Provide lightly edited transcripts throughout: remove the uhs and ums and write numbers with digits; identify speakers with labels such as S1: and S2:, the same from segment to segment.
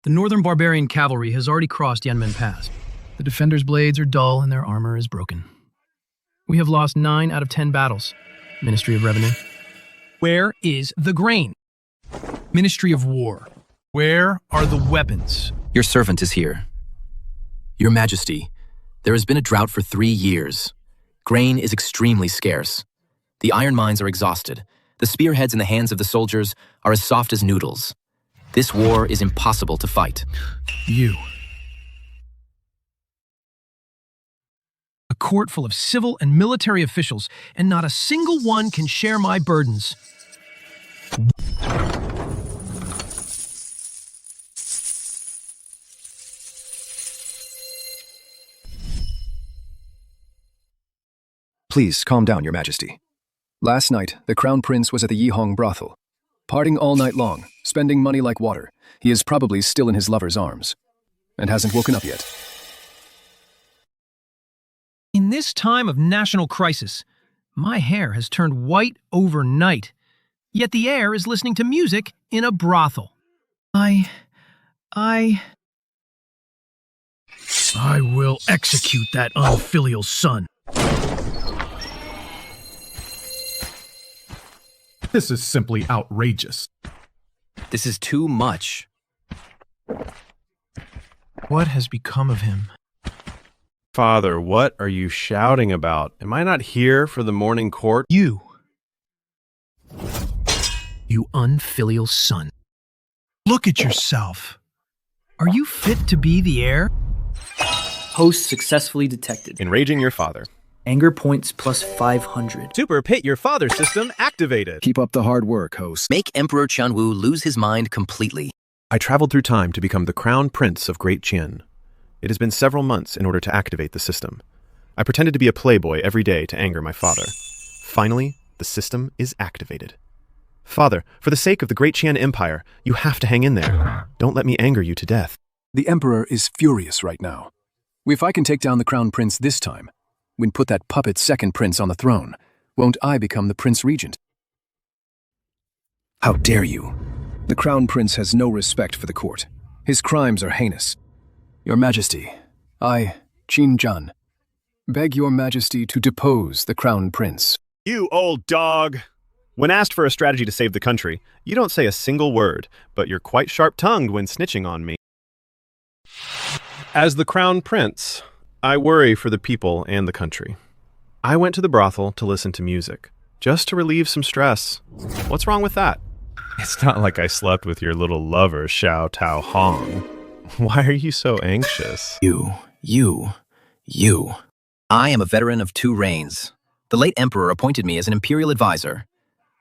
S1: The northern barbarian cavalry has already crossed Yanmen Pass. The defenders' blades are dull and their armor is broken. We have lost 9 out of 10 battles. Ministry of Revenue. Where is the grain? Ministry of War. Where are the weapons?
S2: Your servant is here. Your Majesty, there has been a drought for 3 years. Grain is extremely scarce. The iron mines are exhausted. The spearheads in the hands of the soldiers are as soft as noodles. This war is impossible to fight.
S1: You. A court full of civil and military officials, and not a single one can share my burdens.
S3: Please calm down, Your Majesty. Last night, the Crown Prince was at the Yihong brothel. Partying all night long, spending money like water. He is probably still in his lover's arms, and hasn't woken up yet.
S1: In this time of national crisis, my hair has turned white overnight, yet the heir is listening to music in a brothel. I will execute that unfilial son.
S4: This is simply outrageous.
S2: This is too much.
S1: What has become of him?
S5: Father, what are you shouting about? Am I not here for the morning court?
S1: You unfilial son. Look at yourself. Are you fit to be the heir?
S6: Host successfully detected.
S5: Enraging your father.
S6: Anger points plus 500.
S7: Super Pit Your Father system activated.
S3: Keep up the hard work, host.
S2: Make Emperor Qianwu lose his mind completely.
S5: I traveled through time to become the Crown Prince of Great Qian. It has been several months in order to activate the system. I pretended to be a playboy every day to anger my father. Finally, the system is activated. Father, for the sake of the Great Qian Empire, you have to hang in there. Don't let me anger you to death.
S3: The Emperor is furious right now. If I can take down the Crown Prince this time, when put that puppet second prince on the throne, won't I become the Prince Regent? How dare you? The Crown Prince has no respect for the court. His crimes are heinous. Your Majesty, I, Qin Zhan, beg your Majesty to depose the Crown Prince.
S5: You old dog! When asked for a strategy to save the country, you don't say a single word, but you're quite sharp-tongued when snitching on me. As the Crown Prince, I worry for the people and the country. I went to the brothel to listen to music, just to relieve some stress. What's wrong with that? It's not like I slept with your little lover, Xiao Tao Hong. Why are you so anxious?
S2: You. I am a veteran of 2 reigns. The late emperor appointed me as an imperial advisor.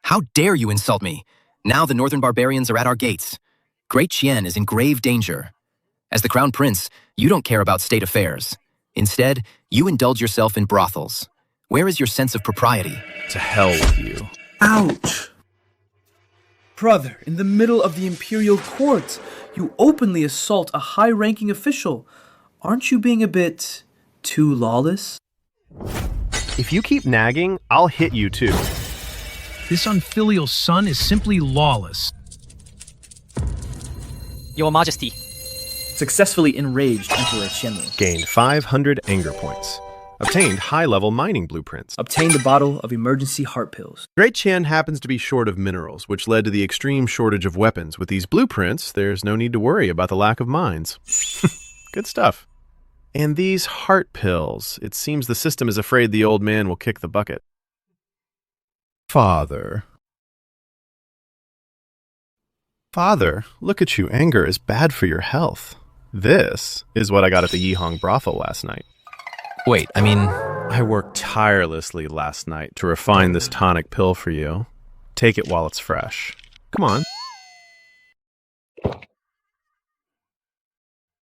S2: How dare you insult me? Now the northern barbarians are at our gates. Great Qian is in grave danger. As the Crown Prince, you don't care about state affairs. Instead, you indulge yourself in brothels. Where is your sense of propriety?
S5: To hell with you.
S6: Ouch! Brother, in the middle of the imperial court, you openly assault a high-ranking official. Aren't you being a bit too lawless?
S5: If you keep nagging, I'll hit you too.
S1: This unfilial son is simply lawless.
S8: Your Majesty.
S6: Successfully enraged Emperor Qianlu.
S5: Gained 500 anger points. Obtained high-level mining blueprints.
S6: Obtained a bottle of emergency heart pills.
S5: Great Qian happens to be short of minerals, which led to the extreme shortage of weapons. With these blueprints, there's no need to worry about the lack of mines. Good stuff. And these heart pills. It seems the system is afraid the old man will kick the bucket. Father, look at you. Anger is bad for your health. This is what I got at the Yihong brothel last night.
S2: Wait,
S5: I worked tirelessly last night to refine this tonic pill for you. Take it while it's fresh. Come on.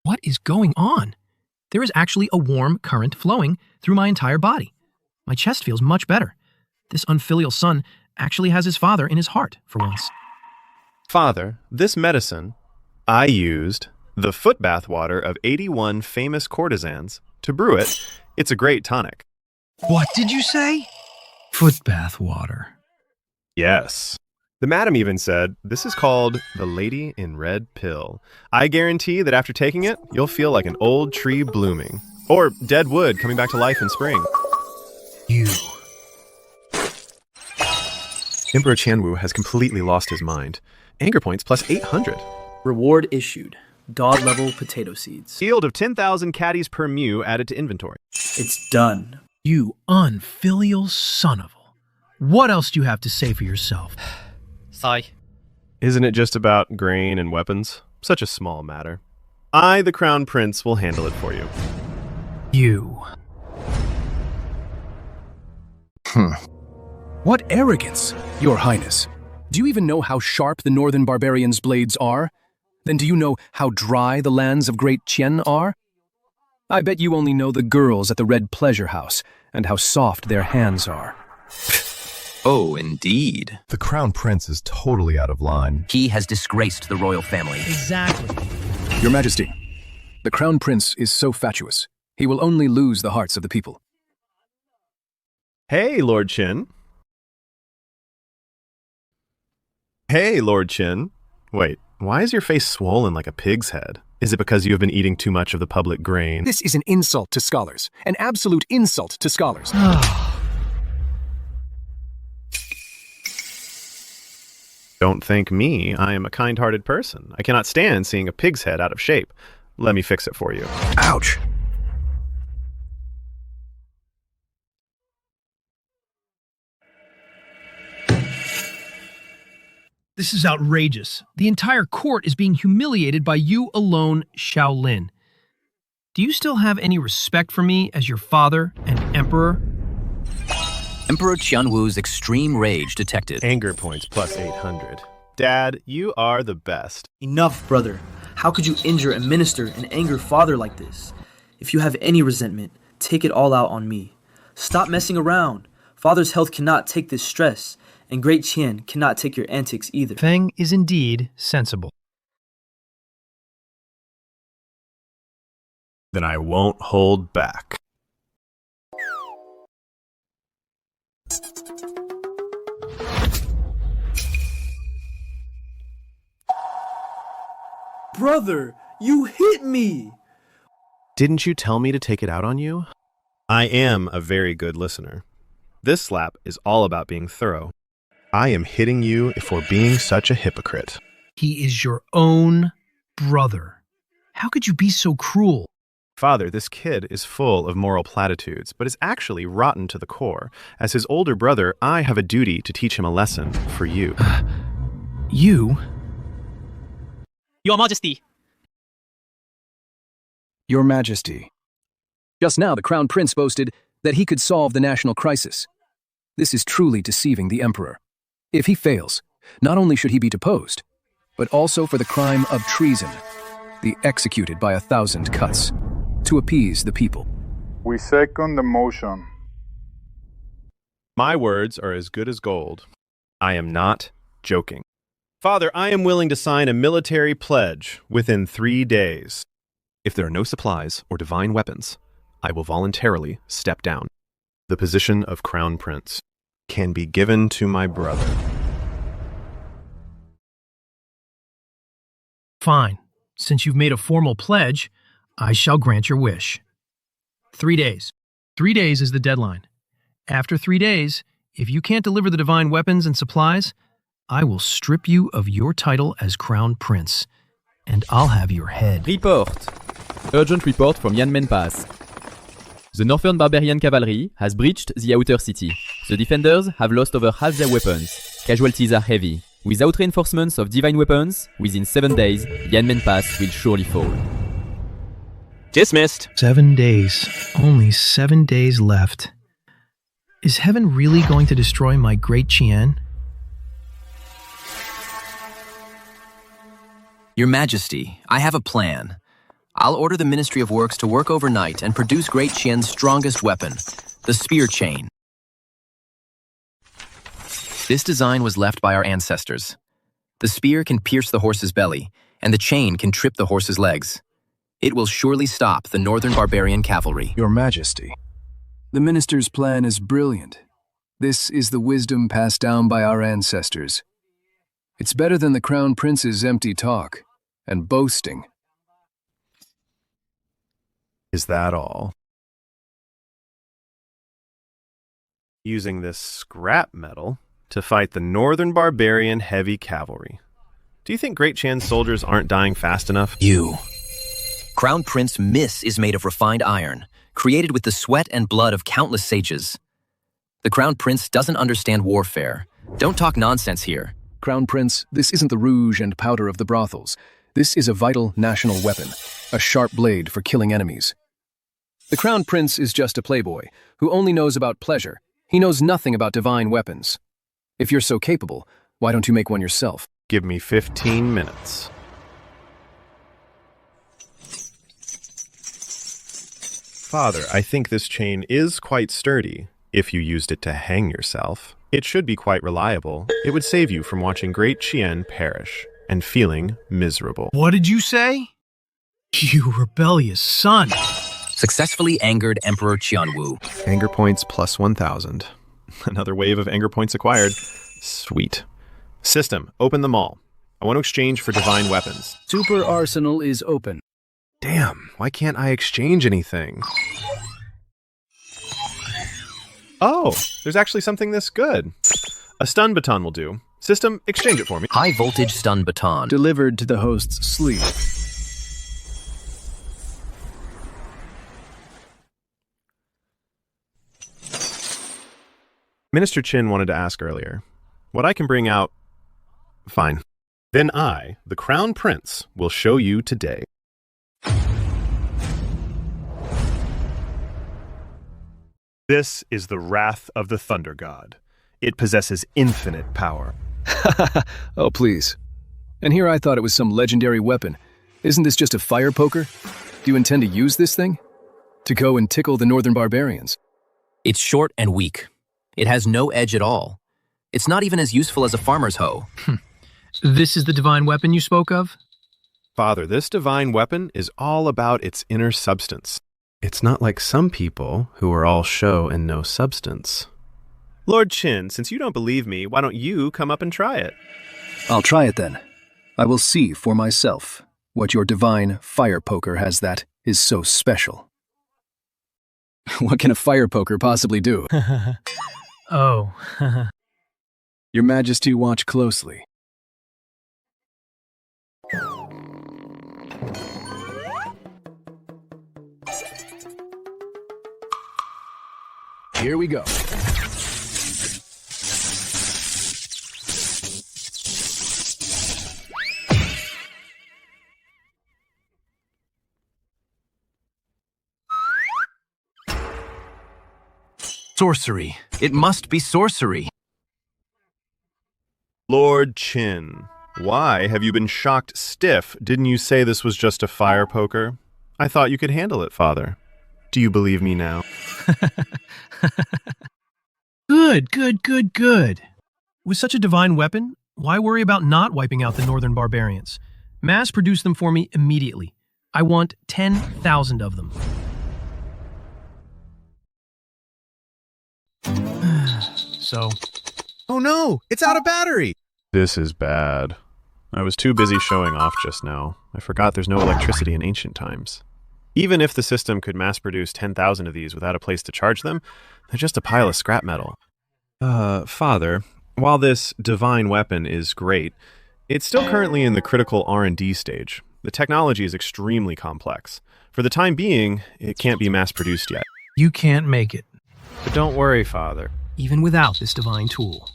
S1: What is going on? There is actually a warm current flowing through my entire body. My chest feels much better. This unfilial son actually has his father in his heart for once.
S5: Father, this medicine, I used the foot bath water of 81 famous courtesans to brew it. It's a great tonic.
S1: What did you say? Foot bath water.
S5: Yes. The madam even said, "This is called the Lady in Red Pill. I guarantee that after taking it, you'll feel like an old tree blooming. Or dead wood coming back to life in spring."
S1: You.
S5: Emperor Qianwu has completely lost his mind. Anger points plus 800.
S6: Reward issued. Dog level potato seeds.
S5: Yield of 10,000 caddies per mu added to inventory.
S6: It's done.
S1: You unfilial son of a. What else do you have to say for yourself?
S8: Sigh.
S5: Isn't it just about grain and weapons? Such a small matter. I, the Crown Prince, will handle it for you.
S1: You.
S3: What arrogance, Your Highness. Do you even know how sharp the northern barbarians' blades are? Then do you know how dry the lands of Great Qian are? I bet you only know the girls at the Red Pleasure House and how soft their hands are.
S2: Oh, indeed.
S9: The Crown Prince is totally out of line.
S2: He has disgraced the royal family.
S1: Exactly.
S3: Your Majesty, the Crown Prince is so fatuous. He will only lose the hearts of the people.
S5: Hey, Lord Qin. Hey, Lord Qin. Wait, why is your face swollen like a pig's head? Is it because you have been eating too much of the public grain?
S3: This is an insult to scholars. An absolute insult to scholars.
S5: Don't thank me. I am a kind-hearted person. I cannot stand seeing a pig's head out of shape. Let me fix it for you.
S3: Ouch!
S1: This is outrageous. The entire court is being humiliated by you alone, Shaolin. Do you still have any respect for me as your father and emperor?
S2: Emperor Qianwu's extreme rage detected.
S5: Anger points plus 800. Dad, you are the best.
S6: Enough, brother. How could you injure a minister and anger father like this? If you have any resentment, take it all out on me. Stop messing around. Father's health cannot take this stress, and Great Qian cannot take your antics either.
S1: Feng is indeed sensible.
S5: Then I won't hold back.
S6: Brother, you hit me!
S5: Didn't you tell me to take it out on you? I am a very good listener. This slap is all about being thorough. I am hitting you for being such a hypocrite.
S1: He is your own brother. How could you be so cruel?
S5: Father, this kid is full of moral platitudes, but is actually rotten to the core. As his older brother, I have a duty to teach him a lesson for you.
S1: You?
S8: Your Majesty.
S3: Your Majesty. Just now, the Crown Prince boasted that he could solve the national crisis. This is truly deceiving the Emperor. If he fails, not only should he be deposed, but also for the crime of treason, be executed by 1,000 cuts, to appease the people.
S10: We second the motion.
S5: My words are as good as gold. I am not joking. Father, I am willing to sign a military pledge within 3 days. If there are no supplies or divine weapons, I will voluntarily step down. The position of Crown Prince can be given to my brother.
S1: Fine. Since you've made a formal pledge, I shall grant your wish. 3 days. 3 days is the deadline. After 3 days, if you can't deliver the divine weapons and supplies, I will strip you of your title as Crown Prince, and I'll have your head.
S11: Report. Urgent report from Yanmen Pass. The Northern Barbarian Cavalry has breached the outer city. The defenders have lost over half their weapons. Casualties are heavy. Without reinforcements of divine weapons, within 7 days, Yanmen Pass will surely fall.
S8: Dismissed.
S1: 7 days. Only 7 days left. Is heaven really going to destroy my Great Qian?
S2: Your Majesty, I have a plan. I'll order the Ministry of Works to work overnight and produce Great Qian's strongest weapon, the spear chain. This design was left by our ancestors. The spear can pierce the horse's belly, and the chain can trip the horse's legs. It will surely stop the northern barbarian cavalry.
S3: Your Majesty, the minister's plan is brilliant. This is the wisdom passed down by our ancestors. It's better than the Crown Prince's empty talk and boasting.
S5: Is that all? Using this scrap metal to fight the Northern Barbarian heavy cavalry. Do you think Great Chan's soldiers aren't dying fast enough?
S2: You. Crown Prince Miss is made of refined iron, created with the sweat and blood of countless sages. The Crown Prince doesn't understand warfare. Don't talk nonsense here.
S3: Crown Prince, this isn't the rouge and powder of the brothels. This is a vital national weapon, a sharp blade for killing enemies. The Crown Prince is just a playboy who only knows about pleasure. He knows nothing about divine weapons. If you're so capable, why don't you make one yourself?
S5: Give me 15 minutes. Father, I think this chain is quite sturdy. If you used it to hang yourself, it should be quite reliable. It would save you from watching Great Chien perish and feeling miserable.
S1: What did you say? You rebellious son.
S2: Successfully angered Emperor Qianwu.
S5: Anger points plus 1,000. Another wave of anger points acquired. Sweet. System, open them all. I want to exchange for divine weapons.
S3: Super Arsenal is open.
S5: Damn, why can't I exchange anything? Oh, there's actually something this good. A stun baton will do. System, exchange it for me.
S2: High voltage stun baton.
S3: Delivered to the host's sleep.
S5: Minister Chin wanted to ask earlier. What I can bring out... Fine.
S7: Then I, the Crown Prince, will show you today. This is the wrath of the Thunder God. It possesses infinite power.
S3: Oh, please. And here I thought it was some legendary weapon. Isn't this just a fire poker? Do you intend to use this thing? To go and tickle the Northern Barbarians?
S2: It's short and weak. It has no edge at all. It's not even as useful as a farmer's hoe.
S1: This is the divine weapon you spoke of?
S5: Father, this divine weapon is all about its inner substance. It's not like some people who are all show and no substance. Lord Chin, since you don't believe me, why don't you come up and try it?
S3: I'll try it then. I will see for myself what your divine fire poker has that is so special. What can a fire poker possibly do?
S1: Oh.
S3: Your Majesty, watch closely. Here we go.
S2: Sorcery. It must be sorcery.
S5: Lord Chin, why have you been shocked stiff? Didn't you say this was just a fire poker? I thought you could handle it, Father. Do you believe me now?
S1: Good. With such a divine weapon, why worry about not wiping out the Northern Barbarians? Mass produce them for me immediately. I want 10,000 of them. So...
S5: Oh no, it's out of battery! This is bad. I was too busy showing off just now. I forgot there's no electricity in ancient times. Even if the system could mass produce 10,000 of these without a place to charge them, they're just a pile of scrap metal. Father, while this divine weapon is great, it's still currently in the critical R&D stage. The technology is extremely complex. For the time being, it can't be mass-produced yet.
S1: You can't make it,
S5: But don't worry, Father.
S1: even without this divine tool.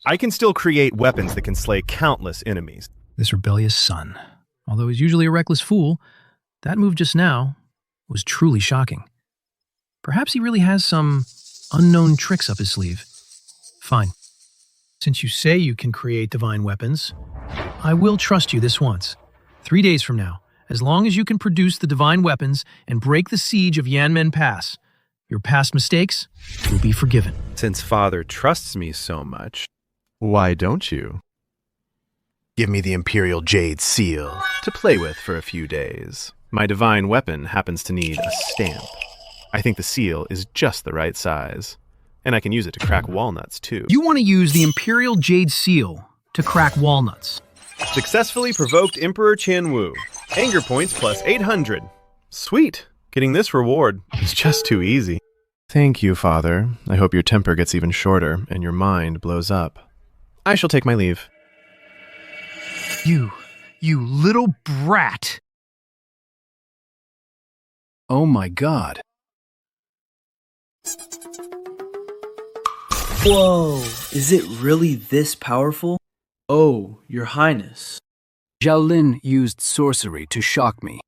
S7: I can still create weapons that can slay countless enemies.
S1: This rebellious son, although he's usually a reckless fool, that move just now was truly shocking. Perhaps he really has some unknown tricks up his sleeve. Fine. Since you say you can create divine weapons, I will trust you this once. 3 days from now, as long as you can produce the divine weapons and break the siege of Yanmen Pass, your past mistakes will be forgiven.
S5: Since Father trusts me so much, why don't you? Give me the Imperial Jade Seal to play with for a few days. My divine weapon happens to need a stamp. I think the seal is just the right size. And I can use it to crack walnuts, too.
S1: You want to use the Imperial Jade Seal to crack walnuts.
S5: Successfully provoked Emperor Qianwu. Anger points plus 800. Sweet. Getting this reward is just too easy. Thank you, Father. I hope your temper gets even shorter and your mind blows up. I shall take my leave.
S1: You little brat.
S3: Oh my god.
S6: Whoa, is it really this powerful? Oh, Your Highness.
S3: Zhao Lin used sorcery to shock me.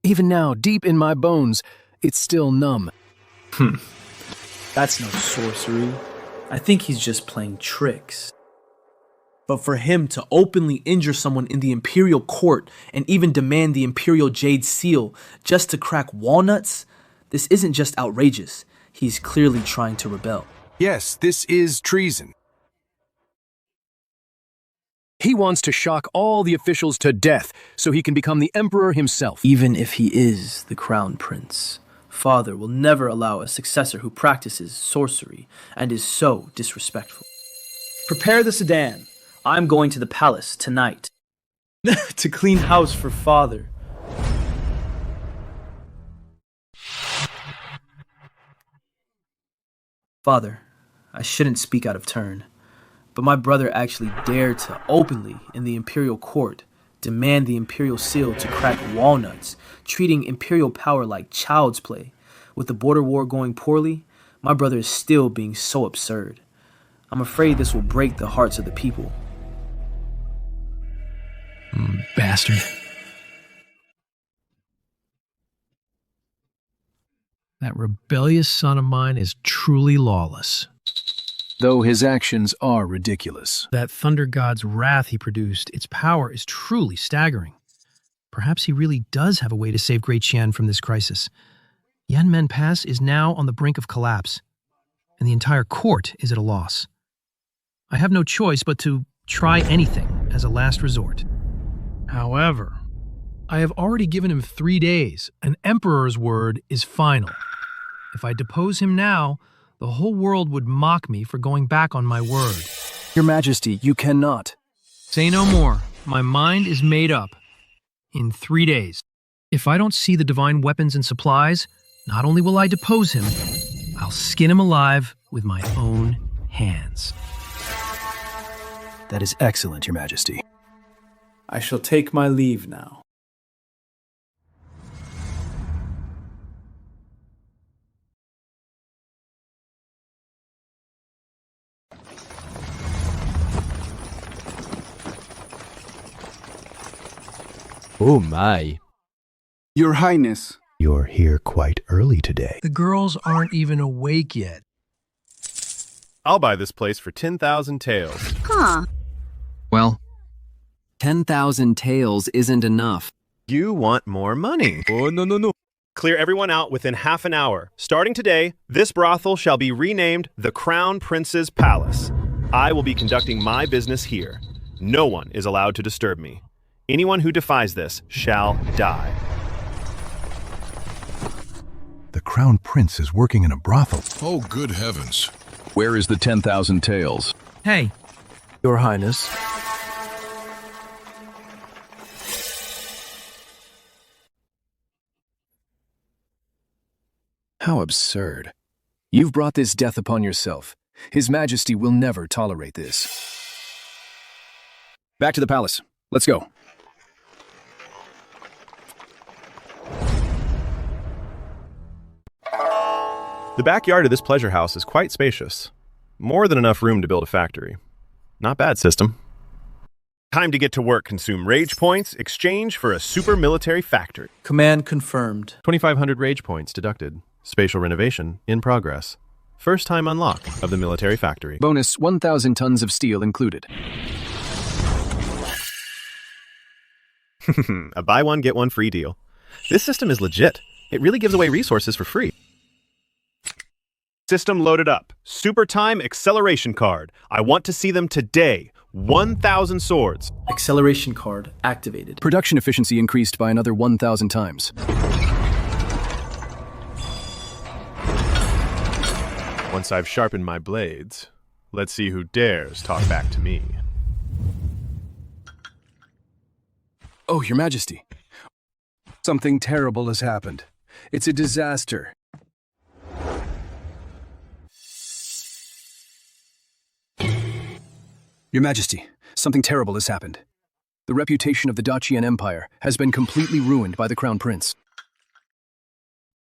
S3: Even now, deep in my bones, it's still numb.
S6: That's no sorcery. I think he's just playing tricks. But for him to openly injure someone in the imperial court and even demand the imperial jade seal just to crack walnuts, this isn't just outrageous. He's clearly trying to rebel.
S3: Yes, this is treason. He wants to shock all the officials to death so he can become the emperor himself.
S6: Even if he is the crown prince, Father will never allow a successor who practices sorcery and is so disrespectful. Prepare the sedan. I'm going to the palace tonight to clean house for Father. Father, I shouldn't speak out of turn, but my brother actually dared to openly, in the imperial court, demand the imperial seal to crack walnuts, treating imperial power like child's play. With the border war going poorly, my brother is still being so absurd. I'm afraid this will break the hearts of the people.
S1: Bastard. That rebellious son of mine is truly lawless.
S3: Though his actions are ridiculous.
S1: That thunder god's wrath he produced, its power is truly staggering. Perhaps he really does have a way to save Great Qian from this crisis. Yanmen Pass is now on the brink of collapse, and the entire court is at a loss. I have no choice but to try anything as a last resort. However, I have already given him 3 days. An emperor's word is final. If I depose him now, the whole world would mock me for going back on my word.
S3: Your Majesty, you cannot.
S1: Say no more. My mind is made up. In 3 days. If I don't see the divine weapons and supplies, not only will I depose him, I'll skin him alive with my own hands.
S3: That is excellent, Your Majesty.
S6: I shall take my leave now.
S11: Oh my.
S10: Your Highness.
S5: You're here quite early today.
S1: The girls aren't even awake yet.
S5: I'll buy this place for 10,000 taels.
S12: Huh.
S2: Well, 10,000 taels isn't enough.
S5: You want more money.
S11: Oh, no.
S5: Clear everyone out within half an hour. Starting today, this brothel shall be renamed the Crown Prince's Palace. I will be conducting my business here. No one is allowed to disturb me. Anyone who defies this shall die.
S9: The Crown Prince is working in a brothel.
S13: Oh, good heavens.
S9: Where is the 10,000 taels?
S1: Hey.
S3: Your Highness. How absurd. You've brought this death upon yourself. His Majesty will never tolerate this. Back to the palace. Let's go.
S5: The backyard of this pleasure house is quite spacious. More than enough room to build a factory. Not bad system. Time to get to work. Consume rage points, exchange for a super military factory.
S6: Command confirmed.
S5: 2,500 rage points deducted. Spatial renovation in progress. First time unlock of the military factory.
S3: Bonus 1,000 tons of steel included.
S5: A buy one, get one free deal. This system is legit. It really gives away resources for free. System loaded up. Super time acceleration card. I want to see them today. 1,000 swords.
S6: Acceleration card activated.
S3: Production efficiency increased by another 1,000 times.
S5: Once I've sharpened my blades, let's see who dares talk back to me.
S3: Oh, Your Majesty. Something terrible has happened. It's a disaster. Your Majesty, something terrible has happened. The reputation of the Dacian Empire has been completely ruined by the Crown Prince.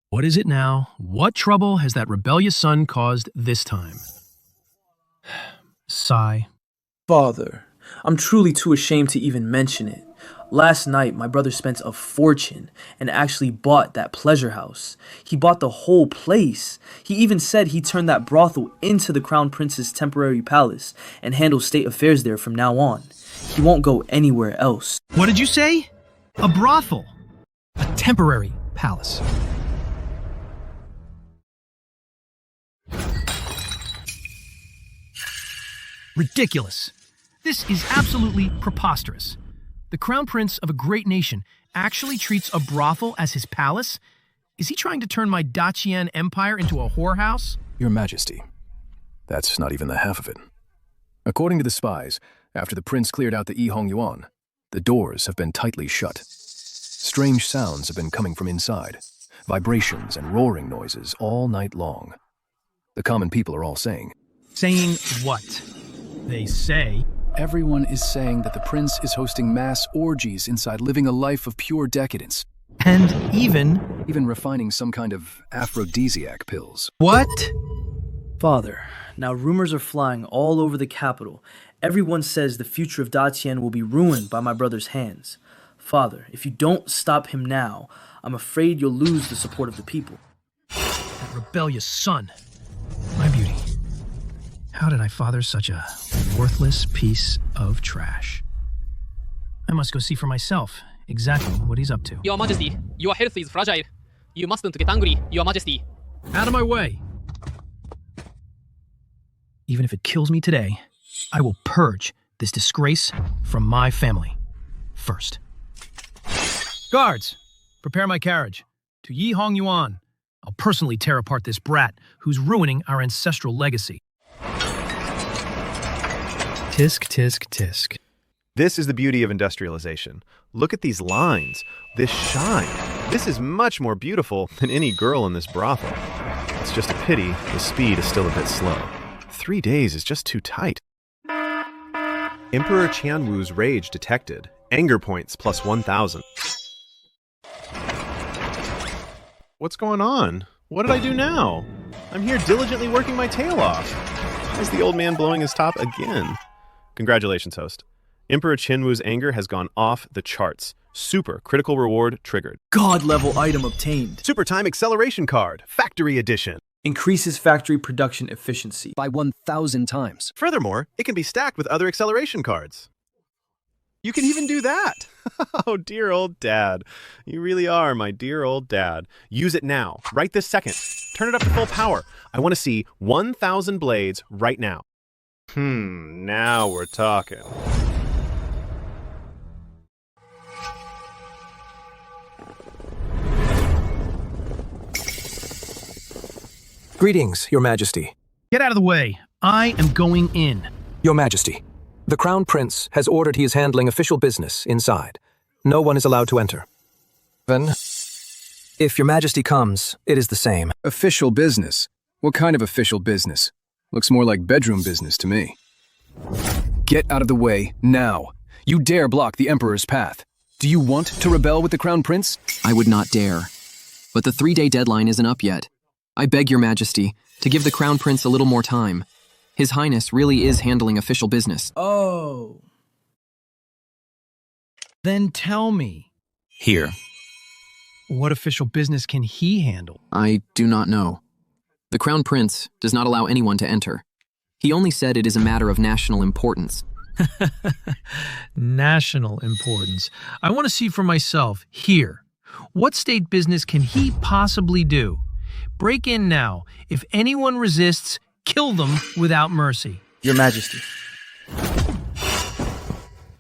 S1: What is it now? What trouble has that rebellious son caused this time? Sigh.
S6: Father, I'm truly too ashamed to even mention it. Last night, my brother spent a fortune and actually bought that pleasure house. He bought the whole place. He even said he turned that brothel into the Crown Prince's temporary palace and handles state affairs there from now on. He won't go anywhere else.
S1: What did you say? A brothel. A temporary palace. Ridiculous. This is absolutely preposterous. The Crown Prince of a great nation actually treats a brothel as his palace? Is he trying to turn my Dacian Empire into a whorehouse?
S3: Your Majesty, that's not even the half of it. According to the spies, after the prince cleared out the Yihong Yuan, the doors have been tightly shut. Strange sounds have been coming from inside, vibrations and roaring noises all night long. The common people are all saying...
S1: Saying what? They say...
S3: Everyone is saying that the prince is hosting mass orgies inside, living a life of pure decadence.
S1: And even
S3: refining some kind of aphrodisiac pills.
S1: What?
S6: Father, now rumors are flying all over the capital. Everyone says the future of Dacian will be ruined by my brother's hands. Father, if you don't stop him now, I'm afraid you'll lose the support of the people.
S1: That rebellious son. My beauty. How did I father such a worthless piece of trash? I must go see for myself exactly what he's up to.
S8: Your Majesty, your health is fragile. You mustn't get angry, Your Majesty.
S1: Out of my way. Even if it kills me today, I will purge this disgrace from my family first. Guards, prepare my carriage. To Yihong Yuan. I'll personally tear apart this brat who's ruining our ancestral legacy. Tisk, tisk, tisk.
S5: This is the beauty of industrialization. Look at these lines, this shine. This is much more beautiful than any girl in this brothel. It's just a pity the speed is still a bit slow. 3 days is just too tight. Emperor Qianwu's rage detected. Anger points plus 1,000. What's going on? What did I do now? I'm here diligently working my tail off. Why is the old man blowing his top again? Congratulations, host. Emperor Qianwu's anger has gone off the charts. Super critical reward triggered.
S6: God-level item obtained.
S5: Super time acceleration card, factory edition.
S6: Increases factory production efficiency
S3: by 1,000 times.
S5: Furthermore, it can be stacked with other acceleration cards. You can even do that. Oh, dear old dad. You really are my dear old dad. Use it now, right this second. Turn it up to full power. I want to see 1,000 blades right now. Now we're talking.
S2: Greetings, Your Majesty.
S1: Get out of the way. I am going in.
S2: Your Majesty, the Crown Prince has ordered he is handling official business inside. No one is allowed to enter. Then, if Your Majesty comes, it is the same.
S3: Official business? What kind of official business? Looks more like bedroom business to me. Get out of the way, now. You dare block the Emperor's path. Do you want to rebel with the Crown Prince?
S12: I would not dare. But the 3-day deadline isn't up yet. I beg Your Majesty to give the Crown Prince a little more time. His Highness really is handling official business.
S6: Oh.
S1: Then tell me.
S2: Here.
S1: What official business can he handle?
S12: I do not know. The Crown Prince does not allow anyone to enter. He only said it is a matter of national importance.
S1: National importance. I want to see for myself, here. What state business can he possibly do? Break in now. If anyone resists, kill them without mercy.
S6: Your Majesty.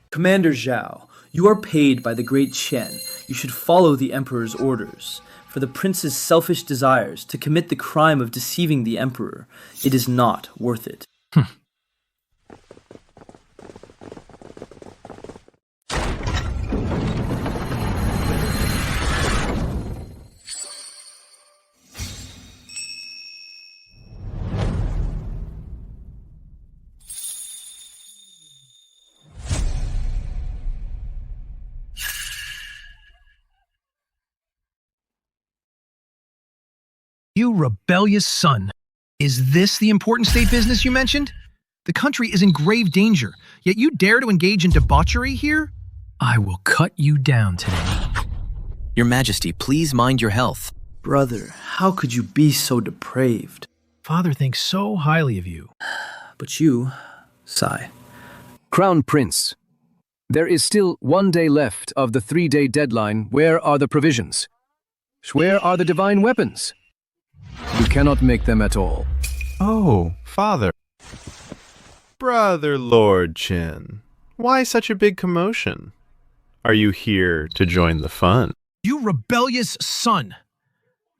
S6: Commander Zhao, you are paid by the great Qian. You should follow the Emperor's orders. For the prince's selfish desires to commit the crime of deceiving the Emperor, it is not worth it.
S1: You rebellious son. Is this the important state business you mentioned? The country is in grave danger, yet you dare to engage in debauchery here? I will cut you down today.
S2: Your Majesty, please mind your health.
S6: Brother, how could you be so depraved?
S1: Father thinks so highly of you.
S6: But you, sigh.
S3: Crown Prince, there is still 1 day left of the 3-day deadline. Where are the provisions? Where are the divine weapons? You cannot make them at all.
S5: Oh, Father. Brother Lord Chin, why such a big commotion? Are you here to join the fun?
S1: You rebellious son!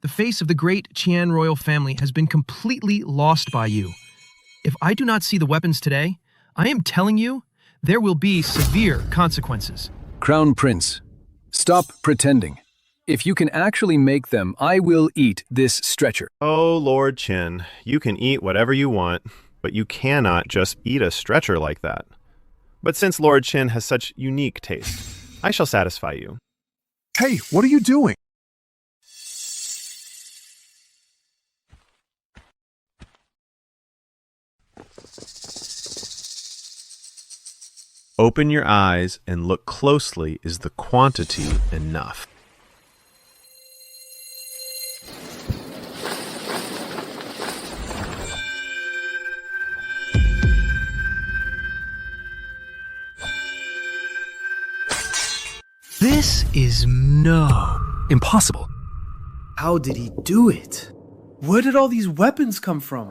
S1: The face of the great Qian royal family has been completely lost by you. If I do not see the weapons today, I am telling you, there will be severe consequences.
S3: Crown Prince, stop pretending. If you can actually make them, I will eat this stretcher.
S5: Oh, Lord Chin, you can eat whatever you want, but you cannot just eat a stretcher like that. But since Lord Chin has such unique taste, I shall satisfy you.
S4: Hey, what are you doing?
S5: Open your eyes and look closely. Is the quantity enough?
S1: This is impossible.
S6: How did he do it? Where did all these weapons come from?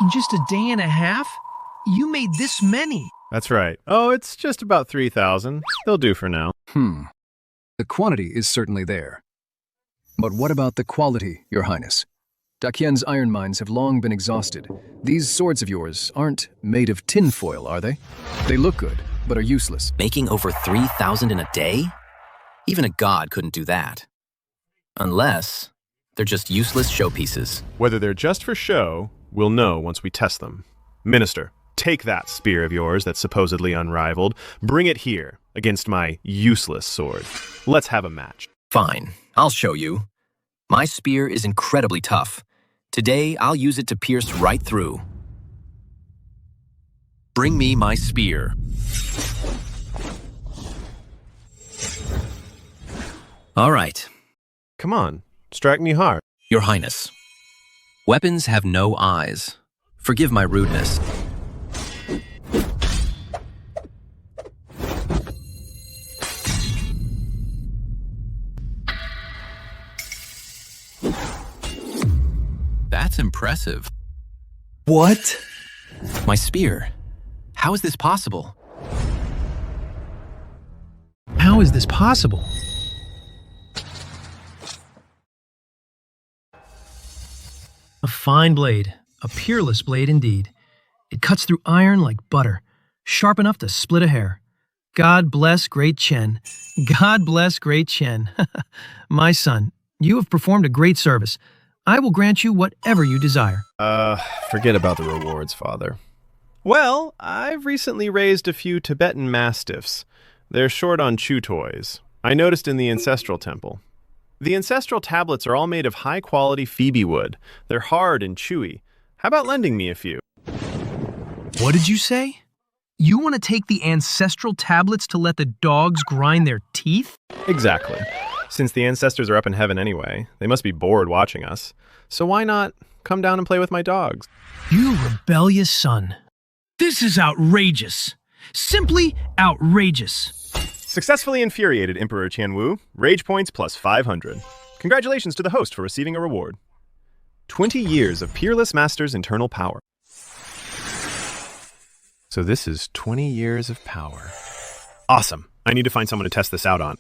S1: In just a day and a half, you made this many.
S5: That's right. Oh, it's just about 3,000. They'll do for now.
S3: The quantity is certainly there. But what about the quality, Your Highness? Daqian's iron mines have long been exhausted. These swords of yours aren't made of tinfoil, are they? They look good, but are useless.
S2: Making over 3,000 in a day? Even a god couldn't do that. Unless they're just useless showpieces.
S5: Whether they're just for show, we'll know once we test them. Minister, take that spear of yours that's supposedly unrivaled. Bring it here against my useless sword. Let's have a match.
S2: Fine, I'll show you. My spear is incredibly tough. Today, I'll use it to pierce right through. Bring me my spear. All right.
S5: Come on, strike me hard.
S2: Your Highness, weapons have no eyes. Forgive my rudeness. That's impressive.
S6: What?
S2: My spear. How is this possible?
S1: How is this possible? A fine blade, a peerless blade indeed. It cuts through iron like butter, sharp enough to split a hair. God bless great Chen. God bless great Chen. My son, you have performed a great service. I will grant you whatever you desire.
S5: Forget about the rewards, Father. Well, I've recently raised a few Tibetan mastiffs. They're short on chew toys. I noticed in the ancestral temple. The ancestral tablets are all made of high-quality Phoebe wood. They're hard and chewy. How about lending me a few?
S1: What did you say? You want to take the ancestral tablets to let the dogs grind their teeth?
S5: Exactly. Since the ancestors are up in heaven anyway, they must be bored watching us. So why not come down and play with my dogs?
S1: You rebellious son. This is outrageous. Simply outrageous.
S5: Successfully infuriated Emperor Tianwu. Rage points plus 500. Congratulations to the host for receiving a reward. 20 years of peerless master's internal power. So this is 20 years of power. Awesome. I need to find someone to test this out on.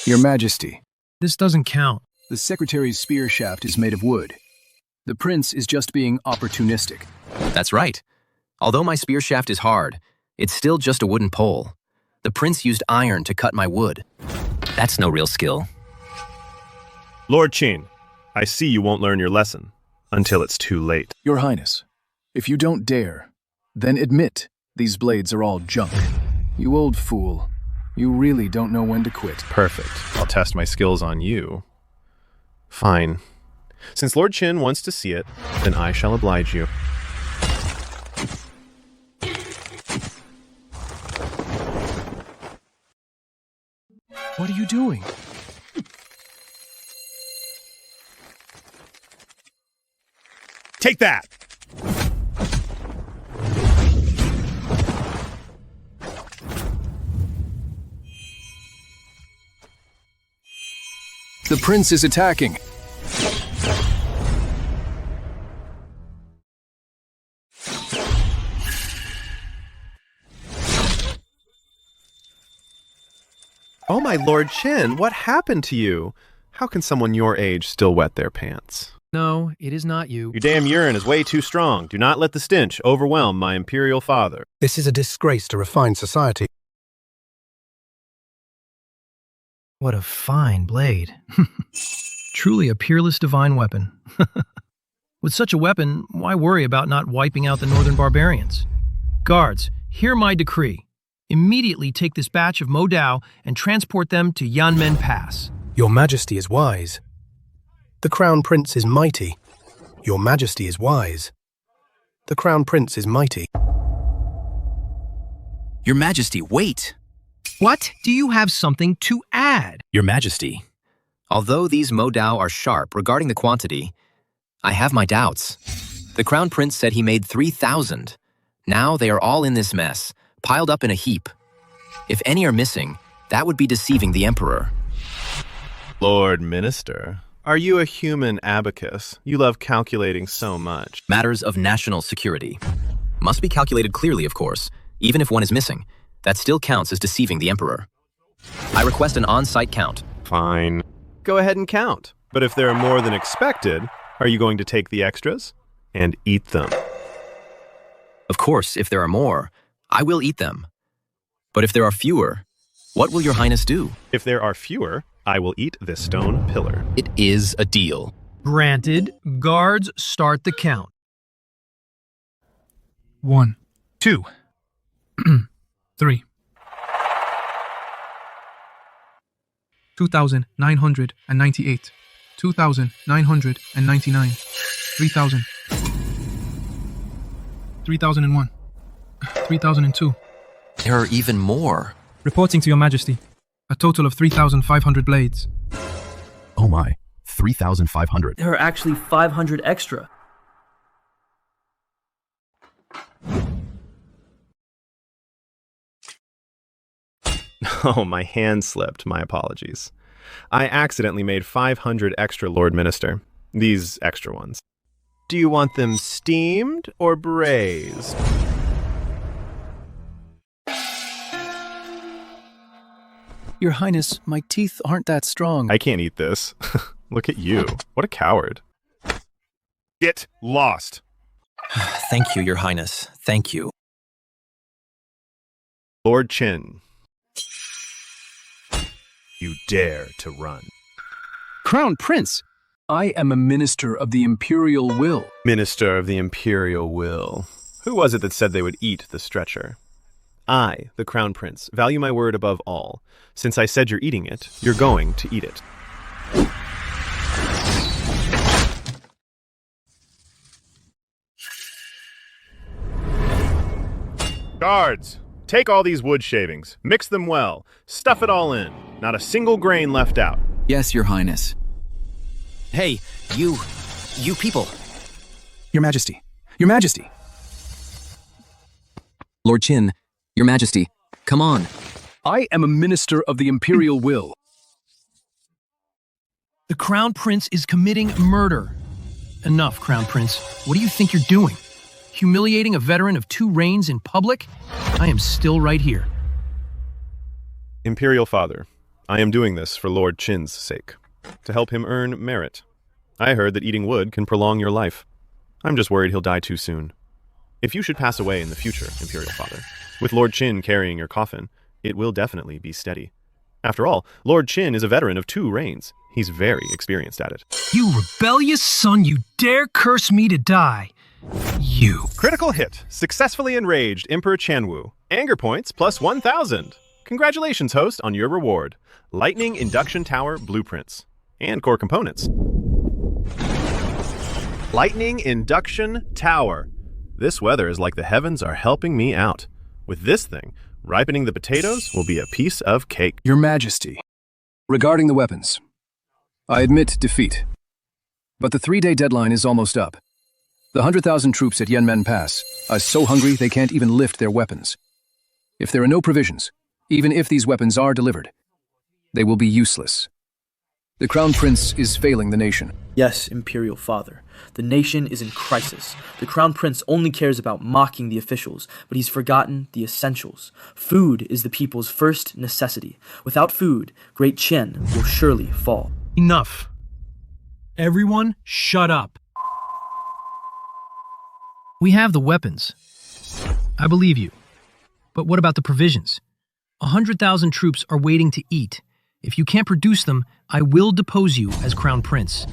S3: Your Majesty,
S1: This doesn't count.
S3: the Secretary's spear shaft is made of wood. The Prince is just being opportunistic.
S2: That's right. Although my spear shaft is hard, it's still just a wooden pole. The Prince used iron to cut my wood. That's no real skill.
S5: Lord Qin, I see you won't learn your lesson until it's too late.
S3: Your Highness, if you don't dare, then admit these blades are all junk. You old fool. You really don't know when to quit.
S5: Perfect. I'll test my skills on you. Fine. Since Lord Qin wants to see it, then I shall oblige you.
S3: What are you doing?
S7: Take that!
S3: The prince is attacking.
S5: Oh my Lord Qin, what happened to you? How can someone your age still wet their pants?
S1: No, it is not you.
S5: Your damn urine is way too strong. Do not let the stench overwhelm my imperial father.
S13: This is a disgrace to refined society.
S1: What a fine blade. Truly a peerless divine weapon. With such a weapon, why worry about not wiping out the northern barbarians? Guards, hear my decree. Immediately take this batch of Mo Dao and transport them to Yanmen Pass.
S13: Your Majesty is wise. The Crown Prince is mighty. Your Majesty is wise. The Crown Prince is mighty.
S2: Your Majesty, wait!
S1: What? Do you have something to add?
S2: Your Majesty, although these Mo Dao are sharp regarding the quantity, I have my doubts. The Crown Prince said he made 3,000. Now they are all in this mess, piled up in a heap. If any are missing, that would be deceiving the Emperor.
S5: Lord Minister, are you a human abacus? You love calculating so much.
S2: Matters of national security. Must be calculated clearly, of course, even if one is missing. That still counts as deceiving the Emperor. I request an on-site count.
S5: Fine. Go ahead and count. But if there are more than expected, are you going to take the extras and eat them?
S2: Of course, if there are more, I will eat them. But if there are fewer, what will your Highness do?
S5: If there are fewer, I will eat this stone pillar.
S2: It is a deal.
S1: Granted. Guards, start the count.
S4: 1, 2, 3. 2,998. 2,999. 3,000. 3,001. 3,002.
S2: There are even more.
S4: Reporting to Your Majesty. A total of 3,500 blades.
S9: Oh my, 3,500.
S6: There are actually 500 extra.
S5: Oh, my hand slipped. My apologies. I accidentally made 500 extra, Lord Minister. These extra ones. Do you want them steamed or braised?
S3: Your Highness, my teeth aren't that strong.
S5: I can't eat this. Look at you. What a coward.
S7: Get lost.
S2: Thank you, Your Highness. Thank you.
S5: Lord Qin. You dare to run.
S3: Crown Prince, I am a minister of the Imperial will.
S5: Minister of the Imperial will. Who was it that said they would eat the stretcher? I, the Crown Prince, value my word above all. Since I said you're eating it, you're going to eat it.
S7: Guards, take all these wood shavings, mix them well, stuff it all in. Not a single grain left out.
S12: Yes, Your Highness.
S2: Hey, you people.
S3: Your Majesty. Your Majesty.
S12: Lord Qin, Your Majesty, come on.
S3: I am a minister of the Imperial will.
S1: The Crown Prince is committing murder. Enough, Crown Prince. What do you think you're doing? Humiliating a veteran of 2 reigns in public? I am still right here.
S5: Imperial Father, I am doing this for Lord Qin's sake, to help him earn merit. I heard that eating wood can prolong your life. I'm just worried he'll die too soon. If you should pass away in the future, Imperial Father, with Lord Qin carrying your coffin, it will definitely be steady. After all, Lord Qin is a veteran of 2 reigns. He's very experienced at it.
S1: You rebellious son, you dare curse me to die. You.
S5: Critical hit. Successfully enraged Emperor Chanwu. Anger points plus 1,000.
S7: Congratulations, host, on your reward. Lightning Induction Tower Blueprints. And core components. Lightning Induction Tower. This weather is like the heavens are helping me out. With this thing, ripening the potatoes will be a piece of cake.
S3: Your Majesty, regarding the weapons, I admit defeat. But the 3-day deadline is almost up. The 100,000 troops at Yenmen Pass are so hungry they can't even lift their weapons. If there are no provisions, even if these weapons are delivered, they will be useless. The Crown Prince is failing the nation.
S6: Yes, Imperial Father. The nation is in crisis. The Crown Prince only cares about mocking the officials, but he's forgotten the essentials. Food is the people's first necessity. Without food, Great Qian will surely fall.
S1: Enough. Everyone, shut up. We have the weapons. I believe you. But what about the provisions? 100,000 troops are waiting to eat. If you can't produce them, I will depose you as Crown Prince.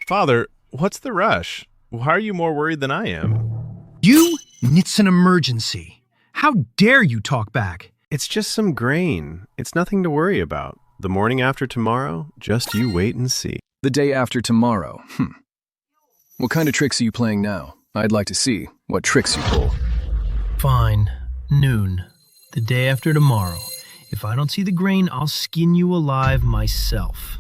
S7: Father, what's the rush? Why are you more worried than I am?
S1: It's an emergency. How dare you talk back?
S7: It's just some grain. It's nothing to worry about. The morning after tomorrow, just you wait and see.
S3: The day after tomorrow. What kind of tricks are you playing now? I'd like to see what tricks you pull.
S1: Fine. Noon. The day after tomorrow. If I don't see the grain, I'll skin you alive myself.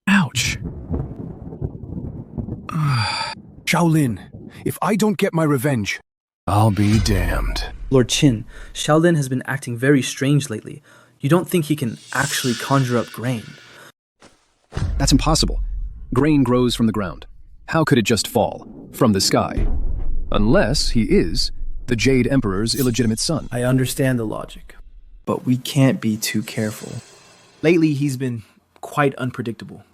S3: Ouch. Shaolin, if I don't get my revenge, I'll be damned.
S6: Lord Qin, Shaolin has been acting very strange lately. You don't think he can actually conjure up grain?
S3: That's impossible. Grain grows from the ground. How could it just fall from the sky? Unless he is the Jade Emperor's illegitimate son.
S6: I understand the logic, but we can't be too careful. Lately, he's been quite unpredictable.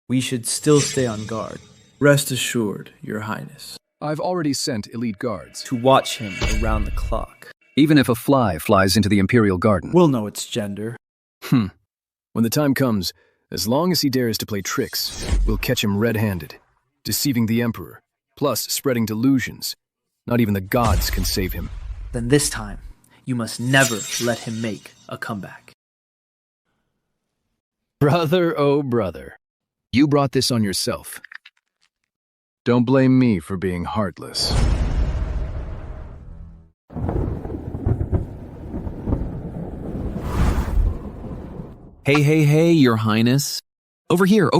S6: We should still stay on guard. Rest assured, Your Highness.
S3: I've already sent elite guards
S6: to watch him around the clock.
S3: Even if a fly flies into the Imperial Garden.
S6: We'll know its gender.
S3: When the time comes, as long as he dares to play tricks, we'll catch him red-handed, deceiving the Emperor, plus spreading delusions. Not even the gods can save him.
S6: Then this time, you must never let him make a comeback.
S3: Brother, oh brother, you brought this on yourself. Don't blame me for being heartless.
S12: Hey, Your Highness. Over here.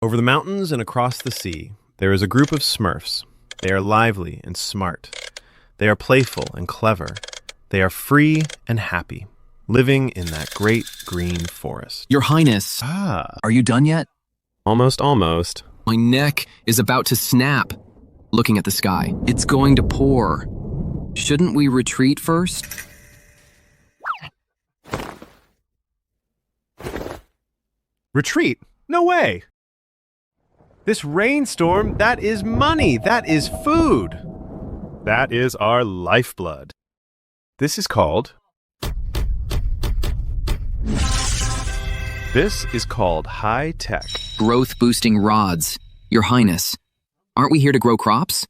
S7: Over the mountains and across the sea, there is a group of Smurfs. They are lively and smart. They are playful and clever. They are free and happy, living in that great green forest.
S12: Your Highness. Are you done yet?
S7: Almost.
S12: My neck is about to snap. Looking at the sky, it's going to pour. Shouldn't we retreat first?
S7: Retreat? No way! This rainstorm, that is money, that is food. That is our lifeblood. This is called high tech.
S12: Growth-boosting rods. Your Highness, aren't we here to grow crops?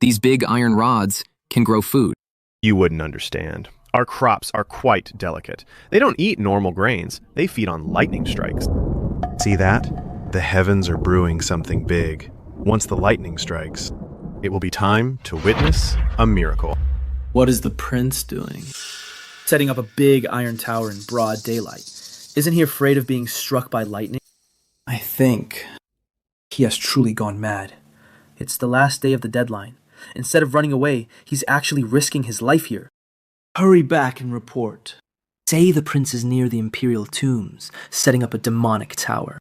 S12: These big iron rods can grow food.
S7: You wouldn't understand. Our crops are quite delicate. They don't eat normal grains. They feed on lightning strikes. See that? The heavens are brewing something big. Once the lightning strikes, it will be time to witness a miracle.
S6: What is the prince doing? Setting up a big iron tower in broad daylight. Isn't he afraid of being struck by lightning? I think he has truly gone mad. It's the last day of the deadline. Instead of running away, he's actually risking his life here. Hurry back and report. Say the prince is near the imperial tombs, setting up a demonic tower.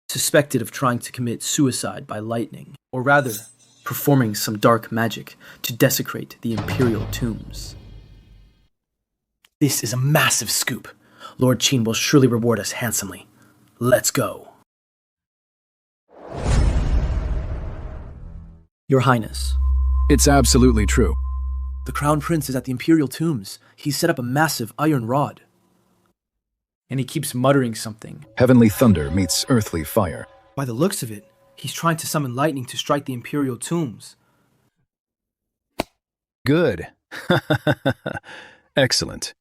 S6: Suspected of trying to commit suicide by lightning, or rather, performing some dark magic to desecrate the imperial tombs. This is a massive scoop. Lord Qin will surely reward us handsomely. Let's go. Your Highness.
S3: It's absolutely true.
S6: The Crown Prince is at the Imperial tombs. He's set up a massive iron rod. And he keeps muttering something.
S3: Heavenly thunder meets earthly fire.
S6: By the looks of it, He's trying to summon lightning to strike the imperial tombs.
S3: Good. Excellent.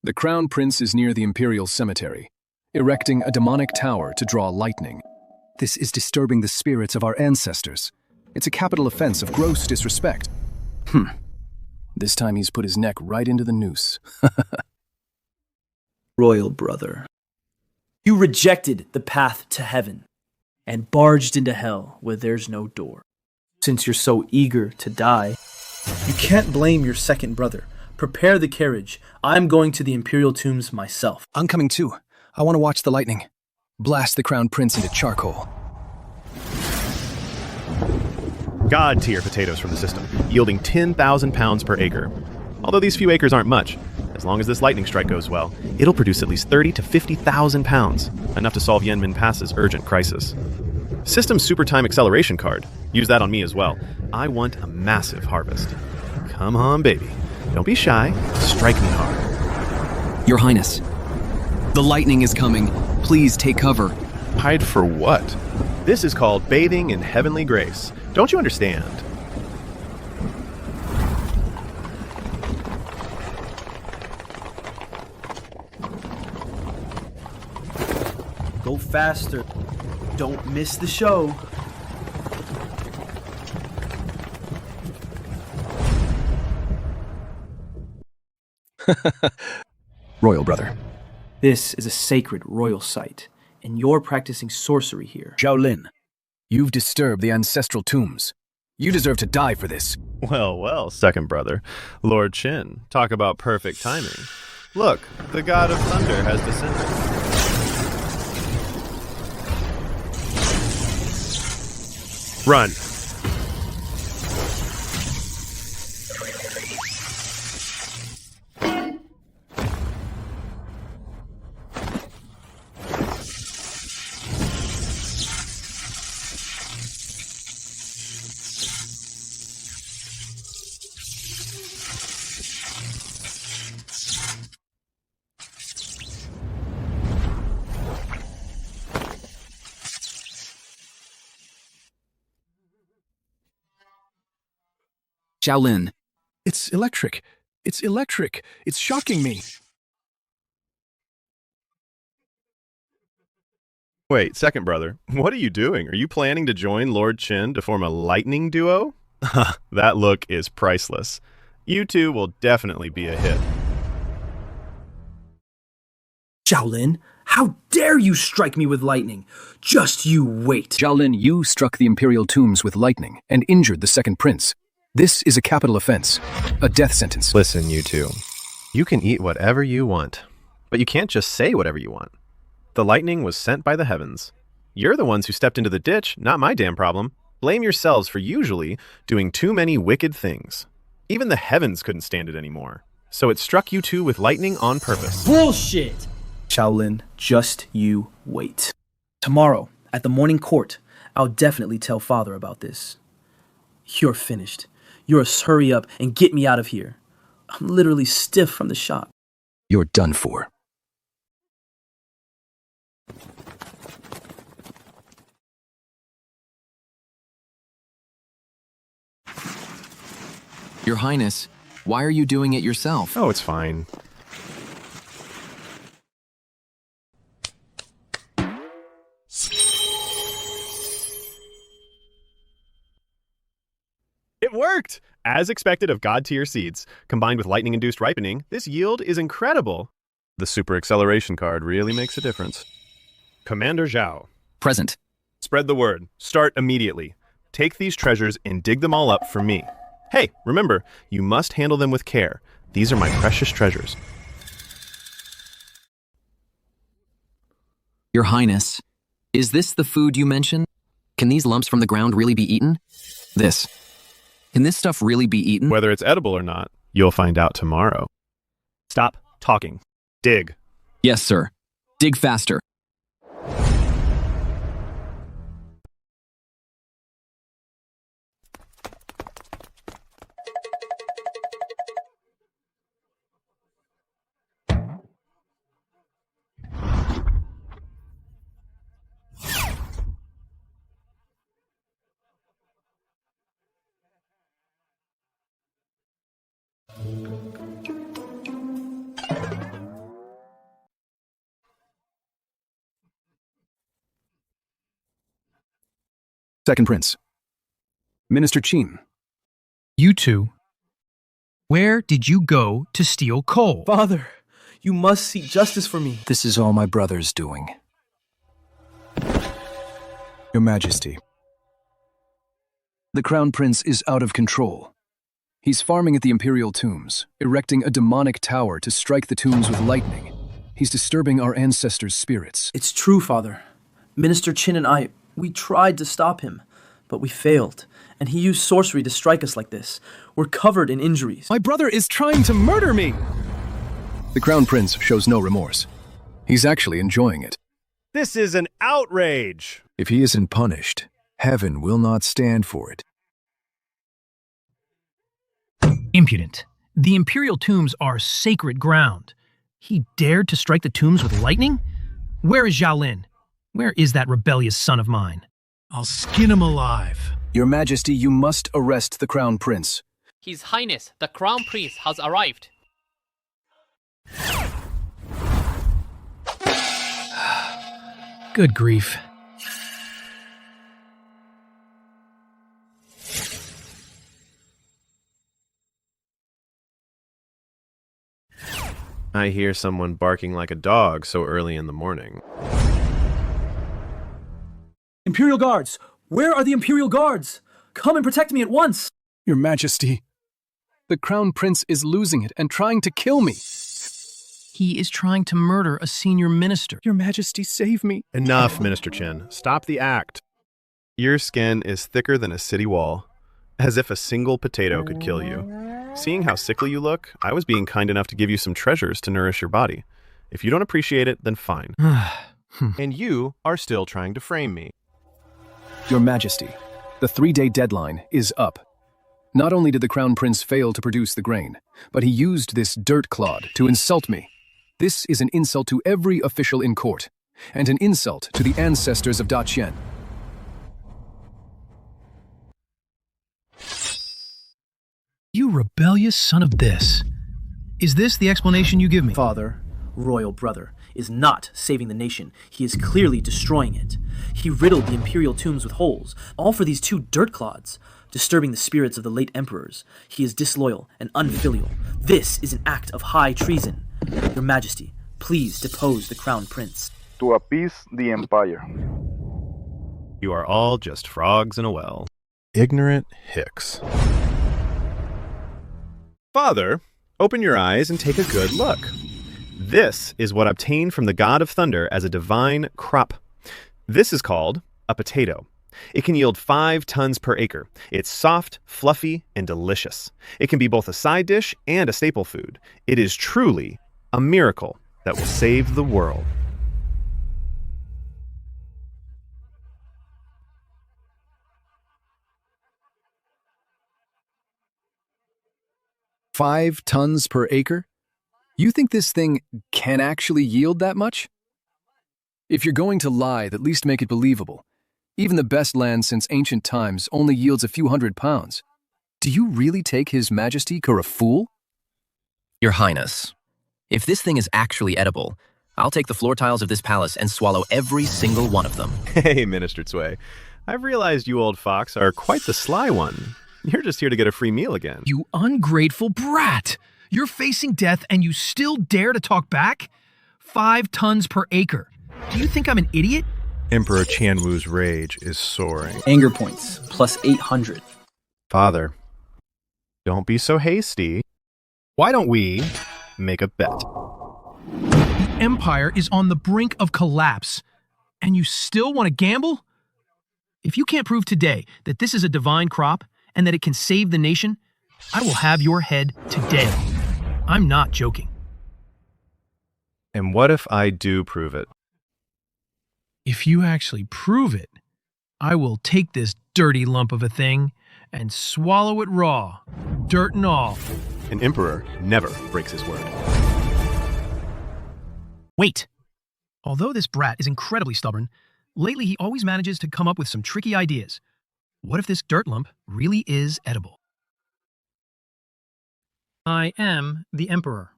S3: The Crown Prince is near the Imperial Cemetery, erecting a demonic tower to draw lightning. This is disturbing the spirits of our ancestors. It's a capital offense of gross disrespect. This time he's put his neck right into the noose.
S6: Royal brother, you rejected the path to heaven and barged into hell where there's no door. Since you're so eager to die, you can't blame your second brother. Prepare the carriage. I'm going to the imperial tombs myself.
S3: I'm coming too. I want to watch the lightning. Blast the Crown Prince into charcoal.
S5: God tier potatoes from the system, yielding 10,000 pounds per acre. Although these few acres aren't much, as long as this lightning strike goes well, it'll produce at least 30 to 50,000 pounds, enough to solve Yanmin Pass's urgent crisis. System Super Time Acceleration card. Use that on me as well. I want a massive harvest. Come on, baby. Don't be shy. Strike me hard.
S12: Your Highness, the lightning is coming. Please take cover.
S5: Hide for what? This is called bathing in heavenly grace. Don't you understand?
S6: Go faster. Don't miss the show.
S3: Royal brother.
S6: This is a sacred royal site, and you're practicing sorcery here.
S3: Xiaolin, you've disturbed the ancestral tombs. You deserve to die for this.
S5: Well, second brother. Lord Qin, talk about perfect timing. Look, the god of thunder has descended. Run.
S12: Xiaolin.
S3: It's electric. It's electric. It's shocking me.
S5: Wait, second brother, what are you doing? Are you planning to join Lord Qin to form a lightning duo? That look is priceless. You two will definitely be a hit.
S6: Xiaolin, how dare you strike me with lightning? Just you wait.
S3: Xiaolin, you struck the Imperial tombs with lightning and injured the second prince. This is a capital offense, a death sentence.
S5: Listen, you two. You can eat whatever you want, but you can't just say whatever you want. The lightning was sent by the heavens. You're the ones who stepped into the ditch, not my damn problem. Blame yourselves for usually doing too many wicked things. Even the heavens couldn't stand it anymore. So it struck you two with lightning on purpose.
S6: Bullshit! Xiaolin, just you wait. Tomorrow, at the morning court, I'll definitely tell father about this. You're finished. Yours, hurry up and get me out of here. I'm literally stiff from the shock.
S3: You're done for.
S12: Your Highness, why are you doing it yourself?
S5: Oh, it's fine. It worked! As expected of God-tier seeds, combined with lightning-induced ripening, this yield is incredible. The super acceleration card really makes a difference. Commander Zhao.
S12: Present.
S5: Spread the word. Start immediately. Take these treasures and dig them all up for me. Hey, remember, you must handle them with care. These are my precious treasures.
S12: Your Highness, is this the food you mentioned? Can these lumps from the ground really be eaten? This. Can this stuff really be eaten?
S5: Whether it's edible or not, you'll find out tomorrow. Stop talking. Dig.
S12: Yes, sir. Dig faster.
S3: Second Prince. Minister Qin.
S1: You two, where did you go to steal coal?
S6: Father, you must seek justice for me.
S3: This is all my brother's doing. Your Majesty. The Crown Prince is out of control. He's farming at the Imperial tombs, erecting a demonic tower to strike the tombs with lightning. He's disturbing our ancestors' spirits.
S6: It's true, Father. Minister Qin and I, we tried to stop him, but we failed, and he used sorcery to strike us like this. We're covered in injuries.
S3: My brother is trying to murder me! The Crown Prince shows no remorse. He's actually enjoying it.
S7: This is an outrage!
S3: If he isn't punished, heaven will not stand for it.
S1: Impudent. The Imperial tombs are sacred ground. He dared to strike the tombs with lightning? Where is Xiaolin? Where is that rebellious son of mine? I'll skin him alive.
S3: Your Majesty, you must arrest the Crown Prince.
S8: His Highness, the Crown Prince, has arrived.
S1: Good grief.
S7: I hear someone barking like a dog so early in the morning.
S6: Imperial Guards! Where are the Imperial Guards? Come and protect me at once!
S3: Your Majesty, the Crown Prince is losing it and trying to kill me.
S1: He is trying to murder a senior minister.
S3: Your Majesty, save me.
S7: Enough, Minister Qin. Stop the act. Your skin is thicker than a city wall, as if a single potato could kill you. Seeing how sickly you look, I was being kind enough to give you some treasures to nourish your body. If you don't appreciate it, then fine. And you are still trying to frame me.
S3: Your Majesty, the 3-day deadline is up. Not only did the Crown Prince fail to produce the grain, but he used this dirt clod to insult me. This is an insult to every official in court, and an insult to the ancestors of Da Qian.
S1: You rebellious son of this. Is this the explanation you give me?
S6: Father, royal brother, is not saving the nation. He is clearly destroying it. He riddled the Imperial tombs with holes, all for these 2 dirt clods, disturbing the spirits of the late emperors. He is disloyal and unfilial. This is an act of high treason. Your Majesty, please depose the Crown Prince.
S10: To appease the Empire.
S7: You are all just frogs in a well. Ignorant hicks. Father, open your eyes and take a good look. This is what obtained from the god of thunder as a divine crop. This is called a potato. It can yield 5 tons per acre. It's soft, fluffy, and delicious. It can be both a side dish and a staple food. It is truly a miracle that will save the world.
S3: $5 tons per acre? You think this thing can actually yield that much? If you're going to lie, at least make it believable. Even the best land since ancient times only yields a few hundred pounds. Do you really take His Majesty for a fool?
S2: Your Highness, if this thing is actually edible, I'll take the floor tiles of this palace and swallow every single one of them.
S7: Hey, Minister Cui. I've realized you old fox are quite the sly one. You're just here to get a free meal again.
S1: You ungrateful brat! You're facing death and you still dare to talk back? 5 tons per acre. Do you think I'm an idiot?
S7: Emperor Qianwu's rage is soaring.
S6: Anger points, plus 800.
S7: Father, don't be so hasty. Why don't we make a bet?
S1: The Empire is on the brink of collapse, and you still want to gamble? If you can't prove today that this is a divine crop and that it can save the nation, I will have your head today. I'm not joking.
S7: And what if I do prove it?
S1: If you actually prove it, I will take this dirty lump of a thing and swallow it raw, dirt and all.
S7: An emperor never breaks his word.
S1: Wait! Although this brat is incredibly stubborn, lately he always manages to come up with some tricky ideas. What if this dirt lump really is edible? I am the Emperor.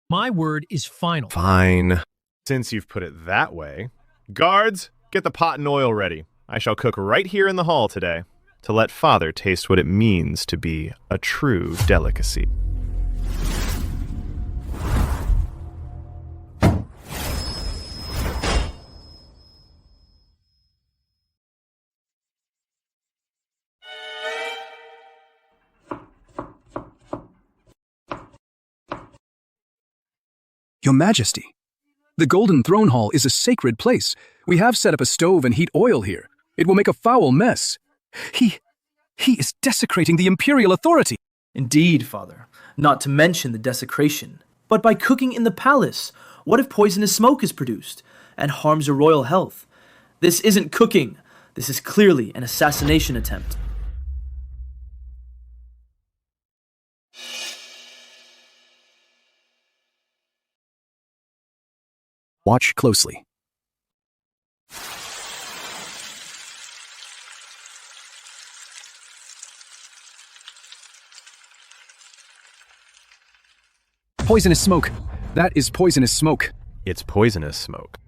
S1: My word is final.
S7: Fine. Since you've put it that way, guards, get the pot and oil ready. I shall cook right here in the hall today to let Father taste what it means to be a true delicacy.
S3: Your Majesty, the Golden Throne Hall is a sacred place. We have set up a stove and heat oil here. It will make a foul mess. He is desecrating the imperial authority.
S6: Indeed, Father. Not to mention the desecration. But by cooking in the palace, what if poisonous smoke is produced and harms your royal health? This isn't cooking. This is clearly an assassination attempt.
S3: Watch closely. Poisonous smoke. That is poisonous smoke.
S7: It's poisonous smoke.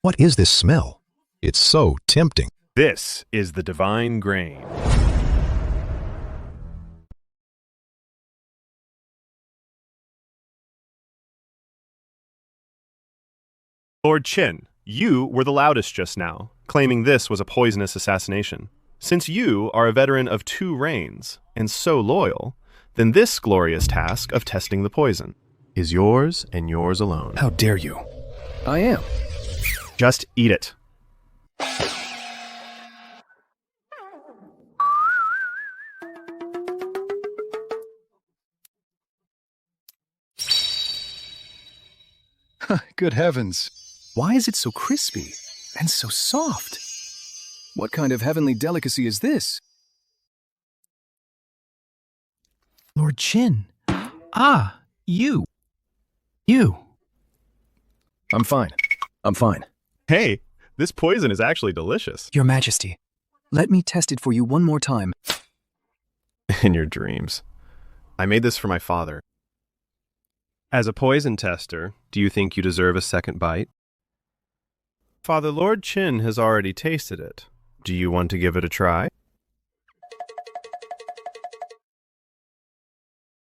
S9: What is this smell? It's so tempting.
S7: This is the divine grain. Lord Qin, you were the loudest just now, claiming this was a poisonous assassination. Since you are a veteran of 2 reigns, and so loyal, then this glorious task of testing the poison is yours and yours alone.
S3: How dare you? I am.
S7: Just eat it.
S3: Good heavens. Why is it so crispy and so soft? What kind of heavenly delicacy is this?
S1: Lord Qin. Ah, you. You.
S3: I'm fine. I'm fine.
S7: Hey, this poison is actually delicious.
S3: Your Majesty, let me test it for you one more time.
S7: In your dreams. I made this for my father. As a poison tester, do you think you deserve a second bite? Father Lord Qin has already tasted it. Do you want to give it a try?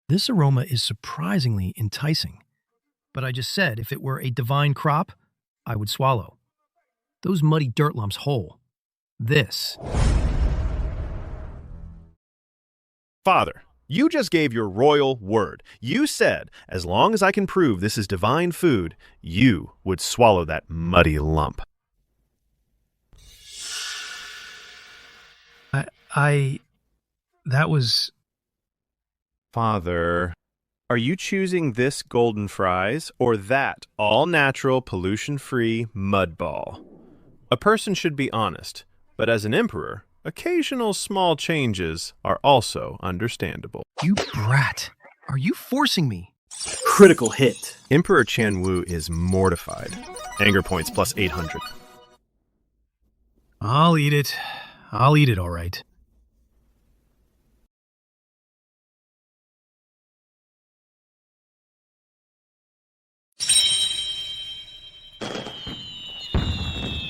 S1: This aroma is surprisingly enticing. But I just said if it were a divine crop, I would swallow. Those muddy dirt lumps whole. This.
S7: Father, you just gave your royal word. You said, as long as I can prove this is divine food, you would swallow that muddy lump.
S1: That was...
S7: Father, are you choosing this golden fries or that all-natural, pollution-free mud ball? A person should be honest, but as an emperor, occasional small changes are also understandable.
S1: You brat. Are you forcing me?
S6: Critical hit.
S7: Emperor Qianwu is mortified. Anger points plus 800.
S1: I'll eat it. I'll eat it all right.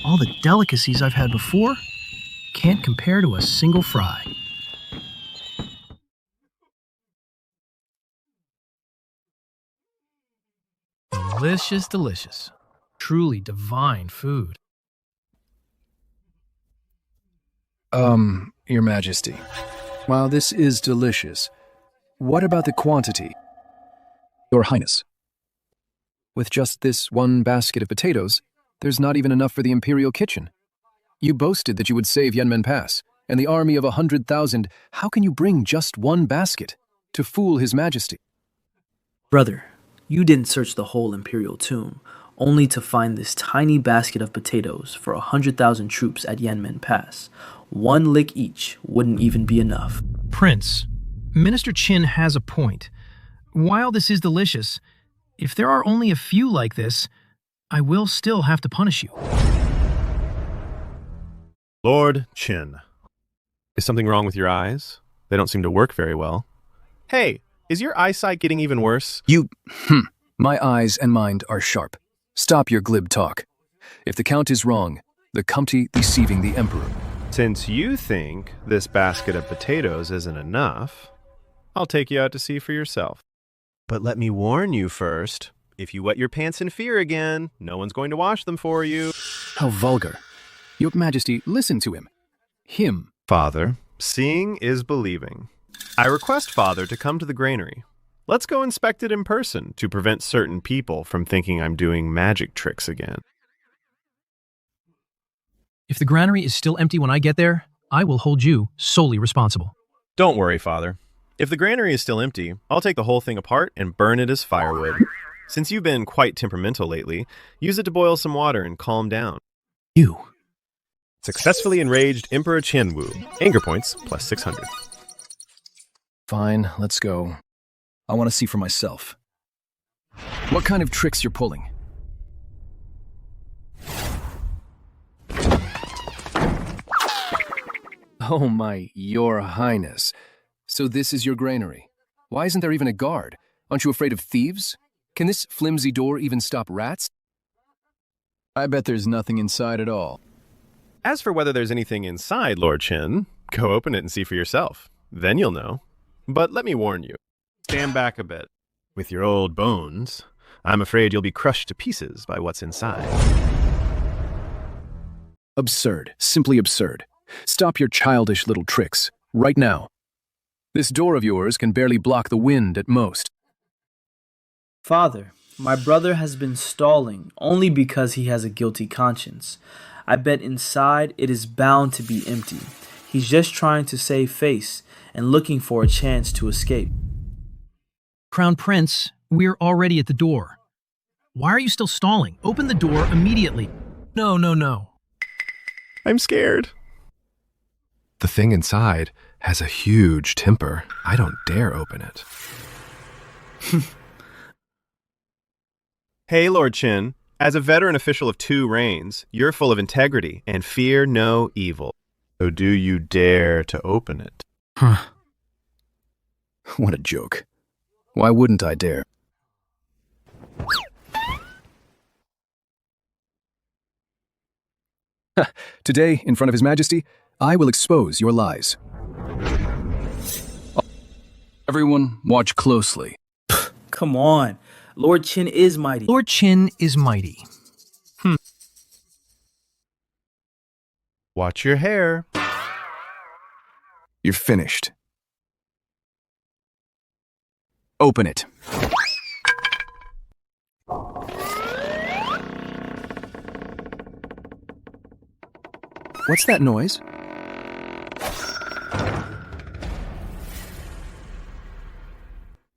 S1: All the delicacies I've had before can't compare to a single fry. Delicious, delicious. Truly divine food.
S3: Your Majesty, while this is delicious, what about the quantity? Your Highness, with just this one basket of potatoes, there's not even enough for the imperial kitchen. You boasted that you would save Yanmen Pass, and the army of 100,000. How can you bring just one basket to fool His Majesty?
S6: Brother, you didn't search the whole imperial tomb, only to find this tiny basket of potatoes for 100,000 troops at Yanmen Pass. One lick each wouldn't even be enough.
S1: Prince, Minister Qin has a point. while this is delicious, if there are only a few like this, I will still have to punish you.
S7: Lord Chin. Is something wrong with your eyes? They don't seem to work very well. Hey, is your eyesight getting even worse?
S3: My eyes and mind are sharp. Stop your glib talk. If the Count is wrong, the Comte deceiving the Emperor.
S7: Since you think this basket of potatoes isn't enough, I'll take you out to see for yourself. But let me warn you first, if you wet your pants in fear again, no one's going to wash them for you.
S3: How vulgar. Your Majesty, listen to him. Him.
S7: Father, seeing is believing. I request Father to come to the granary. Let's go inspect it in person to prevent certain people from thinking I'm doing magic tricks again.
S1: If the granary is still empty when I get there, I will hold you solely responsible.
S7: Don't worry, Father. If the granary is still empty, I'll take the whole thing apart and burn it as firewood. Since you've been quite temperamental lately, use it to boil some water and calm down.
S1: You.
S7: Successfully enraged Emperor Qianwu. Anger points plus 600.
S3: Fine, let's go. I want to see for myself. What kind of tricks you're pulling? Oh my, Your Highness. So this is your granary. Why isn't there even a guard? Aren't you afraid of thieves? Can this flimsy door even stop rats? I bet there's nothing inside at all.
S7: As for whether there's anything inside, Lord Qin, go open it and see for yourself. Then you'll know. But let me warn you. Stand back a bit. With your old bones, I'm afraid you'll be crushed to pieces by what's inside.
S3: Absurd. Simply absurd. Stop your childish little tricks. Right now. This door of yours can barely block the wind at most.
S6: Father, my brother has been stalling only because he has a guilty conscience. I bet inside it is bound to be empty. He's just trying to save face and looking for a chance to escape.
S1: Crown Prince, we're already at the door. Why are you still stalling? Open the door immediately. No.
S7: I'm scared.
S5: The thing inside has a huge temper. I don't dare open it.
S7: Hey, Lord Qin. As a veteran official of 2 reigns, you're full of integrity and fear no evil. So do you dare to open it?
S3: What a joke. Why wouldn't I dare? Today, in front of His Majesty, I will expose your lies. Everyone, watch closely.
S6: Come on. Lord Qin is mighty.
S1: Lord Qin is mighty.
S7: Watch your hair.
S3: You're finished. Open it. What's that noise?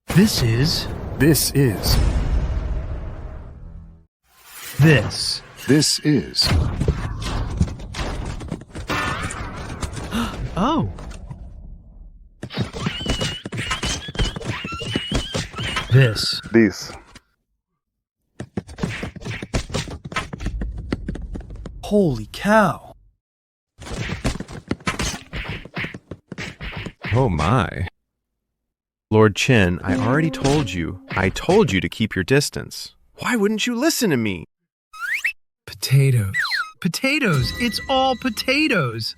S1: This is...
S3: This is.
S1: This.
S3: This is.
S1: Oh. This.
S10: This.
S6: Holy cow.
S7: Oh my. Lord Qin, I already told you. I told you to keep your distance. Why wouldn't you listen to me?
S1: Potatoes. Potatoes. It's all potatoes.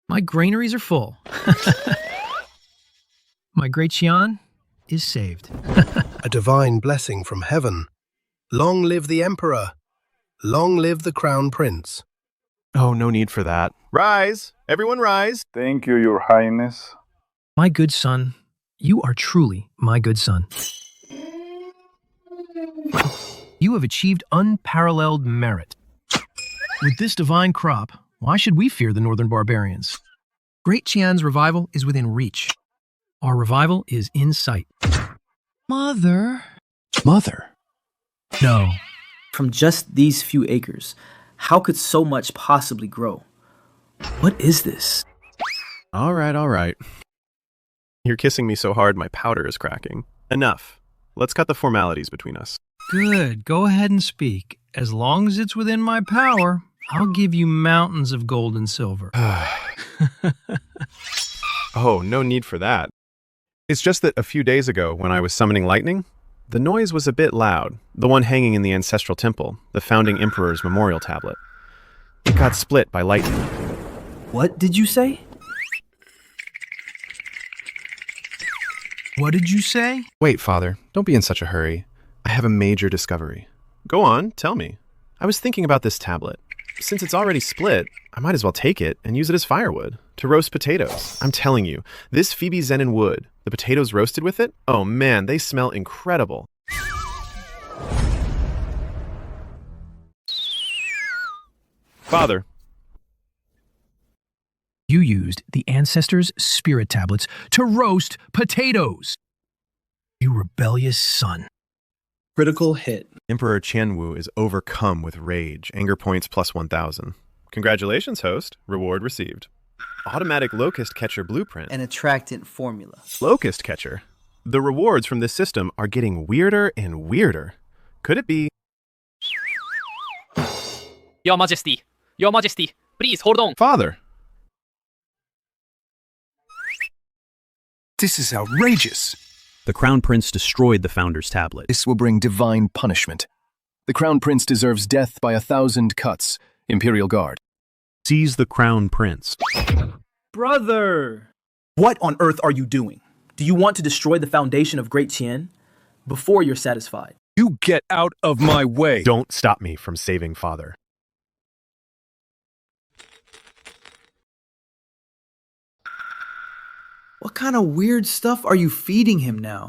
S1: My granaries are full. My great Qian is saved.
S13: A divine blessing from heaven. Long live the Emperor. Long live the Crown Prince.
S7: Oh, no need for that. Rise! Everyone rise!
S10: Thank you, Your Highness.
S1: My good son, you are truly my good son. You have achieved unparalleled merit. With this divine crop, why should we fear the northern barbarians? Great Qian's revival is within reach. Our revival is in sight. Mother.
S3: Mother?
S1: No.
S6: From just these few acres, how could so much possibly grow? What is this?
S7: All right. You're kissing me so hard my powder is cracking. Enough. Let's cut the formalities between us.
S1: Good. Go ahead and speak. As long as it's within my power, I'll give you mountains of gold and silver.
S7: Oh, no need for that. It's just that a few days ago, when I was summoning lightning, the noise was a bit loud. The one hanging in the ancestral temple, the founding emperor's memorial tablet. It got split by lightning.
S6: What did you say?
S1: What did you say?
S7: Wait, Father, don't be in such a hurry. I have a major discovery. Go on, tell me. I was thinking about this tablet. Since it's already split, I might as well take it and use it as firewood to roast potatoes. I'm telling you, this Phoebe Zenon wood, the potatoes roasted with it, oh man, they smell incredible. Father.
S1: You used the ancestors' spirit tablets to roast potatoes. You rebellious son.
S6: Critical hit.
S7: Emperor Qianwu is overcome with rage. Anger points plus 1,000. Congratulations, host. Reward received. Automatic locust catcher blueprint.
S6: An attractant formula.
S7: Locust catcher. The rewards from this system are getting weirder and weirder. Could it be...
S8: Your Majesty, please hold on.
S7: Father.
S3: This is outrageous.
S14: The Crown Prince destroyed the Founder's tablet.
S3: This will bring divine punishment. The Crown Prince deserves death by 1,000 cuts. Imperial Guard.
S14: Seize the Crown Prince.
S6: Brother! What on earth are you doing? Do you want to destroy the foundation of Great Qian? Before you're satisfied.
S3: You get out of my way!
S7: Don't stop me from saving Father.
S6: What kind of weird stuff are you feeding him now?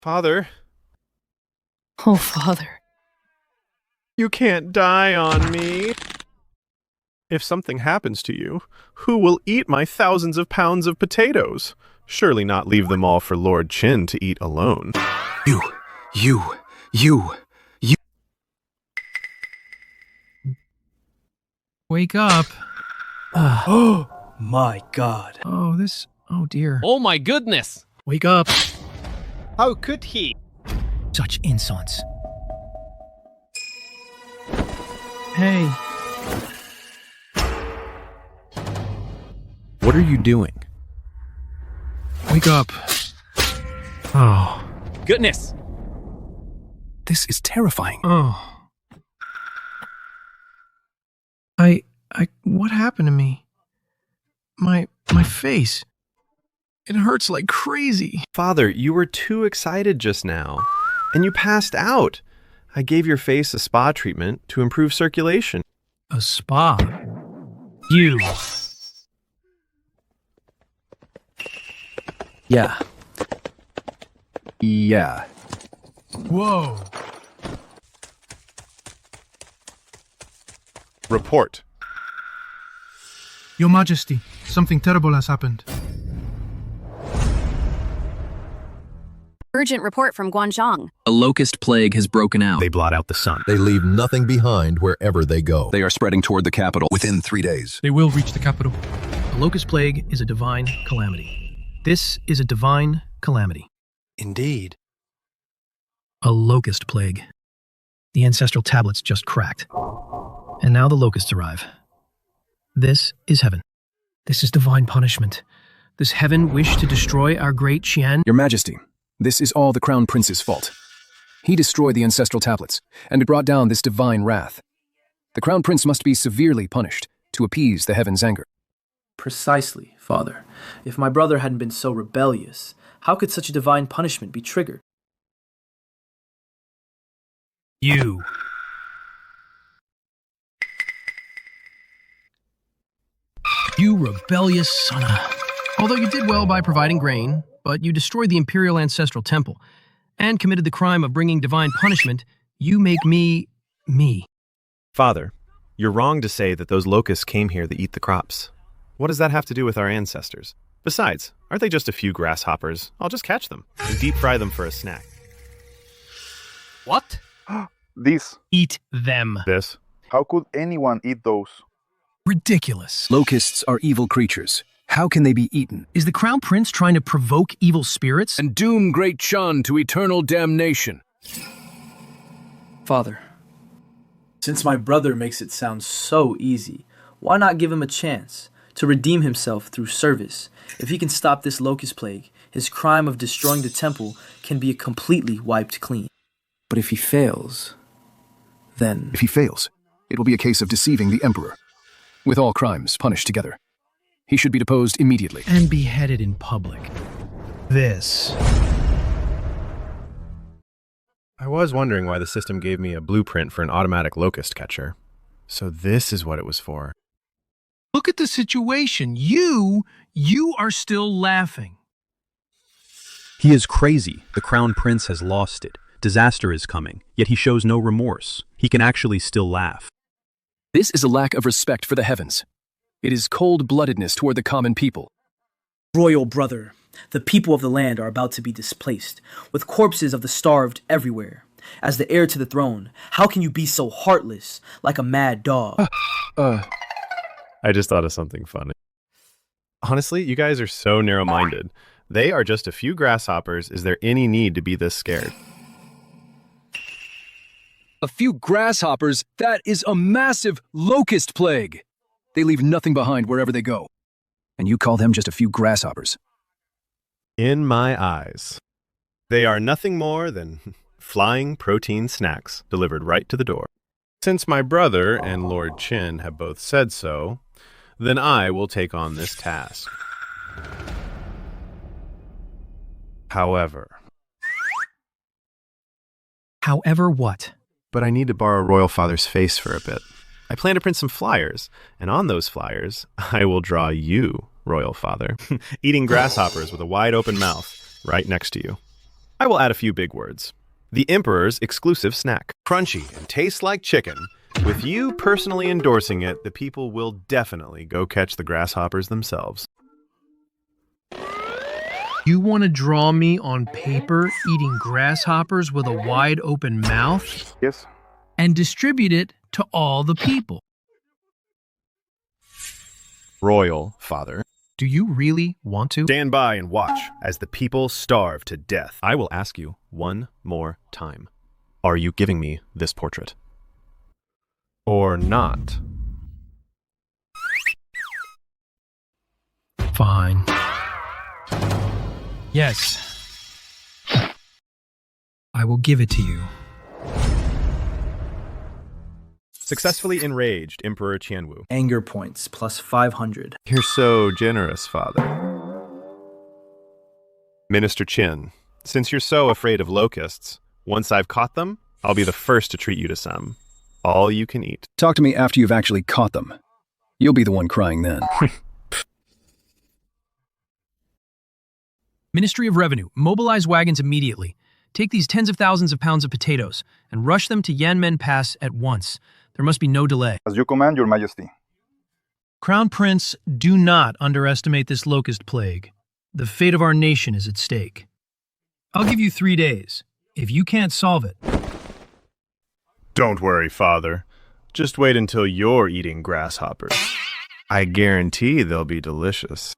S7: Father.
S15: Oh, Father.
S7: You can't die on me. If something happens to you, who will eat my thousands of pounds of potatoes? Surely not leave them all for Lord Qin to eat alone.
S3: You.
S1: Wake up.
S6: Oh my God.
S1: Oh dear.
S8: Oh my goodness.
S1: Wake up.
S8: How could he?
S1: Such insolence. Hey.
S14: What are you doing?
S1: Wake up. Oh.
S8: Goodness.
S3: This is terrifying.
S1: Oh. What happened to me? My face. It hurts like crazy.
S7: Father, you were too excited just now, and you passed out. I gave your face a spa treatment to improve circulation.
S1: A spa? You.
S3: Yeah.
S1: Whoa.
S7: Report.
S4: Your Majesty, something terrible has happened.
S15: Urgent report from Guanzhong.
S12: A locust plague has broken out.
S14: They blot out the sun.
S9: They leave nothing behind wherever they go.
S3: They are spreading toward the capital
S9: Within 3 days.
S4: They will reach the capital.
S1: A locust plague is a divine calamity. This is a divine calamity.
S13: Indeed.
S1: A locust plague. The ancestral tablets just cracked. And now the locusts arrive. This is heaven. This is divine punishment. Does heaven wish to destroy our great Qian?
S3: Your Majesty, this is all the Crown Prince's fault. He destroyed the ancestral tablets, and it brought down this divine wrath. The Crown Prince must be severely punished to appease the heaven's anger.
S6: Precisely, Father. If my brother hadn't been so rebellious, how could such a divine punishment be triggered?
S1: You. You rebellious son of... Although you did well by providing grain, but you destroyed the imperial ancestral temple and committed the crime of bringing divine punishment, you make me...
S7: Father, you're wrong to say that those locusts came here to eat the crops. What does that have to do with our ancestors? Besides, aren't they just a few grasshoppers? I'll just catch them and deep fry them for a snack.
S8: What?
S10: This.
S1: Eat them.
S7: This?
S10: How could anyone eat those?
S1: Ridiculous.
S3: Locusts are evil creatures, How can they be eaten?
S1: Is the Crown Prince trying to provoke evil spirits?
S3: And doom great Chun to eternal damnation.
S6: Father, since my brother makes it sound so easy, why not give him a chance to redeem himself through service? If he can stop this locust plague, his crime of destroying the temple can be completely wiped clean. But if he fails, then...
S3: If he fails, it will be a case of deceiving the Emperor, with all crimes punished together. He should be deposed immediately.
S1: And beheaded in public. This.
S7: I was wondering why the system gave me a blueprint for an automatic locust catcher. So this is what it was for.
S1: Look at the situation. You are still laughing.
S14: He is crazy. The Crown Prince has lost it. Disaster is coming, yet he shows no remorse. He can actually still laugh.
S3: This is a lack of respect for the heavens. It is cold-bloodedness toward the common people.
S6: Royal brother, the people of the land are about to be displaced, with corpses of the starved everywhere. As the heir to the throne, how can you be so heartless, like a mad dog?
S7: I just thought of something funny. Honestly, you guys are so narrow-minded. They are just a few grasshoppers. Is there any need to be this scared?
S3: A few grasshoppers? That is a massive locust plague. They leave nothing behind wherever they go. And you call them just a few grasshoppers?
S7: In my eyes, they are nothing more than flying protein snacks delivered right to the door. Since my brother and Lord Chin have both said so, then I will take on this task. However
S1: what?
S7: But I need to borrow Royal Father's face for a bit. I plan to print some flyers, and on those flyers, I will draw you, Royal Father, eating grasshoppers with a wide open mouth right next to you. I will add a few big words. The Emperor's exclusive snack, crunchy and tastes like chicken. With you personally endorsing it, the people will definitely go catch the grasshoppers themselves.
S1: You want to draw me on paper eating grasshoppers with a wide open mouth?
S10: Yes.
S1: And distribute it to all the people?
S7: Royal Father.
S1: Do you really want to?
S7: Stand by and watch as the people starve to death. I will ask you one more time. Are you giving me this portrait? Or not?
S1: Fine. Yes. I will give it to you.
S7: Successfully enraged, Emperor Qianwu.
S6: Anger points, plus 500.
S7: You're so generous, Father. Minister Qin, since you're so afraid of locusts, once I've caught them, I'll be the first to treat you to some. All you can eat.
S3: Talk to me after you've actually caught them. You'll be the one crying then.
S1: Ministry of Revenue, mobilize wagons immediately. Take these tens of thousands of pounds of potatoes and rush them to Yanmen Pass at once. There must be no delay.
S10: As you command, Your Majesty.
S1: Crown Prince, do not underestimate this locust plague. The fate of our nation is at stake. I'll give you 3 days. If you can't solve it...
S7: Don't worry, Father. Just wait until you're eating grasshoppers. I guarantee they'll be delicious.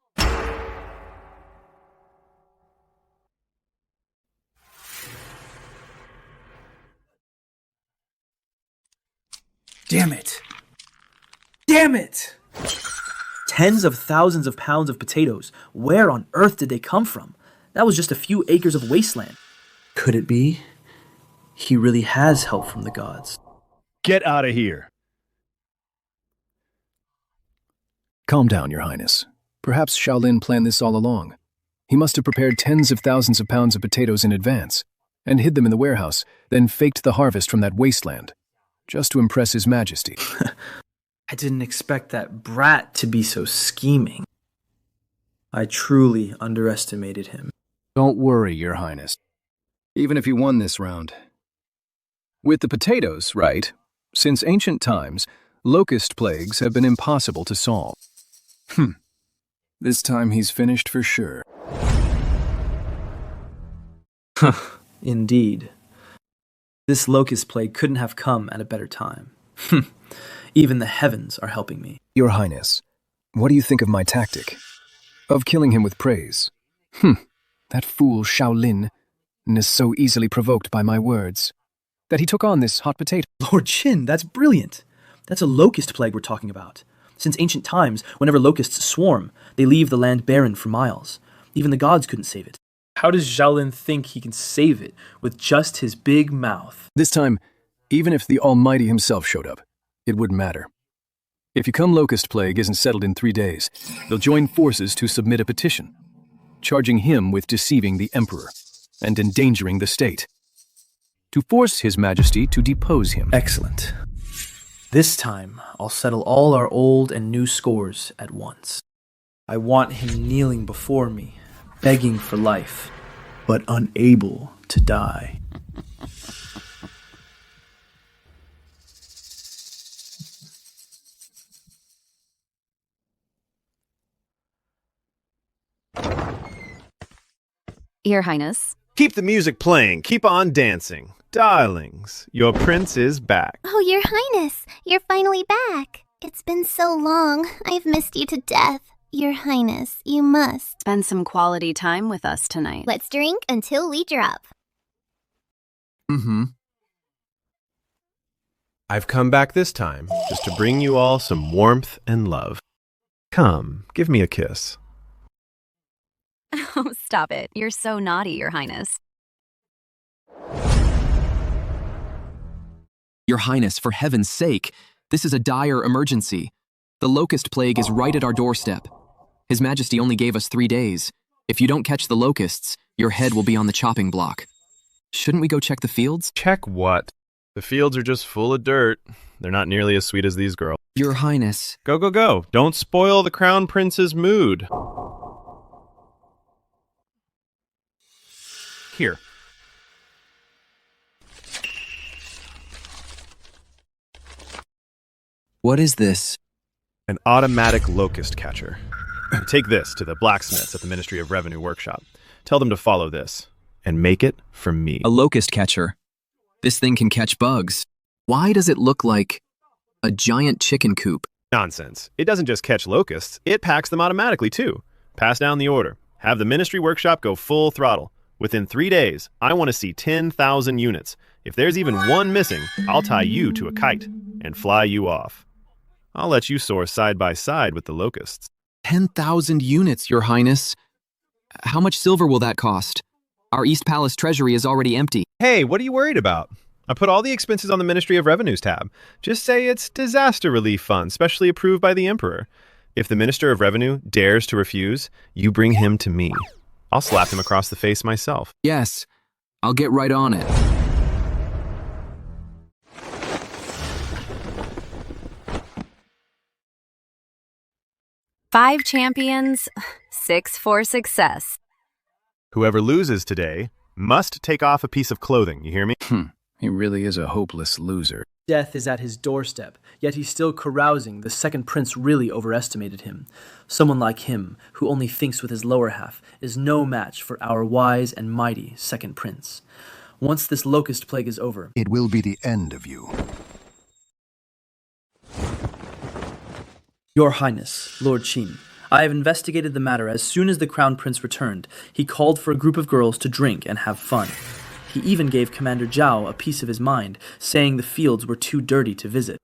S6: Damn it! Damn it! Tens of thousands of pounds of potatoes. Where on earth did they come from? That was just a few acres of wasteland. Could it be? He really has help from the gods.
S10: Get out of here.
S3: Calm down, Your Highness. Perhaps Shaolin planned this all along. He must have prepared tens of thousands of pounds of potatoes in advance, and hid them in the warehouse, then faked the harvest from that wasteland, just to impress His Majesty.
S6: I didn't expect that brat to be so scheming. I truly underestimated him.
S3: Don't worry, Your Highness. Even if he won this round. With the potatoes, right, since ancient times, locust plagues have been impossible to solve. This time he's finished for sure.
S6: Indeed. This locust plague couldn't have come at a better time. Even the heavens are helping me.
S3: Your Highness, what do you think of my tactic? Of killing him with praise. That fool Shaolin is so easily provoked by my words that he took on this hot potato.
S6: Lord Qin, that's brilliant. That's a locust plague we're talking about. Since ancient times, whenever locusts swarm, they leave the land barren for miles. Even the gods couldn't save it. How does Shaolin think he can save it with just his big mouth?
S3: This time, even if the Almighty himself showed up, it wouldn't matter. If Yukon Locust Plague isn't settled in 3 days, they'll join forces to submit a petition, charging him with deceiving the Emperor and endangering the state, to force His Majesty to depose him.
S6: Excellent. This time, I'll settle all our old and new scores at once. I want him kneeling before me, begging for life, but unable to die.
S15: Your Highness.
S7: Keep the music playing. Keep on dancing. Darlings, your prince is back.
S16: Oh, Your Highness, you're finally back. It's been so long. I've missed you to death. Your Highness, you must
S15: Spend some quality time with us tonight.
S16: Let's drink until we drop.
S7: I've come back this time just to bring you all some warmth and love. Come, give me a kiss.
S15: Oh, stop it. You're so naughty, Your Highness.
S12: Your Highness, for heaven's sake, this is a dire emergency. The locust plague is right at our doorstep. His Majesty only gave us 3 days. If you don't catch the locusts, your head will be on the chopping block. Shouldn't we go check the fields?
S7: Check what? The fields are just full of dirt. They're not nearly as sweet as these girls.
S12: Your Highness.
S7: Go, go, go. Don't spoil the Crown Prince's mood. Here.
S12: What is this?
S7: An automatic locust catcher. Take this to the blacksmiths at the Ministry of Revenue workshop. Tell them to follow this and make it for me.
S12: A locust catcher. This thing can catch bugs. Why does it look like a giant chicken coop?
S7: Nonsense. It doesn't just catch locusts, it packs them automatically too. Pass down the order. Have the Ministry workshop go full throttle. Within 3 days, I want to see 10,000 units. If there's even one missing, I'll tie you to a kite and fly you off. I'll let you soar side by side with the locusts.
S12: 10,000 units, Your Highness. How much silver will that cost? Our East Palace treasury is already empty.
S7: Hey, what are you worried about? I put all the expenses on the Ministry of Revenue's tab. Just say it's disaster relief fund, specially approved by the Emperor. If the Minister of Revenue dares to refuse, you bring him to me. I'll slap him across the face myself.
S12: Yes, I'll get right on it.
S15: Five champions, 6 for success.
S7: Whoever loses today must take off a piece of clothing, you hear me?
S3: He really is a hopeless loser.
S6: Death is at his doorstep, yet he's still carousing. The second prince really overestimated him. Someone like him, who only thinks with his lower half, is no match for our wise and mighty second prince. Once this locust plague is over,
S9: it will be the end of you.
S6: Your Highness, Lord Qin, I have investigated the matter. As soon as the Crown Prince returned, he called for a group of girls to drink and have fun. He even gave Commander Zhao a piece of his mind, saying the fields were too dirty to visit.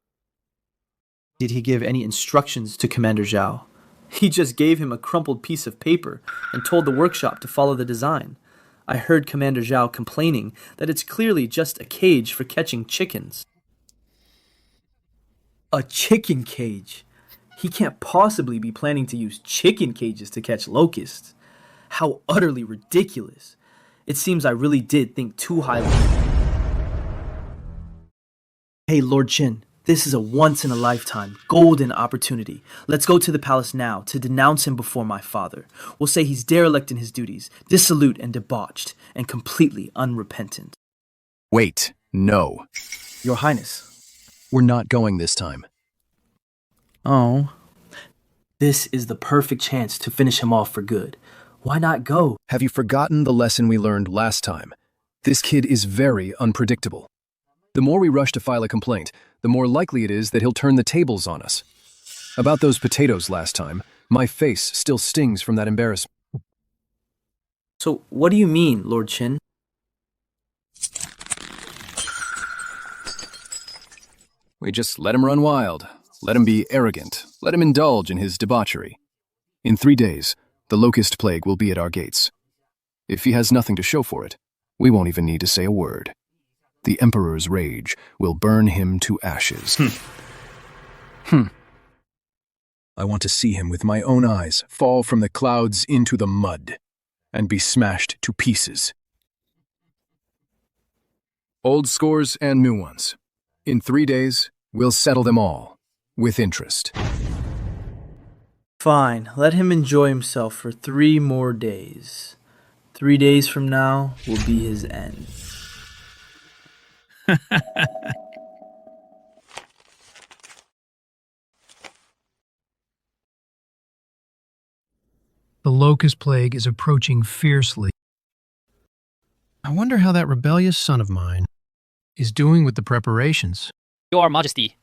S6: Did he give any instructions to Commander Zhao? He just gave him a crumpled piece of paper and told the workshop to follow the design. I heard Commander Zhao complaining that it's clearly just a cage for catching chickens. A chicken cage? He can't possibly be planning to use chicken cages to catch locusts. How utterly ridiculous. It seems I really did think too highly. Hey, Lord Qin, this is a once-in-a-lifetime, golden opportunity. Let's go to the palace now to denounce him before my father. We'll say he's derelict in his duties, dissolute and debauched, and completely unrepentant.
S3: Wait, no.
S6: Your Highness.
S3: We're not going this time.
S6: Oh. This is the perfect chance to finish him off for good. Why not go?
S3: Have you forgotten the lesson we learned last time? This kid is very unpredictable. The more we rush to file a complaint, the more likely it is that he'll turn the tables on us. About those potatoes last time, My face still stings from that embarrassment.
S6: So, what do you mean, Lord Qin?
S3: We just let him run wild. Let him be arrogant. Let him indulge in his debauchery. In 3 days, the Locust plague will be at our gates. If he has nothing to show for it, we won't even need to say a word. The Emperor's rage will burn him to ashes. I want to see him with my own eyes fall from the clouds into the mud and be smashed to pieces. Old scores and new ones. In 3 days, we'll settle them all, with interest.
S6: Fine, let him enjoy himself for 3 more days. 3 days from now will be his end.
S1: The Locust plague is approaching fiercely. I wonder how that rebellious son of mine is doing with the preparations.
S8: Your Majesty,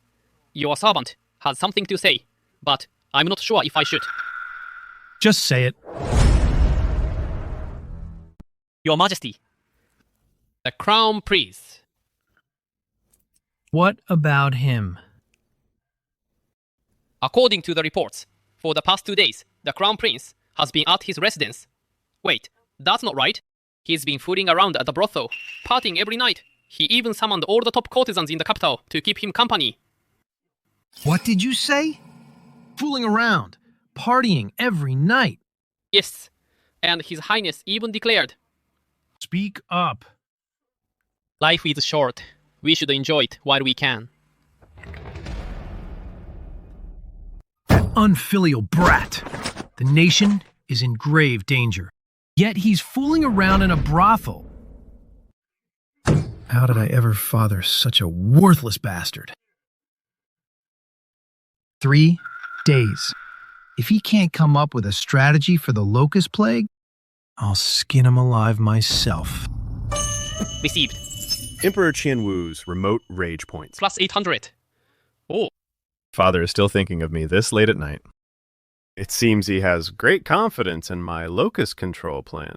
S8: your servant has something to say, but I'm not sure if I should.
S1: Just say it.
S8: Your Majesty, the Crown Prince.
S1: What about him?
S8: According to the reports, for the past 2 days, the Crown Prince has been at his residence. Wait, that's not right. He's been fooling around at the brothel, partying every night. He even summoned all the top courtesans in the capital to keep him company.
S1: What did you say? Fooling around, partying every night.
S8: Yes, and His Highness even declared,
S1: Speak up.
S8: life is short. We should enjoy it while we can.
S1: That unfilial brat. The nation is in grave danger. Yet he's fooling around in a brothel. How did I ever father such a worthless bastard? 3 days. If he can't come up with a strategy for the Locust plague, I'll skin him alive myself.
S8: Received.
S7: Emperor Qianwu's remote rage points.
S8: Plus 800. Oh.
S7: Father is still thinking of me this late at night. It seems he has great confidence in my Locust control plan.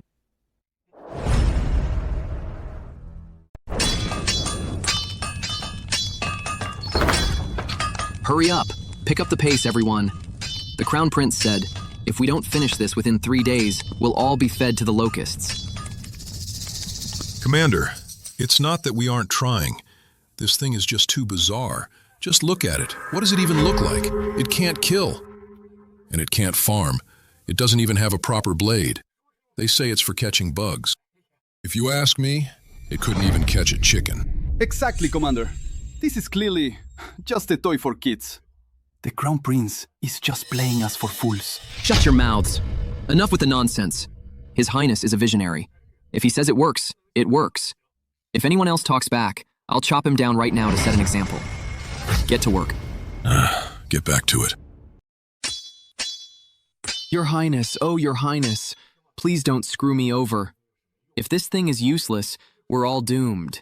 S12: Hurry up. Pick up the pace, everyone. The Crown Prince said, if we don't finish this within 3 days, we'll all be fed to the Locusts.
S17: Commander, it's not that we aren't trying. This thing is just too bizarre. Just look at it. What does it even look like? It can't kill. And it can't farm. It doesn't even have a proper blade. They say it's for catching bugs. If you ask me, it couldn't even catch a chicken.
S10: Exactly, Commander. This is clearly just a toy for kids. The Crown Prince is just playing us for fools.
S12: Shut your mouths. Enough with the nonsense. His Highness is a visionary. If he says it works, it works. If anyone else talks back, I'll chop him down right now to set an example. Get to work.
S17: Get back to it.
S12: Your Highness, oh your Highness, please don't screw me over. If this thing is useless, we're all doomed.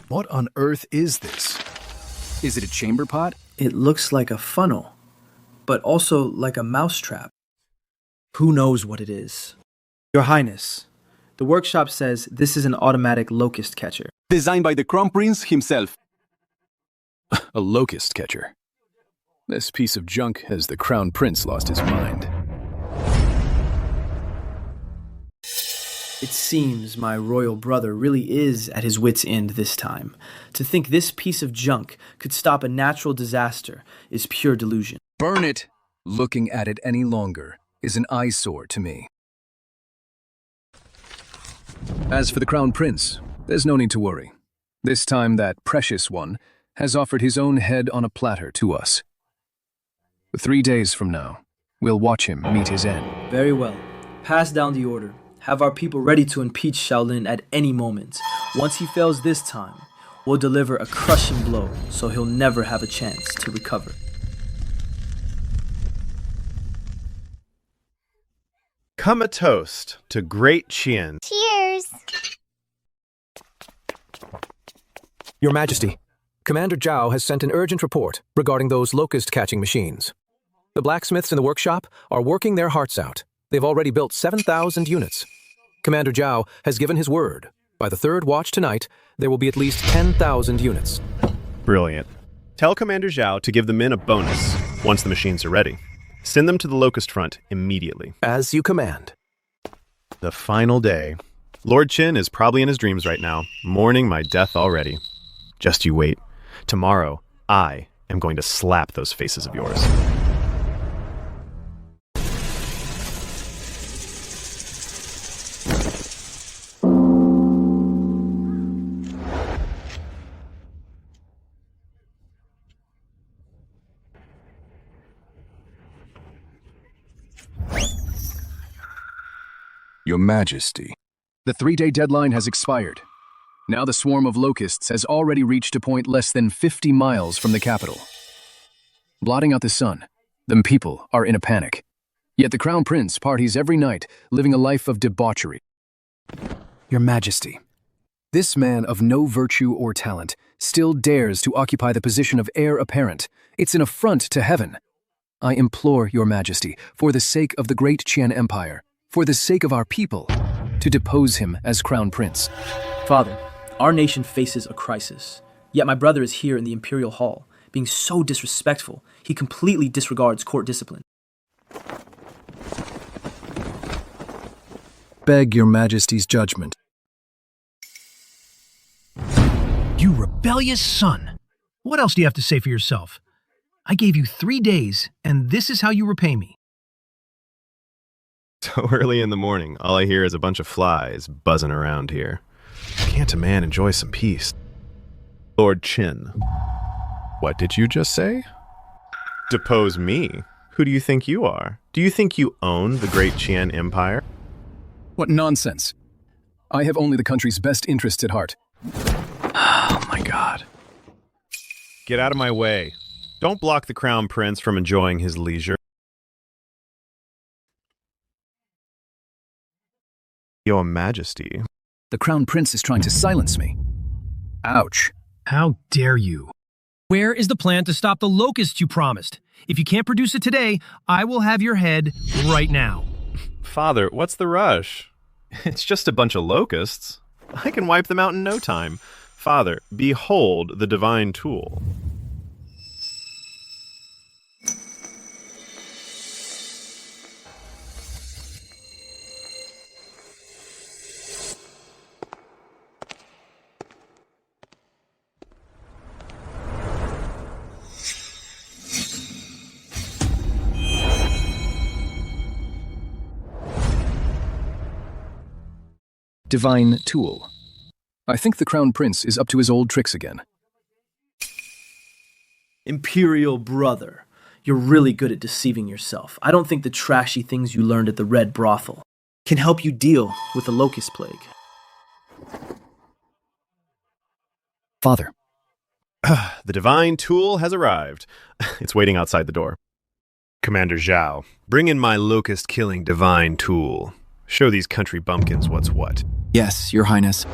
S3: What on earth is this? Is it a chamber pot?
S6: It looks like a funnel, but also like a mousetrap. Who knows what it is? Your Highness, the workshop says this is an automatic locust catcher.
S10: Designed by the Crown Prince himself.
S3: A locust catcher. This piece of junk has the Crown Prince lost his mind.
S6: It seems my royal brother really is at his wit's end this time. To think this piece of junk could stop a natural disaster is pure delusion.
S3: Burn it! Looking at it any longer is an eyesore to me. As for the Crown Prince, there's no need to worry. This time that precious one has offered his own head on a platter to us. 3 days from now, we'll watch him meet his end.
S6: Very well. Pass down the order. Have our people ready to impeach Shaolin at any moment. Once he fails this time, we'll deliver a crushing blow so he'll never have a chance to recover.
S7: Come a toast to Great Qian.
S16: Cheers!
S13: Your Majesty, Commander Zhao has sent an urgent report regarding those locust-catching machines.
S18: The blacksmiths in the workshop are working their hearts out. They've already built 7,000 units. Commander Zhao has given his word. By the third watch tonight, there will be at least 10,000 units.
S7: Brilliant. Tell Commander Zhao to give the men a bonus once the machines are ready. Send them to the Locust front immediately.
S18: As you command.
S7: The final day. Lord Qin is probably in his dreams right now, mourning my death already. Just you wait. Tomorrow, I am going to slap those faces of yours.
S3: Your Majesty. The 3-day deadline has expired. Now the swarm of locusts has already reached a point less than 50 miles from the capital. Blotting out the sun, the people are in a panic. Yet the Crown Prince parties every night, living a life of debauchery. Your Majesty. This man of no virtue or talent still dares to occupy the position of heir apparent. It's an affront to heaven. I implore Your Majesty, for the sake of the great Qian Empire, for the sake of our people, to depose him as Crown Prince.
S6: Father, our nation faces a crisis. Yet my brother is here in the Imperial Hall, being so disrespectful, he completely disregards court discipline.
S3: Beg Your Majesty's judgment.
S1: You rebellious son! What else do you have to say for yourself? I gave you 3 days, and this is how you repay me.
S7: So early in the morning, all I hear is a bunch of flies buzzing around here. Can't a man enjoy some peace? Lord Qin. What did you just say? Depose me? Who do you think you are? Do you think you own the great Qian Empire?
S3: What nonsense. I have only the country's best interests at heart.
S7: Oh my God. Get out of my way. Don't block the Crown Prince from enjoying his leisure. Your Majesty.
S3: The Crown Prince is trying to silence me. Ouch.
S1: How dare you? Where is the plan to stop the locusts you promised? If you can't produce it today, I will have your head right now.
S7: Father, what's the rush? It's just a bunch of locusts. I can wipe them out in no time. Father, behold the divine tool.
S3: Divine tool. I think the Crown Prince is up to his old tricks again.
S6: Imperial brother, you're really good at deceiving yourself. I don't think the trashy things you learned at the Red Brothel can help you deal with the locust plague.
S3: Father.
S7: The divine tool has arrived. It's waiting outside the door. Commander Zhao, bring in my locust-killing divine tool. Show these country bumpkins what's what.
S12: Yes, Your Highness.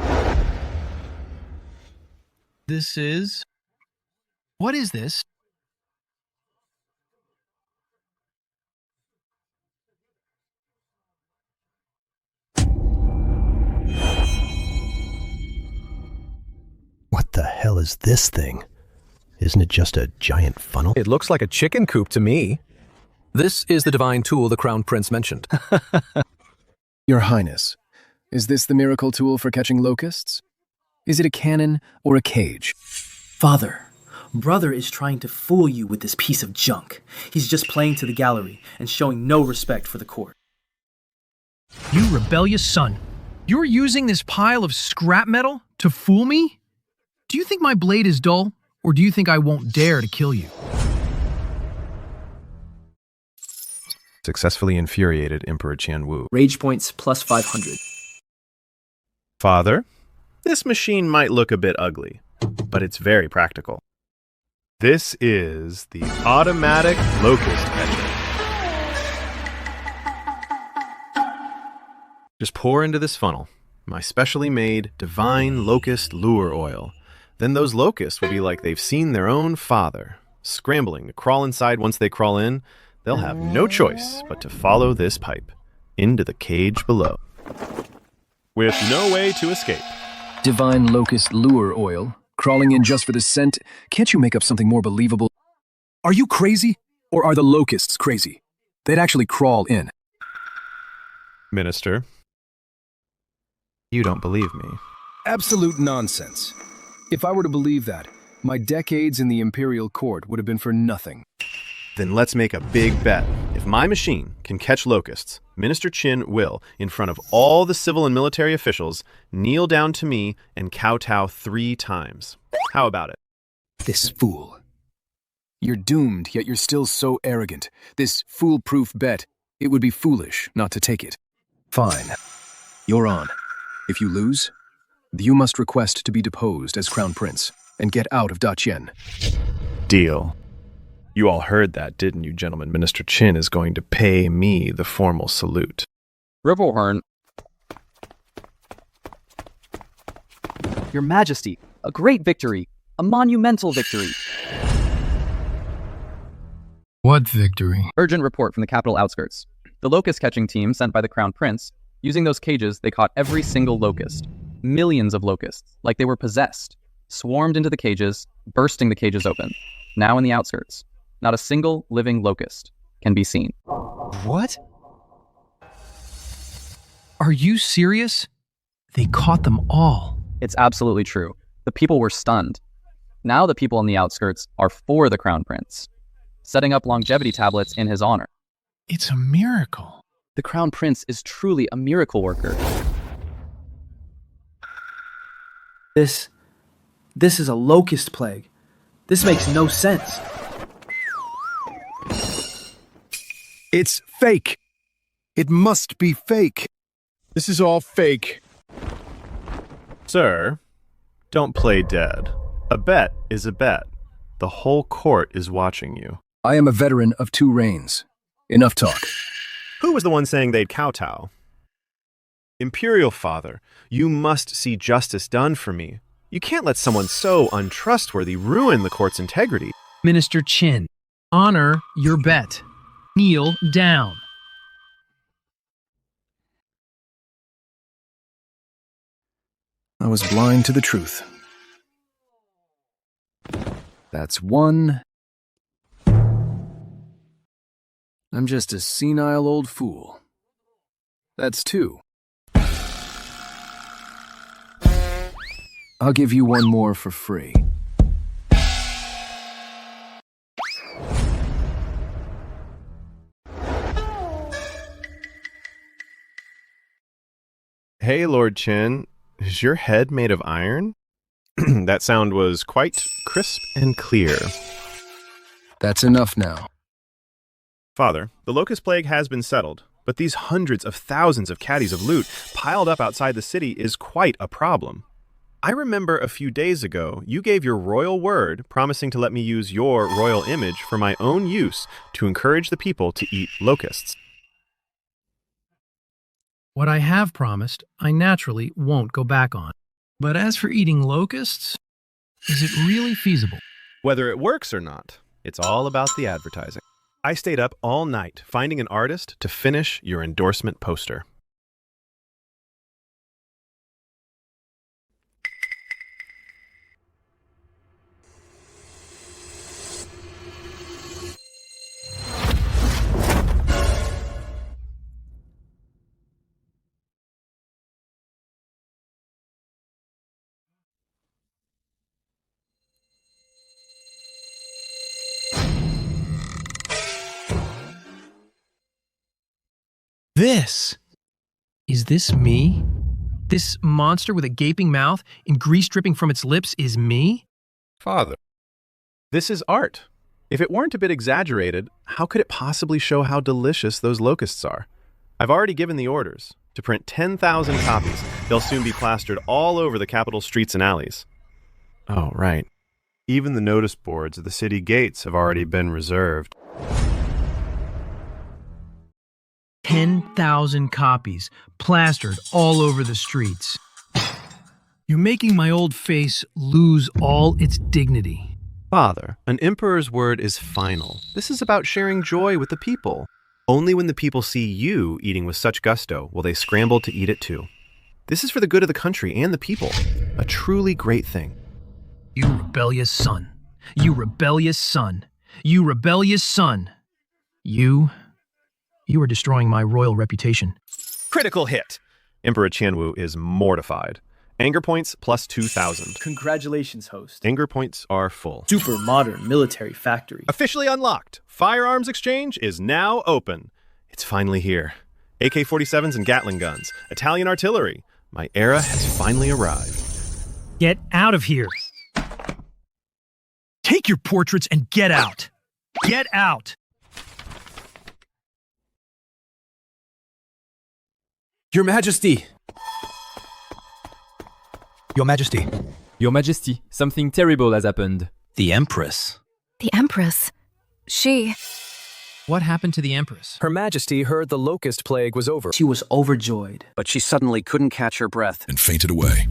S1: This is... What is this?
S13: What the hell is this thing? Isn't it just a giant funnel?
S18: It looks like a chicken coop to me. This is the divine tool the Crown Prince mentioned.
S3: Your Highness, is this the miracle tool for catching locusts? Is it a cannon or a cage?
S6: Father, brother is trying to fool you with this piece of junk. He's just playing to the gallery and showing no respect for the court.
S1: You rebellious son. You're using this pile of scrap metal to fool me? Do you think my blade is dull, or do you think I won't dare to kill you?
S7: Successfully infuriated Emperor Qianwu.
S6: Rage points plus 500.
S7: Father, this machine might look a bit ugly, but it's very practical. This is the automatic locust catcher. Just pour into this funnel my specially made divine locust lure oil. Then those locusts will be like they've seen their own father, scrambling to crawl inside. Once they crawl in, They'll have no choice but to follow this pipe into the cage below, with no way to escape.
S3: Divine locust lure oil, crawling in just for the scent. Can't you make up something more believable? Are you crazy? Or are the locusts crazy? They'd actually crawl in.
S7: Minister, you don't believe me.
S3: Absolute nonsense. If I were to believe that, my decades in the imperial court would have been for nothing.
S7: Then let's make a big bet. If my machine can catch locusts, Minister Chin will, in front of all the civil and military officials, kneel down to me and kowtow 3 times. How about it?
S3: This fool. You're doomed, yet you're still so arrogant. This foolproof bet, it would be foolish not to take it. Fine. You're on. If you lose, you must request to be deposed as Crown Prince and get out of Dachien.
S7: Deal. You all heard that, didn't you, gentlemen? Minister Chin is going to pay me the formal salute.
S19: Riverhorn. Your Majesty, a great victory. A monumental victory.
S1: What victory?
S19: Urgent report from the capital outskirts. The locust catching team sent by the Crown Prince, using those cages, they caught every single locust. Millions of locusts, like they were possessed, swarmed into the cages, bursting the cages open. Now in the outskirts, not a single living locust can be seen.
S1: What? Are you serious? They caught them all.
S19: It's absolutely true. The people were stunned. Now the people on the outskirts are for the Crown Prince, setting up longevity tablets in his honor.
S1: It's a miracle.
S19: The Crown Prince is truly a miracle worker.
S6: This is a locust plague. This makes no sense.
S13: It's fake. It must be fake. This is all fake.
S7: Sir, don't play dead. A bet is a bet. The whole court is watching you.
S3: I am a veteran of 2 reigns. Enough talk.
S7: Who was the one saying they'd kowtow? Imperial Father, you must see justice done for me. You can't let someone so untrustworthy ruin the court's integrity.
S1: Minister Chin, honor your bet. Kneel down.
S3: I was blind to the truth. That's 1. I'm just a senile old fool. That's 2. I'll give you 1 more for free.
S7: Hey, Lord Chin, is your head made of iron? That sound was quite crisp and clear.
S3: That's enough now.
S7: Father, the locust plague has been settled, but these hundreds of thousands of caddies of loot piled up outside the city is quite a problem. I remember a few days ago, you gave your royal word promising to let me use your royal image for my own use to encourage the people to eat locusts.
S1: What I have promised, I naturally won't go back on. But as for eating locusts, is it really feasible?
S7: Whether it works or not, it's all about the advertising. I stayed up all night finding an artist to finish your endorsement poster.
S1: Is this me? This monster with a gaping mouth and grease dripping from its lips is me?
S7: Father, this is art. If it weren't a bit exaggerated, how could it possibly show how delicious those locusts are? I've already given the orders to print 10,000 copies. They'll soon be plastered all over the capital streets and alleys. Oh, right. Even the notice boards at the city gates have already been reserved.
S1: 10,000 copies, plastered all over the streets. You're making my old face lose all its dignity.
S7: Father, an emperor's word is final. This is about sharing joy with the people. Only when the people see you eating with such gusto will they scramble to eat it too. This is for the good of the country and the people. A truly great thing.
S1: You rebellious son. You rebellious son. You rebellious son. You are destroying my royal reputation.
S7: Critical hit! Emperor Qianwu is mortified. Anger points plus 2,000.
S6: Congratulations, host.
S7: Anger points are full.
S6: Super modern military factory.
S7: Officially unlocked. Firearms exchange is now open. It's finally here. AK-47s and Gatling guns. Italian artillery. My era has finally arrived.
S1: Get out of here. Take your portraits and get out. Get out.
S18: Your Majesty!
S13: Your Majesty.
S11: Your Majesty, something terrible has happened.
S2: The Empress.
S15: The Empress. She...
S1: What happened to the Empress?
S18: Her Majesty heard the Locust plague was over.
S6: She was overjoyed.
S2: But she suddenly couldn't catch her breath.
S17: And fainted away.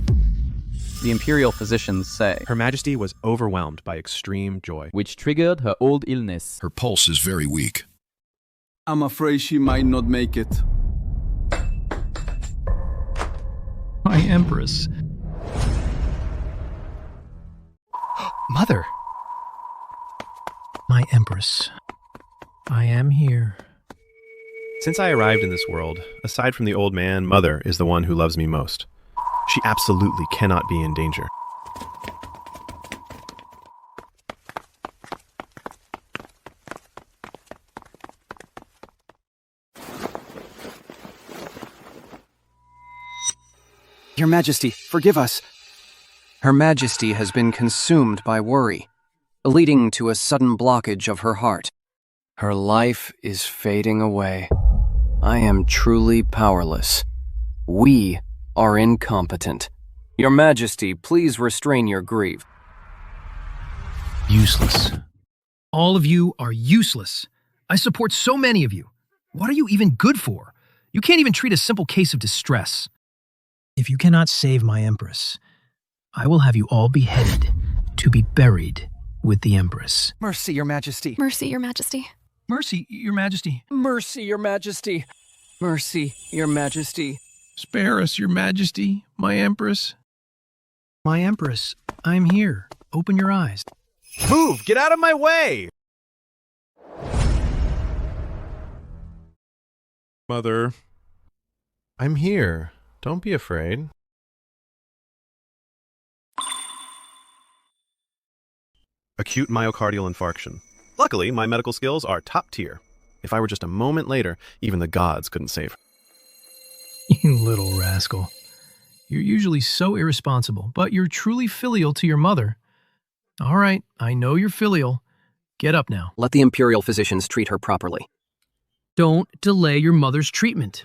S19: The imperial physicians say
S7: Her Majesty was overwhelmed by extreme joy,
S11: which triggered her old illness.
S17: Her pulse is very weak.
S10: I'm afraid she might not make it.
S1: My Empress.
S13: Mother.
S1: My Empress. I am here.
S7: Since I arrived in this world, aside from the old man, Mother is the one who loves me most. She absolutely cannot be in danger.
S20: Your Majesty, forgive us. Her Majesty has been consumed by worry, leading to a sudden blockage of her heart. Her life is fading away. I am truly powerless. We are incompetent. Your Majesty, please restrain your grief.
S1: Useless. All of you are useless. I support so many of you. What are you even good for? You can't even treat a simple case of distress. If you cannot save my Empress, I will have you all beheaded to be buried with the Empress.
S20: Mercy, Your Majesty.
S15: Mercy, Your Majesty.
S1: Mercy, Your Majesty.
S20: Mercy, Your Majesty. Mercy, Your Majesty.
S1: Spare us, Your Majesty, my Empress. My Empress, I'm here. Open your eyes.
S7: Move! Get out of my way! Mother, I'm here. Don't be afraid. Acute myocardial infarction. Luckily, my medical skills are top tier. If I were just a moment later, even the gods couldn't save her.
S1: You little rascal. You're usually so irresponsible, but you're truly filial to your mother. All right, I know you're filial. Get up now.
S12: Let the imperial physicians treat her properly.
S1: Don't delay your mother's treatment.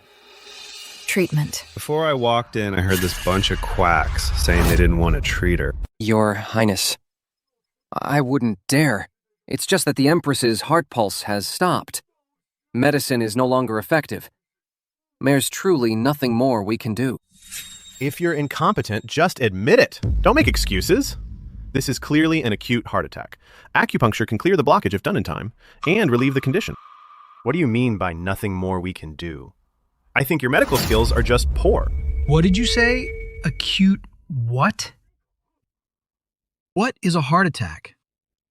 S15: Treatment.
S7: Before I walked in, I heard this bunch of quacks saying they didn't want to treat her.
S20: Your Highness, I wouldn't dare. It's just that the Empress's heart pulse has stopped. Medicine is no longer effective. There's truly nothing more we can do.
S7: If you're incompetent, just admit it. Don't make excuses. This is clearly an acute heart attack. Acupuncture can clear the blockage if done in time, and relieve the condition. What do you mean by nothing more we can do? I think your medical skills are just poor.
S1: What did you say? Acute what? What is a heart attack?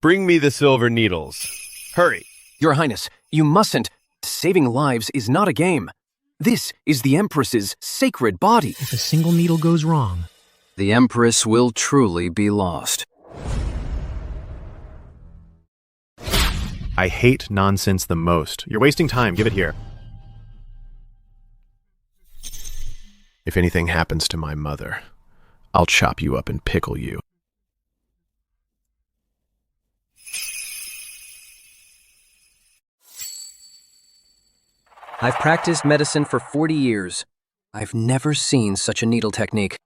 S7: Bring me the silver needles. Hurry.
S20: Your Highness, you mustn't. Saving lives is not a game. This is the Empress's sacred body.
S1: If a single needle goes wrong,
S20: the Empress will truly be lost.
S7: I hate nonsense the most. You're wasting time. Give it here. If anything happens to my mother, I'll chop you up and pickle you.
S20: I've practiced medicine for 40 years. I've never seen such a needle technique.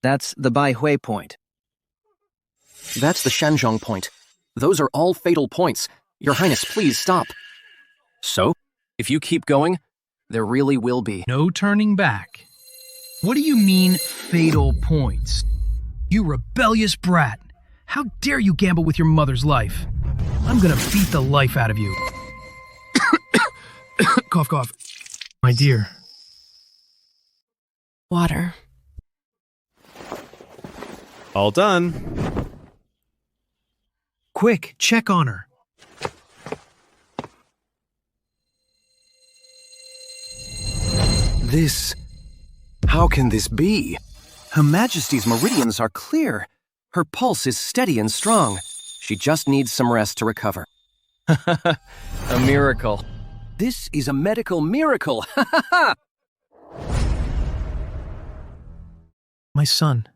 S20: That's the Bai Hui point. That's the Shanzhong point. Those are all fatal points. Your Highness, please stop. So, if you keep going, there really will be
S1: no turning back. What do you mean, fatal points? You rebellious brat. How dare you gamble with your mother's life? I'm gonna beat the life out of you. Cough, cough. My dear.
S21: Water.
S7: All done.
S1: Quick, check on her.
S20: How can this be? Her Majesty's meridians are clear. Her pulse is steady and strong. She just needs some rest to recover. A miracle. This is a medical miracle.
S1: My son,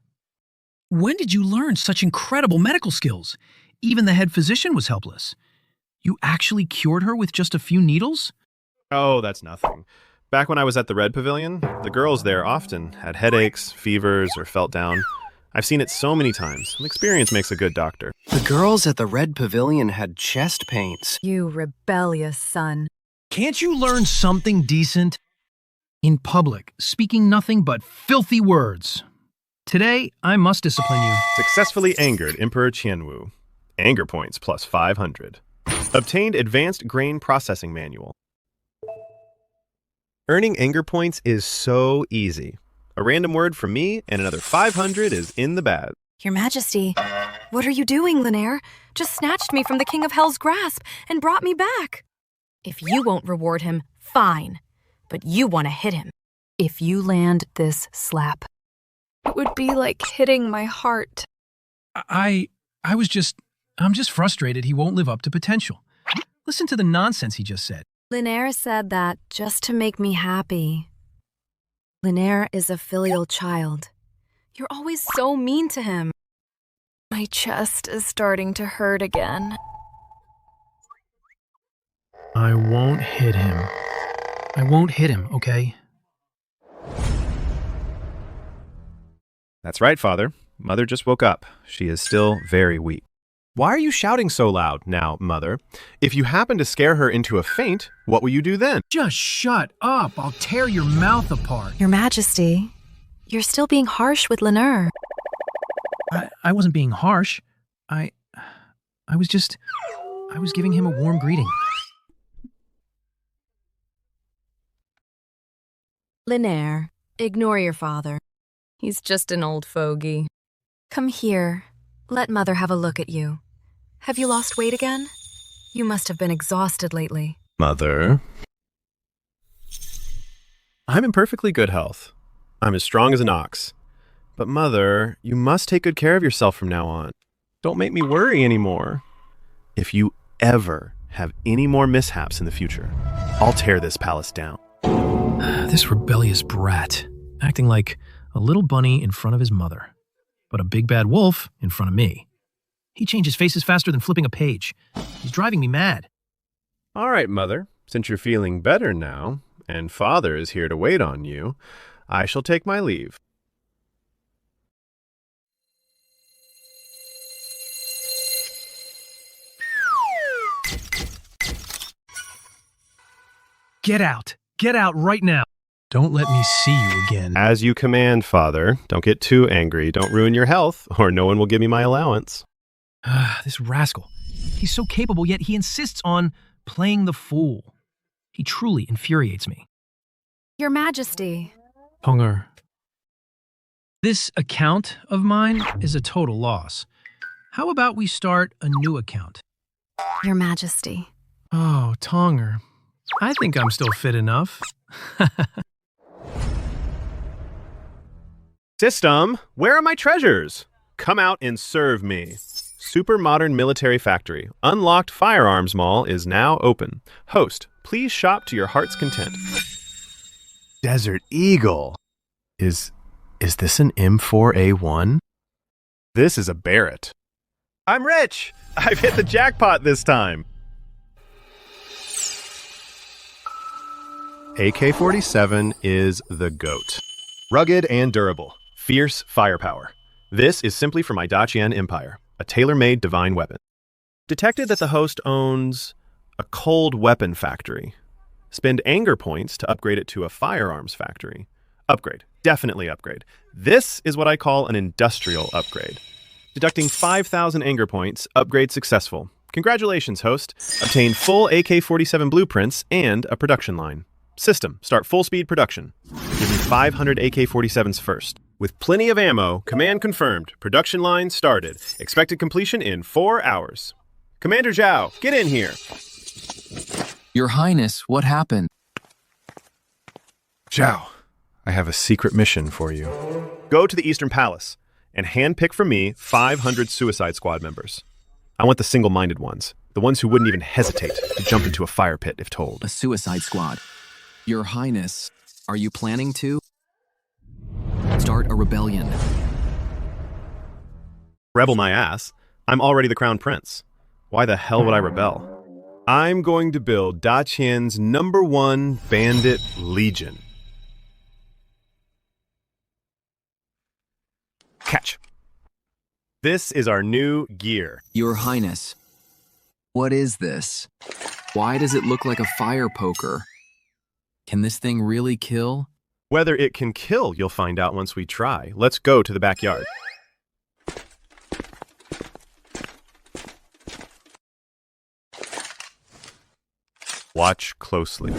S1: when did you learn such incredible medical skills? Even the head physician was helpless. You actually cured her with just a few needles?
S7: Oh, that's nothing. Back when I was at the Red Pavilion, the girls there often had headaches, fevers, or felt down. I've seen it so many times. Experience makes a good doctor.
S20: The girls at the Red Pavilion had chest pains.
S15: You rebellious son.
S1: Can't you learn something decent? In public, speaking nothing but filthy words. Today, I must discipline you.
S7: Successfully angered Emperor Qianwu. Anger points plus 500. Obtained Advanced Grain Processing Manual. Earning anger points is so easy. A random word from me and another 500 is in the bag.
S15: Your Majesty, what are you doing, Linaire? Just snatched me from the King of Hell's grasp and brought me back. If you won't reward him, fine. But you want to hit him. If you land this slap.
S21: It would be like hitting my heart.
S1: I'm just frustrated he won't live up to potential. Listen to the nonsense he just said.
S15: Linaire said that just to make me happy. Linaire is a filial child. You're always so mean to him.
S21: My chest is starting to hurt again.
S1: I won't hit him. I won't hit him, okay?
S7: That's right, Father. Mother just woke up. She is still very weak. Why are you shouting so loud now, Mother? If you happen to scare her into a faint, what will you do then?
S1: Just shut up. I'll tear your mouth apart.
S15: Your Majesty, you're still being harsh with Linaire.
S1: I wasn't being harsh. I was giving him a warm greeting.
S15: Linaire, ignore your father. He's just an old fogey. Come here. Let Mother have a look at you. Have you lost weight again? You must have been exhausted lately.
S7: Mother. I'm in perfectly good health. I'm as strong as an ox. But Mother, you must take good care of yourself from now on. Don't make me worry anymore. If you ever have any more mishaps in the future, I'll tear this palace down.
S1: This rebellious brat, acting like a little bunny in front of his mother, but a big bad wolf in front of me. He changes faces faster than flipping a page. He's driving me mad.
S7: All right, Mother, since you're feeling better now, and Father is here to wait on you, I shall take my leave.
S1: Get out. Get out right now. Don't let me see you again.
S7: As you command, Father. Don't get too angry. Don't ruin your health, or no one will give me my allowance.
S1: This rascal. He's so capable, yet he insists on playing the fool. He truly infuriates me.
S15: Your Majesty.
S1: Hunger. This account of mine is a total loss. How about we start a new account?
S15: Your Majesty.
S1: Oh, Tonger. I think I'm still fit enough.
S7: System, where are my treasures? Come out and serve me. Super modern military factory. Unlocked firearms mall is now open. Host, please shop to your heart's content. Desert Eagle. Is this an M4A1? This is a Barrett. I'm rich! I've hit the jackpot this time. AK-47 is the GOAT. Rugged and durable. Fierce firepower. This is simply for my Dacian Empire, a tailor-made divine weapon. Detected that the host owns a cold weapon factory. Spend anger points to upgrade it to a firearms factory. Upgrade. Definitely upgrade. This is what I call an industrial upgrade. Deducting 5,000 anger points, upgrade successful. Congratulations, host. Obtain full AK-47 blueprints and a production line. System, start full-speed production. Give me 500 AK-47s first. With plenty of ammo, command confirmed. Production line started. Expected completion in 4 hours. Commander Zhao, get in here.
S12: Your Highness, what happened?
S7: Zhao, I have a secret mission for you. Go to the Eastern Palace and handpick for me 500 Suicide Squad members. I want the single-minded ones, the ones who wouldn't even hesitate to jump into a fire pit if told.
S12: A Suicide Squad. Your Highness, are you planning to start a rebellion?
S7: Rebel my ass. I'm already the Crown Prince. Why the hell would I rebel? I'm going to build Da Qian's #1 bandit legion. Catch. This is our new gear.
S12: Your Highness, what is this? Why does it look like a fire poker? Can this thing really kill?
S7: Whether it can kill, you'll find out once we try. Let's go to the backyard. Watch closely.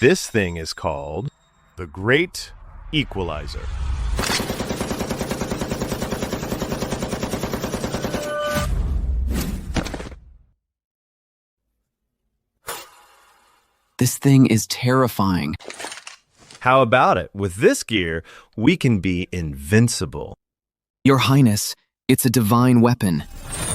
S7: This thing is called the Great Equalizer.
S12: This thing is terrifying.
S7: How about it? With this gear, we can be invincible.
S12: Your Highness, it's a divine weapon.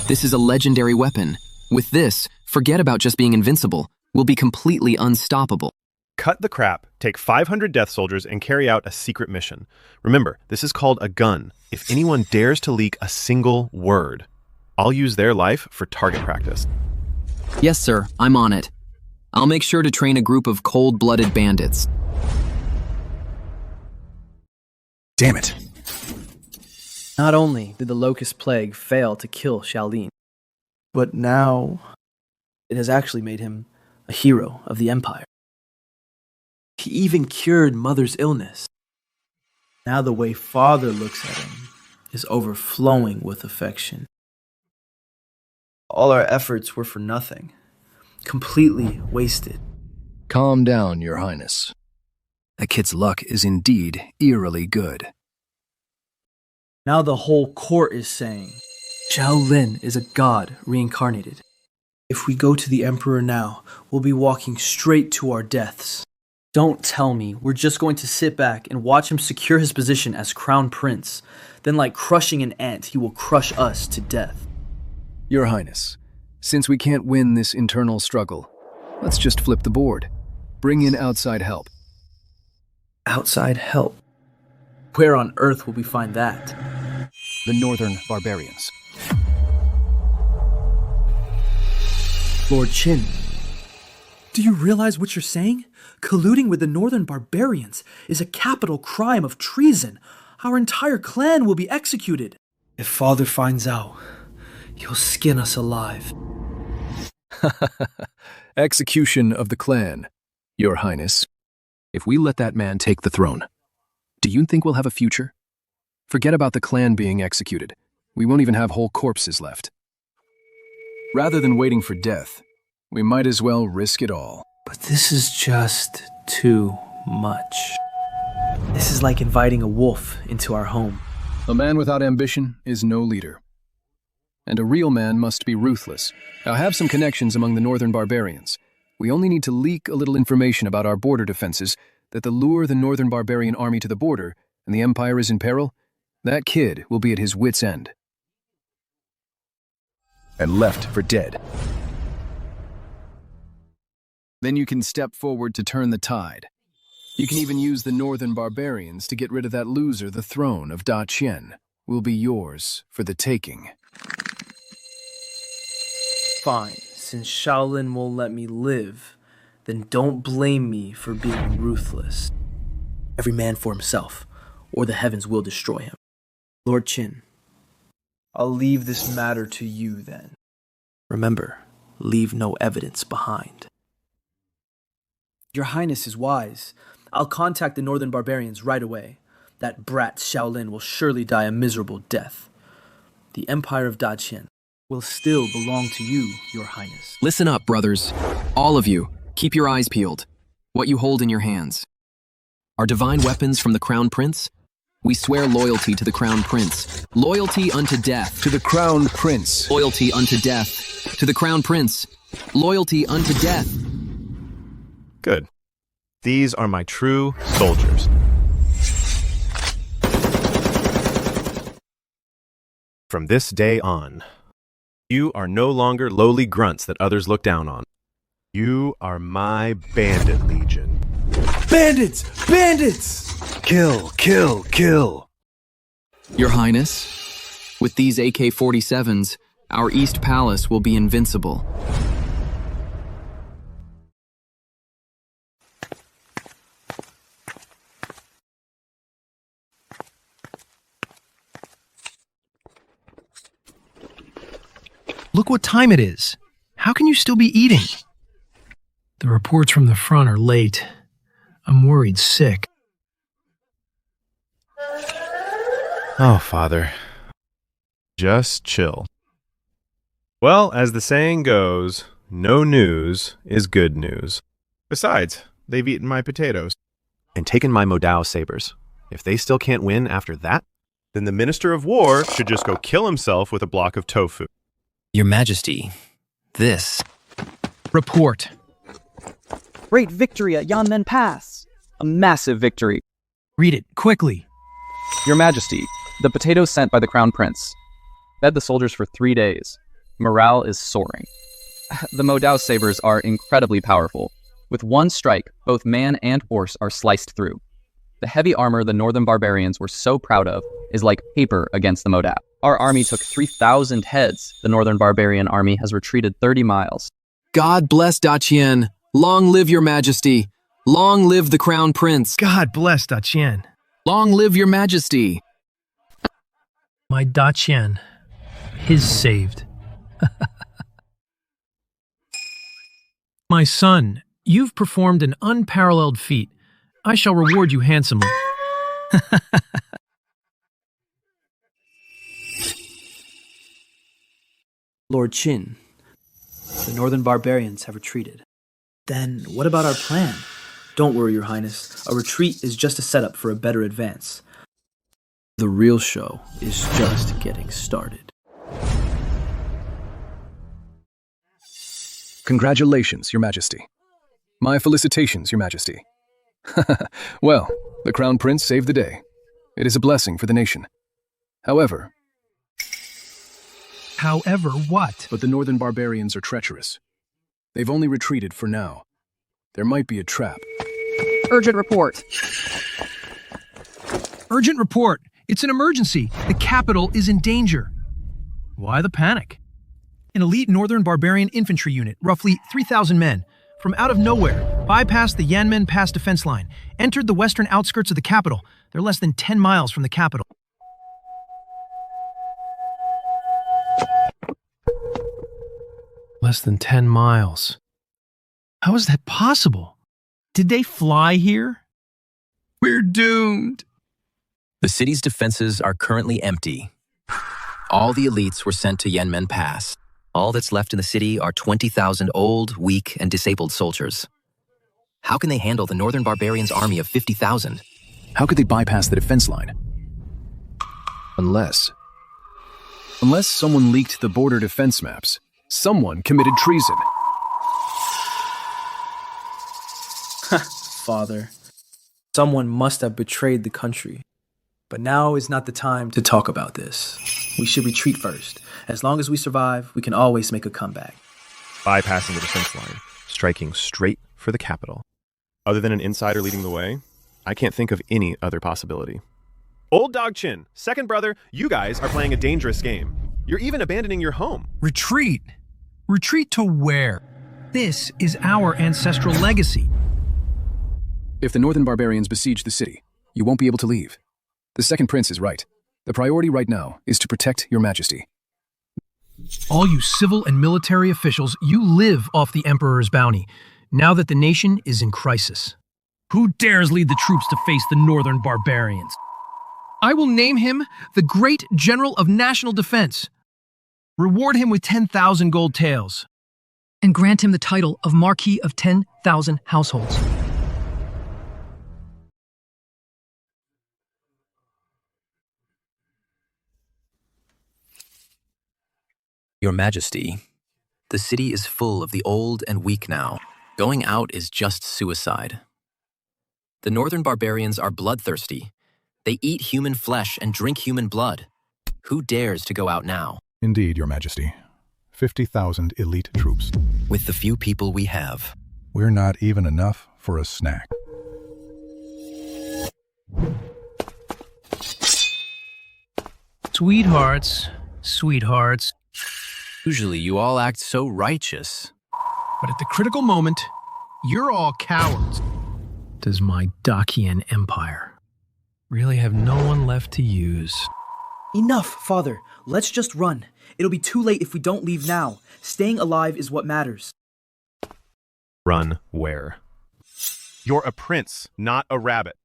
S12: This is a legendary weapon. With this, forget about just being invincible. We'll be completely unstoppable.
S7: Cut the crap, take 500 death soldiers, and carry out a secret mission. Remember, this is called a gun. If anyone dares to leak a single word, I'll use their life for target practice.
S12: Yes, sir, I'm on it. I'll make sure to train a group of cold-blooded bandits.
S3: Damn it.
S6: Not only did the Locust Plague fail to kill Shaolin, but now it has actually made him a hero of the Empire. He even cured Mother's illness. Now the way Father looks at him is overflowing with affection. All our efforts were for nothing. Completely wasted.
S3: Calm down, Your Highness. That kid's luck is indeed eerily good.
S6: Now the whole court is saying, Shaolin is a god reincarnated. If we go to the Emperor now, we'll be walking straight to our deaths. Don't tell me we're just going to sit back and watch him secure his position as Crown Prince. Then like crushing an ant, he will crush us to death.
S3: Your Highness, since we can't win this internal struggle, let's just flip the board. Bring in outside help.
S6: Outside help? Where on earth will we find that?
S3: The Northern Barbarians.
S6: Lord Qin, do you realize what you're saying? Colluding with the Northern Barbarians is a capital crime of treason. Our entire clan will be executed. If Father finds out, he'll skin us alive.
S3: Execution of the clan, Your Highness. If we let that man take the throne, do you think we'll have a future? Forget about the clan being executed. We won't even have whole corpses left. Rather than waiting for death, we might as well risk it all.
S6: But this is just too much. This is like inviting a wolf into our home.
S3: A man without ambition is no leader. And a real man must be ruthless. I have some connections among the Northern Barbarians. We only need to leak a little information about our border defenses that'll lure the Northern Barbarian army to the border, and the Empire is in peril. That kid will be at his wit's end. And left for dead. Then you can step forward to turn the tide. You can even use the Northern Barbarians to get rid of that loser. The throne of Da Qian will be yours for the taking.
S6: Fine, since Shaolin won't let me live, then don't blame me for being ruthless. Every man for himself, or the heavens will destroy him. Lord Qin, I'll leave this matter to you then. Remember, leave no evidence behind. Your Highness is wise. I'll contact the Northern Barbarians right away. That brat Shaolin will surely die a miserable death. The Empire of Daqian will still belong to you, Your Highness.
S12: Listen up, brothers. All of you, keep your eyes peeled. What you hold in your hands. Are divine weapons from the Crown Prince? We swear loyalty to the Crown Prince. Loyalty unto death.
S3: To the Crown Prince.
S12: Loyalty unto death. To the Crown Prince. Loyalty unto death.
S7: Good. These are my true soldiers. From this day on, you are no longer lowly grunts that others look down on. You are my bandit legion.
S10: Bandits! Bandits!
S3: Kill, kill, kill.
S12: Your Highness, with these AK-47s, our East Palace will be invincible.
S1: Look what time it is. How can you still be eating? The reports from the front are late. I'm worried sick.
S7: Oh, Father. Just chill. Well, as the saying goes, no news is good news. Besides, they've eaten my potatoes and taken my Modao sabers. If they still can't win after that, then the Minister of War should just go kill himself with a block of tofu.
S2: Your Majesty, this.
S1: Report.
S5: Great victory at Yanmen Pass. A massive victory.
S1: Read it, quickly.
S19: Your Majesty, the potatoes sent by the Crown Prince. Fed the soldiers for 3 days. Morale is soaring. The Modao sabers are incredibly powerful. With one strike, both man and horse are sliced through. The heavy armor the northern barbarians were so proud of is like paper against the Modao. Our army took 3,000 heads. The northern barbarian army has retreated 30 miles.
S12: God bless Daqian. Long live your Majesty. Long live the Crown Prince.
S1: God bless Daqian.
S12: Long live your Majesty.
S1: My Daqian. His saved. My son, you've performed an unparalleled feat. I shall reward you handsomely.
S6: Lord Qin, the northern barbarians have retreated. Then what about our plan? Don't worry, Your Highness. A retreat is just a setup for a better advance. The real show is just getting started.
S3: Congratulations, Your Majesty. My felicitations, Your Majesty. Well, the Crown Prince saved the day. It is a blessing for the nation. However
S1: what?
S3: But the northern barbarians are treacherous. They've only retreated for now. There might be a trap.
S5: Urgent report.
S1: Urgent report. It's an emergency. The capital is in danger. Why the panic? An elite northern barbarian infantry unit, roughly 3,000 men, from out of nowhere, bypassed the Yanmen Pass defense line, entered the western outskirts of the capital. They're less than 10 miles from the capital. Less than 10 miles. How is that possible? Did they fly here? We're doomed.
S2: The city's defenses are currently empty. All the elites were sent to Yanmen Pass. All that's left in the city are 20,000 old, weak, and disabled soldiers. How can they handle the northern barbarians' army of 50,000?
S3: How could they bypass the defense line? Unless someone leaked the border defense maps. Someone committed treason.
S6: Father, someone must have betrayed the country. But now is not the time to talk about this. We should retreat first. As long as we survive, we can always make a comeback.
S7: Bypassing the defense line, striking straight for the capital. Other than an insider leading the way, I can't think of any other possibility. Old Dog Chin, second brother, you guys are playing a dangerous game. You're even abandoning your home.
S1: Retreat? Retreat to where? This is our ancestral legacy.
S3: If the northern barbarians besiege the city, you won't be able to leave. The second prince is right. The priority right now is to protect your majesty.
S1: All you civil and military officials, you live off the emperor's bounty, now that the nation is in crisis. Who dares lead the troops to face the northern barbarians? I will name him the Great General of National Defense. Reward him with 10,000 gold taels. And grant him the title of Marquis of 10,000 Households.
S2: Your Majesty, the city is full of the old and weak now. Going out is just suicide. The northern barbarians are bloodthirsty. They eat human flesh and drink human blood. Who dares to go out now?
S9: Indeed, Your Majesty. 50,000 elite troops.
S2: With the few people we have.
S9: We're not even enough for a snack.
S1: Sweethearts, sweethearts.
S2: Usually you all act so righteous.
S1: But at the critical moment, you're all cowards. Does my Dacian empire really have no one left to use?
S6: Enough, Father. Let's just run. It'll be too late if we don't leave now. Staying alive is what matters.
S7: Run where? You're a prince, not a rabbit.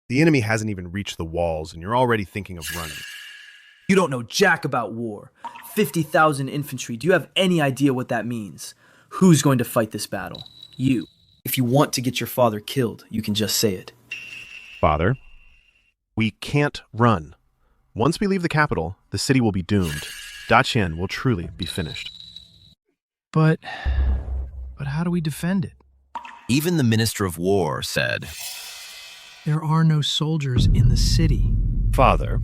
S7: The enemy hasn't even reached the walls, and you're already thinking of running.
S6: You don't know jack about war. 50,000 infantry. Do you have any idea what that means? Who's going to fight this battle? You. If you want to get your father killed, you can just say it.
S7: Father, we can't run. Once we leave the capital, the city will be doomed. Dacian will truly be finished.
S1: But how do we defend it?
S2: Even the Minister of War said,
S1: There are no soldiers in the city.
S7: Father,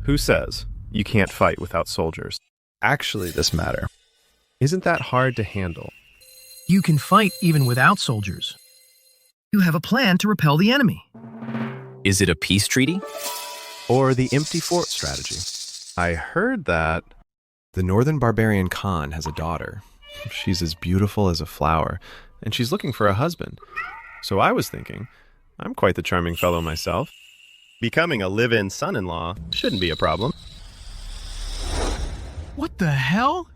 S7: who says you can't fight without soldiers? Actually, this matter. Isn't that hard to handle?
S1: You can fight even without soldiers. You have a plan to repel the enemy.
S2: Is it a peace treaty?
S7: Or the empty fort strategy? I heard that the northern barbarian Khan has a daughter. She's as beautiful as a flower, and she's looking for a husband. So I was thinking, I'm quite the charming fellow myself. Becoming a live-in son-in-law shouldn't be a problem.
S1: What the hell?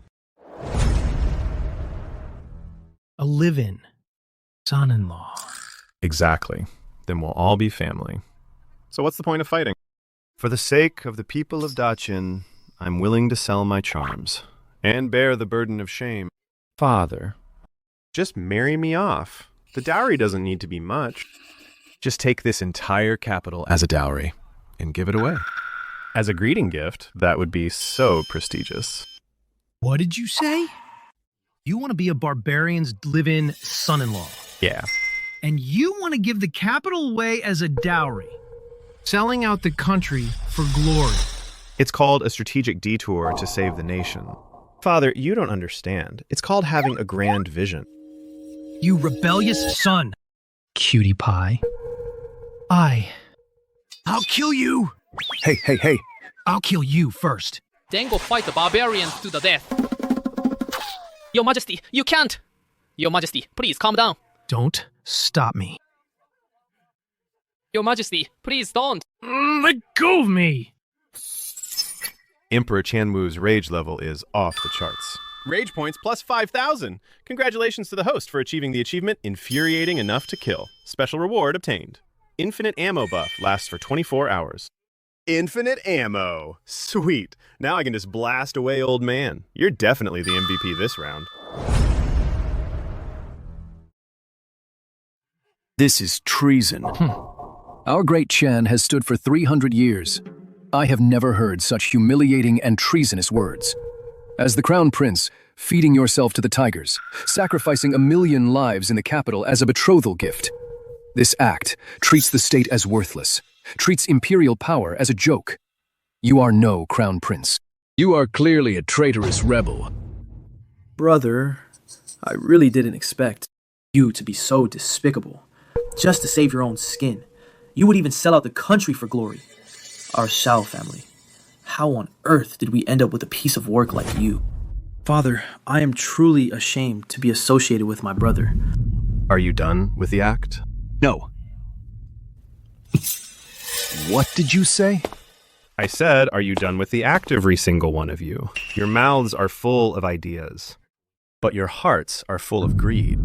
S1: A live-in son-in-law.
S7: Exactly. Then we'll all be family. So what's the point of fighting? For the sake of the people of Dacian, I'm willing to sell my charms and bear the burden of shame. Father, just marry me off. The dowry doesn't need to be much. Just take this entire capital as a dowry and give it away. As a greeting gift, that would be so prestigious.
S1: What did you say? You want to be a barbarian's live-in son-in-law.
S7: Yeah.
S1: And you want to give the capital away as a dowry. Selling out the country for glory.
S7: It's called a strategic detour to save the nation. Father, you don't understand. It's called having a grand vision.
S1: You rebellious son. Cutie pie. I'll kill you.
S3: Hey.
S1: I'll kill you first.
S8: Then go fight the barbarians to the death. Your Majesty, you can't! Your Majesty, please calm down.
S1: Don't stop me.
S8: Your Majesty, please don't.
S1: Let go of me.
S7: Emperor Chanmu's rage level is off the charts. Rage points plus 5,000. Congratulations to the host for achieving the achievement Infuriating Enough to Kill. Special reward obtained. Infinite ammo buff lasts for 24 hours. Infinite ammo. Sweet. Now I can just blast away old man. You're definitely the MVP this round.
S3: This is treason. Our great Chan has stood for 300 years. I have never heard such humiliating and treasonous words. As the Crown Prince, feeding yourself to the tigers, sacrificing 1 million lives in the capital as a betrothal gift. This act treats the state as worthless, treats imperial power as a joke. You are no Crown Prince.
S10: You are clearly a traitorous rebel.
S6: Brother, I really didn't expect you to be so despicable. Just to save your own skin. You would even sell out the country for glory. Our Shao family. How on earth did we end up with a piece of work like you? Father, I am truly ashamed to be associated with my brother.
S7: Are you done with the act?
S3: No. What did you say?
S7: I said, are you done with the act, every single one of you? Your mouths are full of ideas, but your hearts are full of greed.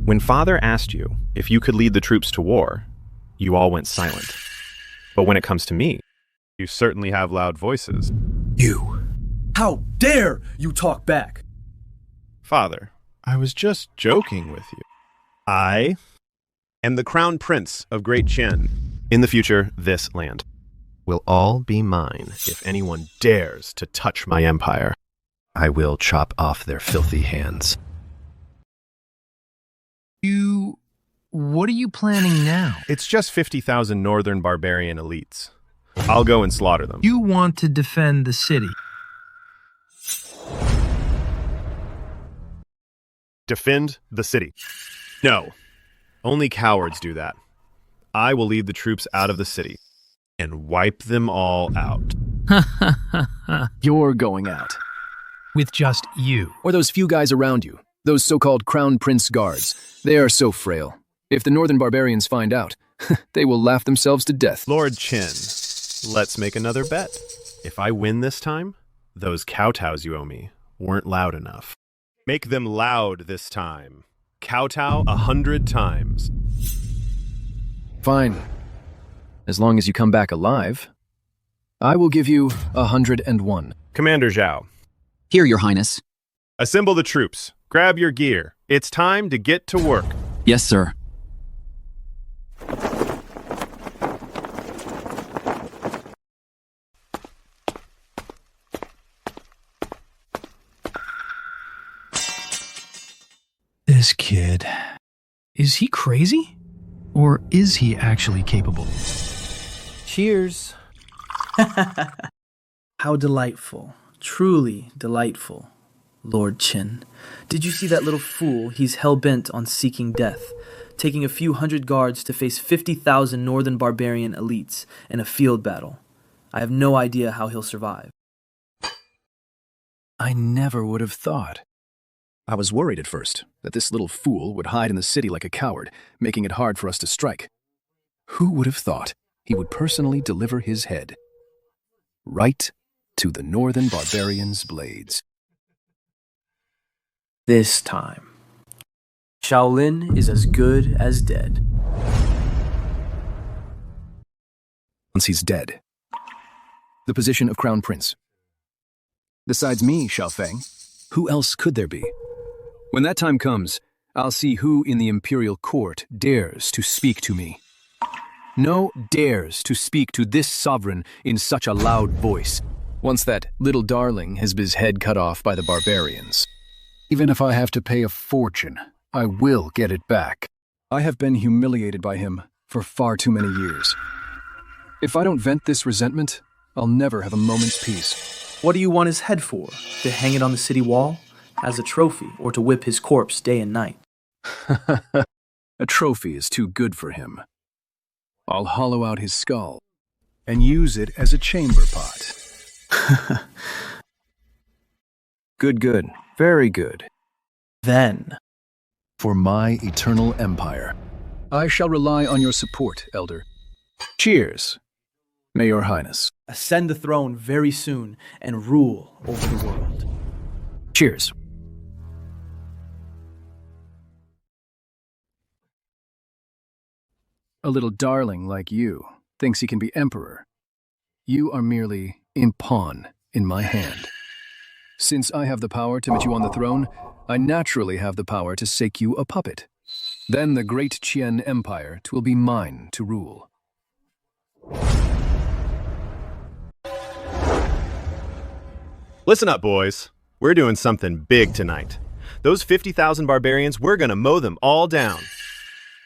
S7: When Father asked you if you could lead the troops to war, you all went silent. But when it comes to me, You certainly have loud voices.
S6: You. How dare you talk back?
S7: Father, I was just joking with you. I am the Crown Prince of Great Qian. In the future, this land will all be mine if anyone dares to touch my empire. I will chop off their filthy hands.
S1: What are you planning now?
S7: It's just 50,000 northern barbarian elites. I'll go and slaughter them.
S1: You want to defend the city.
S7: Defend the city. No. Only cowards do that. I will lead the troops out of the city and wipe them all out.
S3: You're going out.
S1: With just you.
S3: Or those few guys around you, those so-called Crown Prince guards. They are so frail. If the northern barbarians find out, they will laugh themselves to death.
S7: Lord Qin, let's make another bet. If I win this time, those kowtows you owe me weren't loud enough. Make them loud this time. Kowtow 100 times.
S3: Fine. As long as you come back alive, I will give you 101.
S7: Commander Zhao.
S12: Here, Your Highness.
S7: Assemble the troops. Grab your gear. It's time to get to work.
S12: Yes, sir.
S1: This kid. Is he crazy? Or is he actually capable?
S6: Cheers. How delightful. Truly delightful, Lord Qin. Did you see that little fool? He's hell-bent on seeking death, taking a few hundred guards to face 50,000 northern barbarian elites in a field battle. I have no idea how he'll survive.
S3: I never would have thought. I was worried at first that this little fool would hide in the city like a coward, making it hard for us to strike. Who would have thought he would personally deliver his head right to the northern barbarians' blades?
S6: This time, Shaolin is as good as dead.
S3: Once he's dead, the position of Crown Prince. Besides me, Xiaofeng, who else could there be? When that time comes, I'll see who in the imperial court dares to speak to me. No dares to speak to this sovereign in such a loud voice, once that little darling has his head cut off by the barbarians. Even if I have to pay a fortune, I will get it back. I have been humiliated by him for far too many years. If I don't vent this resentment, I'll never have a moment's peace.
S6: What do you want his head for? To hang it on the city wall? As a trophy, or to whip his corpse day and night?
S3: A trophy is too good for him. I'll hollow out his skull and use it as a chamber pot. Good. Very good.
S6: Then,
S3: for my eternal empire, I shall rely on your support, Elder. Cheers, may your highness.
S6: Ascend the throne very soon and rule over the world.
S3: Cheers. A little darling like you thinks he can be emperor. You are merely a pawn in my hand. Since I have the power to put you on the throne, I naturally have the power to make you a puppet. Then the great Qian Empire will be mine to rule.
S7: Listen up, boys. We're doing something big tonight. Those 50,000 barbarians, we're gonna mow them all down.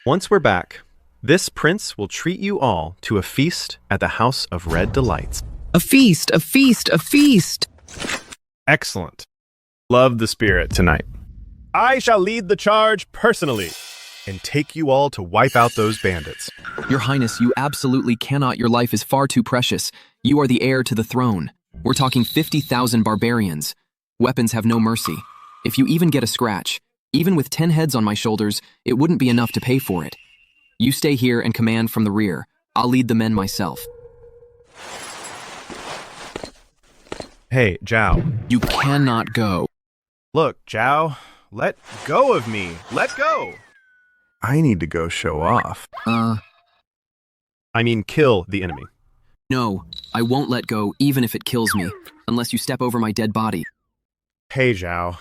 S7: Once we're back, this prince will treat you all to a feast at the House of Red Delights.
S12: A feast, a feast, a feast!
S7: Excellent. Love the spirit tonight. I shall lead the charge personally and take you all to wipe out those bandits.
S12: Your Highness, you absolutely cannot. Your life is far too precious. You are the heir to the throne. We're talking 50,000 barbarians. Weapons have no mercy. If you even get a scratch, even with 10 heads on my shoulders, it wouldn't be enough to pay for it. You stay here and command from the rear. I'll lead the men myself.
S7: Hey, Zhao.
S12: You cannot go.
S7: Look, Zhao, let go of me. Let go. I need to go show off. I mean, kill the enemy.
S12: No, I won't let go even if it kills me, unless you step over my dead body.
S7: Hey, Zhao.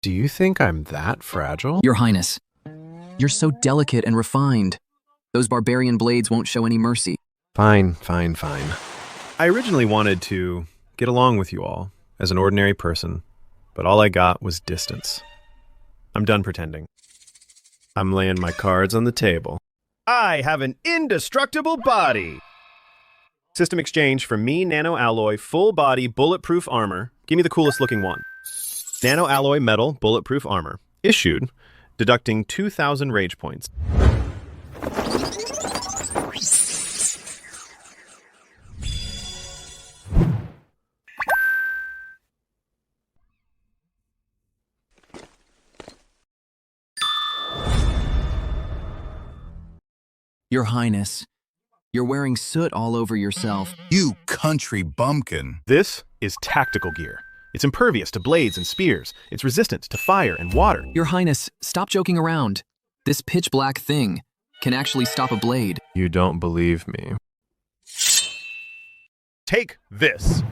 S7: Do you think I'm that fragile?
S12: Your Highness, you're so delicate and refined. Those barbarian blades won't show any mercy.
S7: Fine. I originally wanted to get along with you all as an ordinary person, but all I got was distance. I'm done pretending. I'm laying my cards on the table. I have an indestructible body! System exchange for me, nano-alloy, full-body, bulletproof armor. Give me the coolest looking one. Nano-alloy metal, bulletproof armor. Issued, deducting 2,000 rage points.
S12: Your Highness, you're wearing soot all over yourself.
S4: You country bumpkin.
S7: This is tactical gear. It's impervious to blades and spears. It's resistant to fire and water.
S12: Your Highness, stop joking around. This pitch black thing can actually stop a blade.
S7: You don't believe me. Take this.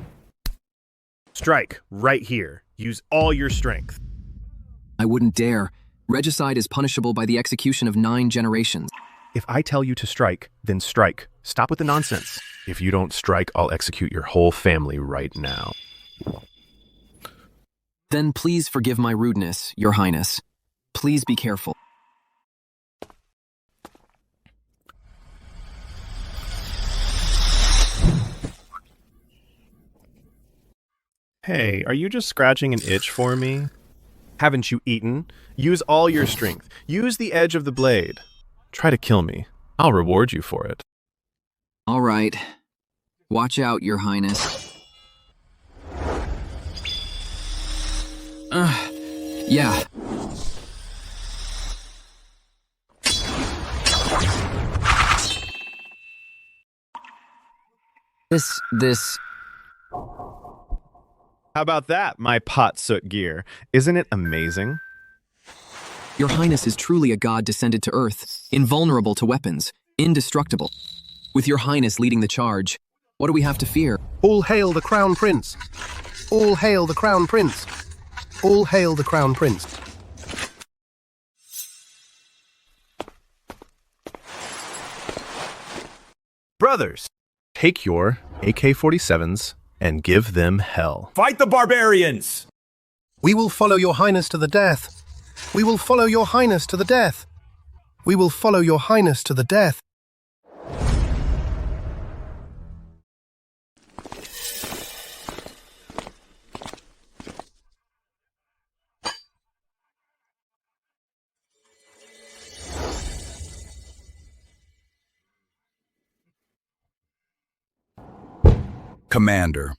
S7: Strike right here. Use all your strength.
S12: I wouldn't dare. Regicide is punishable by the execution of 9 generations.
S7: If I tell you to strike, then strike. Stop with the nonsense. If you don't strike, I'll execute your whole family right now.
S12: Then please forgive my rudeness, Your Highness. Please be careful.
S7: Hey, are you just scratching an itch for me? Haven't you eaten? Use all your strength. Use the edge of the blade. Try to kill me. I'll reward you for it.
S12: All right. Watch out, Your Highness. Yeah. This...
S7: How about that, my pot soot gear? Isn't it amazing?
S12: Your Highness is truly a god descended to Earth, invulnerable to weapons, indestructible. With Your Highness leading the charge, what do we have to fear?
S13: All hail the Crown Prince! All hail the Crown Prince! All hail the Crown Prince!
S7: Brothers, take your AK-47s and give them hell.
S22: Fight the barbarians!
S13: We will follow Your Highness to the death. We will follow Your Highness to the death. We will follow Your Highness to the death.
S4: Commander.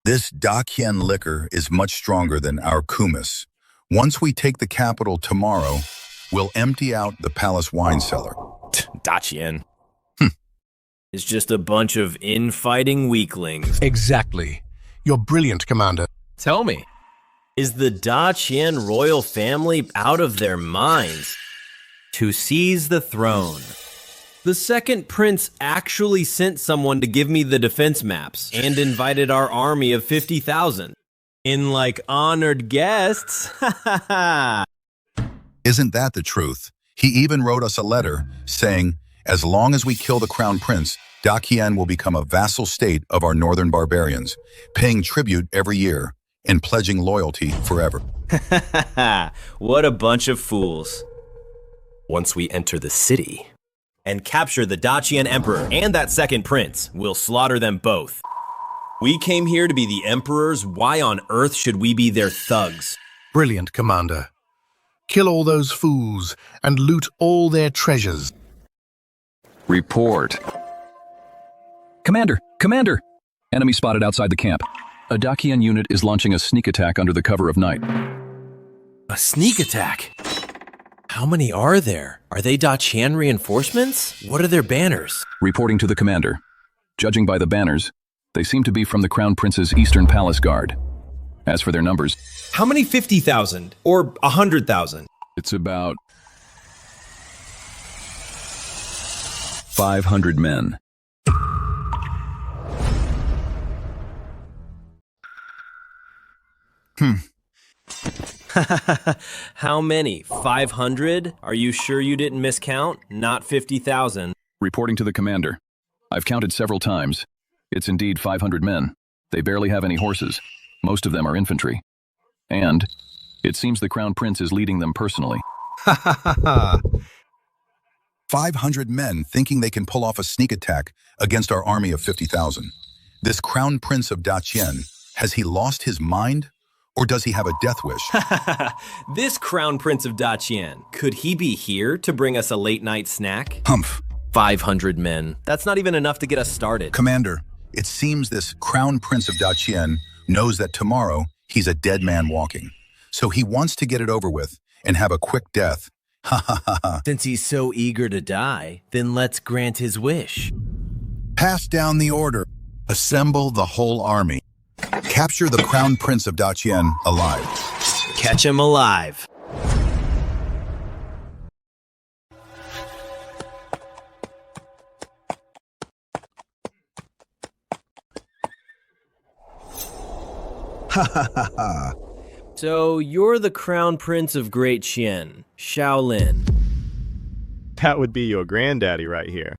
S4: This Daqian liquor is much stronger than our kumis. Once we take the capital tomorrow, we'll empty out the palace wine cellar.
S22: Daqian. It's just a bunch of infighting weaklings.
S13: Exactly. You're brilliant, Commander.
S22: Tell me, is the Daqian royal family out of their minds? To seize the throne. The second prince actually sent someone to give me the defense maps and invited our army of 50,000. In like honored guests.
S4: Isn't that the truth? He even wrote us a letter saying, as long as we kill the crown prince, Daqian will become a vassal state of our northern barbarians, paying tribute every year and pledging loyalty forever.
S22: What a bunch of fools. Once we enter the city and capture the Daqian emperor and that second prince, we'll slaughter them both. We came here to be the emperors. Why on earth should we be their thugs?
S13: Brilliant, Commander. Kill all those fools and loot all their treasures.
S23: Report. Commander! Enemy spotted outside the camp. A Daqian unit is launching a sneak attack under the cover of night.
S22: A sneak attack? How many are there? Are they Daqian reinforcements? What are their banners?
S23: Reporting to the commander. Judging by the banners, they seem to be from the Crown Prince's Eastern Palace Guard. As for their numbers...
S22: How many 50,000? Or 100,000?
S23: It's about... 500 men.
S22: How many? 500? Are you sure you didn't miscount? Not 50,000.
S23: Reporting to the commander. I've counted several times. It's indeed 500 men. They barely have any horses. Most of them are infantry. And it seems the Crown Prince is leading them personally.
S4: 500 men thinking they can pull off a sneak attack against our army of 50,000. This Crown Prince of Dachien, has he lost his mind? Or does he have a death wish?
S22: This Crown Prince of Dachien, could he be here to bring us a late-night snack?
S4: Humph.
S22: 500 men. That's not even enough to get us started.
S4: Commander, it seems this Crown Prince of Dachien knows that tomorrow he's a dead man walking. So he wants to get it over with and have a quick death.
S22: Since he's so eager to die, then let's grant his wish.
S4: Pass down the order. Assemble the whole army. Capture the Crown Prince of Dachien alive.
S22: Catch him alive. So you're the Crown Prince of Great Chien, Shaolin.
S7: That would be your granddaddy right here.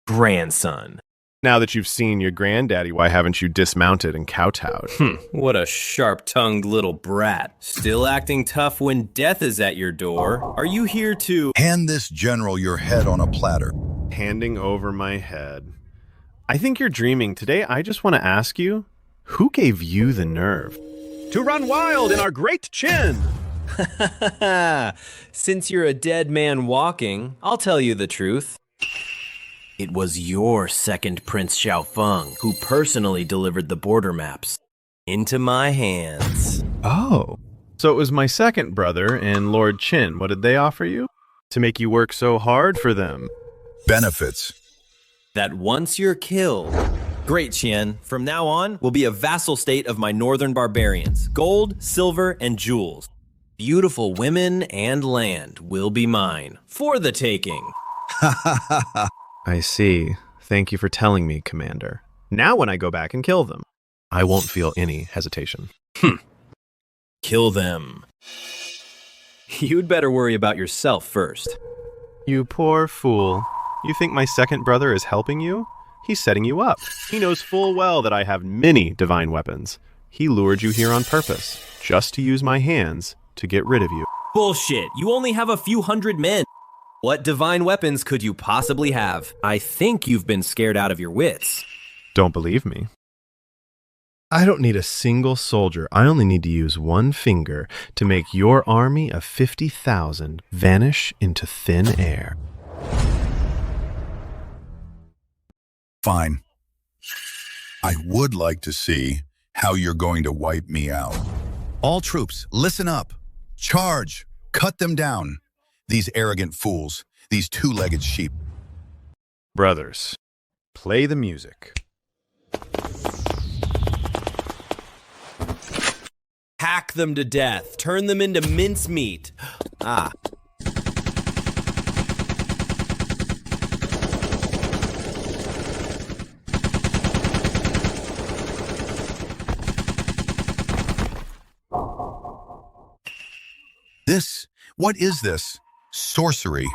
S22: Grandson.
S7: Now that you've seen your granddaddy, why haven't you dismounted and kowtowed?
S22: What a sharp-tongued little brat. Still acting tough when death is at your door. Are you here to...
S4: Hand this general your head on a platter.
S7: Handing over my head. I think you're dreaming. Today, I just want to ask you, who gave you the nerve to run wild in our great chin?
S22: Since you're a dead man walking, I'll tell you the truth. It was your second Prince Xiaofeng who personally delivered the border maps into my hands.
S7: Oh, so it was my second brother and Lord Qin. What did they offer you? To make you work so hard for them?
S4: Benefits.
S22: That once you're killed, Great Qian, from now on, will be a vassal state of my northern barbarians. Gold, silver, and jewels. Beautiful women and land will be mine. For the taking.
S7: I see. Thank you for telling me, Commander. Now when I go back and kill them, I won't feel any hesitation.
S22: Kill them. You'd better worry about yourself first.
S7: You poor fool. You think my second brother is helping you? He's setting you up. He knows full well that I have many divine weapons. He lured you here on purpose, just to use my hands to get rid of you.
S22: Bullshit. You only have a few hundred men. What divine weapons could you possibly have? I think you've been scared out of your wits.
S7: Don't believe me? I don't need a single soldier. I only need to use one finger to make your army of 50,000 vanish into thin air.
S4: Fine. I would like to see how you're going to wipe me out. All troops, listen up. Charge. Cut them down. These arrogant fools, these two-legged sheep.
S7: Brothers, play the music.
S22: Hack them to death. Turn them into mincemeat. Ah.
S4: What is this? Sorcery.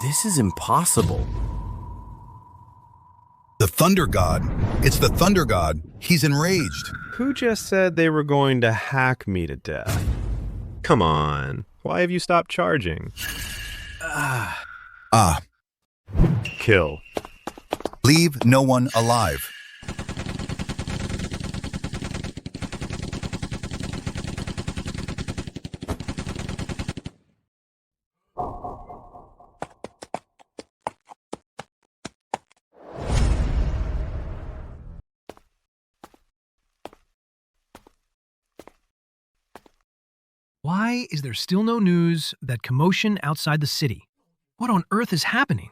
S22: This is impossible.
S4: The Thunder God. It's the Thunder God. He's enraged.
S7: Who just said they were going to hack me to death? Come on. Why have you stopped charging? Kill.
S4: Leave no one alive.
S1: Why is there still no news of that commotion outside the city? What on earth is happening?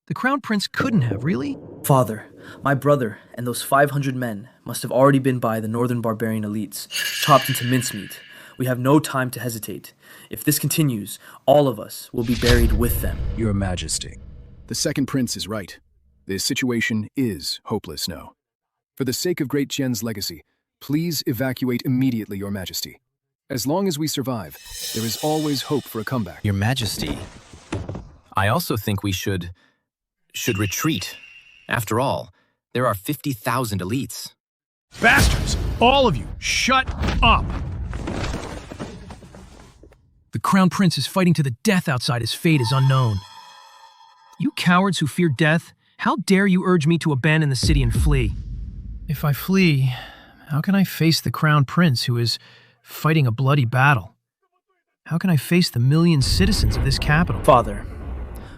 S1: The Crown Prince couldn't have, really?
S6: Father, my brother and those 500 men must have already been by the northern barbarian elites, chopped into mincemeat. We have no time to hesitate. If this continues, all of us will be buried with them.
S3: Your Majesty, the second prince is right. This situation is hopeless now. For the sake of Great Qian's legacy, please evacuate immediately, Your Majesty. As long as we survive, there is always hope for a comeback.
S2: Your Majesty, I also think we should retreat. After all, there are 50,000 elites.
S1: Bastards! All of you, shut up! The Crown Prince is fighting to the death outside. His fate is unknown. You cowards who fear death, how dare you urge me to abandon the city and flee? If I flee, how can I face the Crown Prince who is fighting a bloody battle? How can I face the million citizens of this capital?
S6: Father,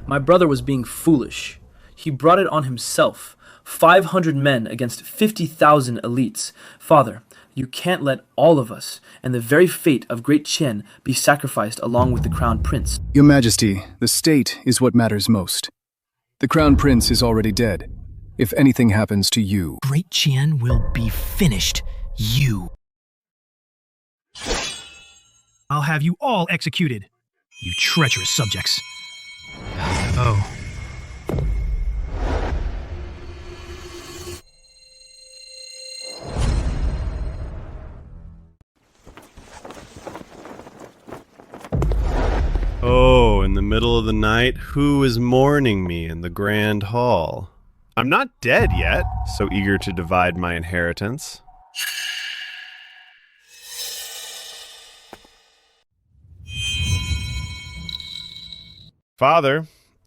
S6: my brother was being foolish. He brought it on himself. 500 men against 50,000 elites. Father, you can't let all of us and the very fate of Great Qian be sacrificed along with the Crown Prince.
S3: Your Majesty, the state is what matters most. The Crown Prince is already dead. If anything happens to you,
S1: Great Qian will be finished. You. I'll have you all executed, you treacherous subjects. Oh.
S7: Oh, in the middle of the night, who is mourning me in the grand hall? I'm not dead yet, so eager to divide my inheritance. Father,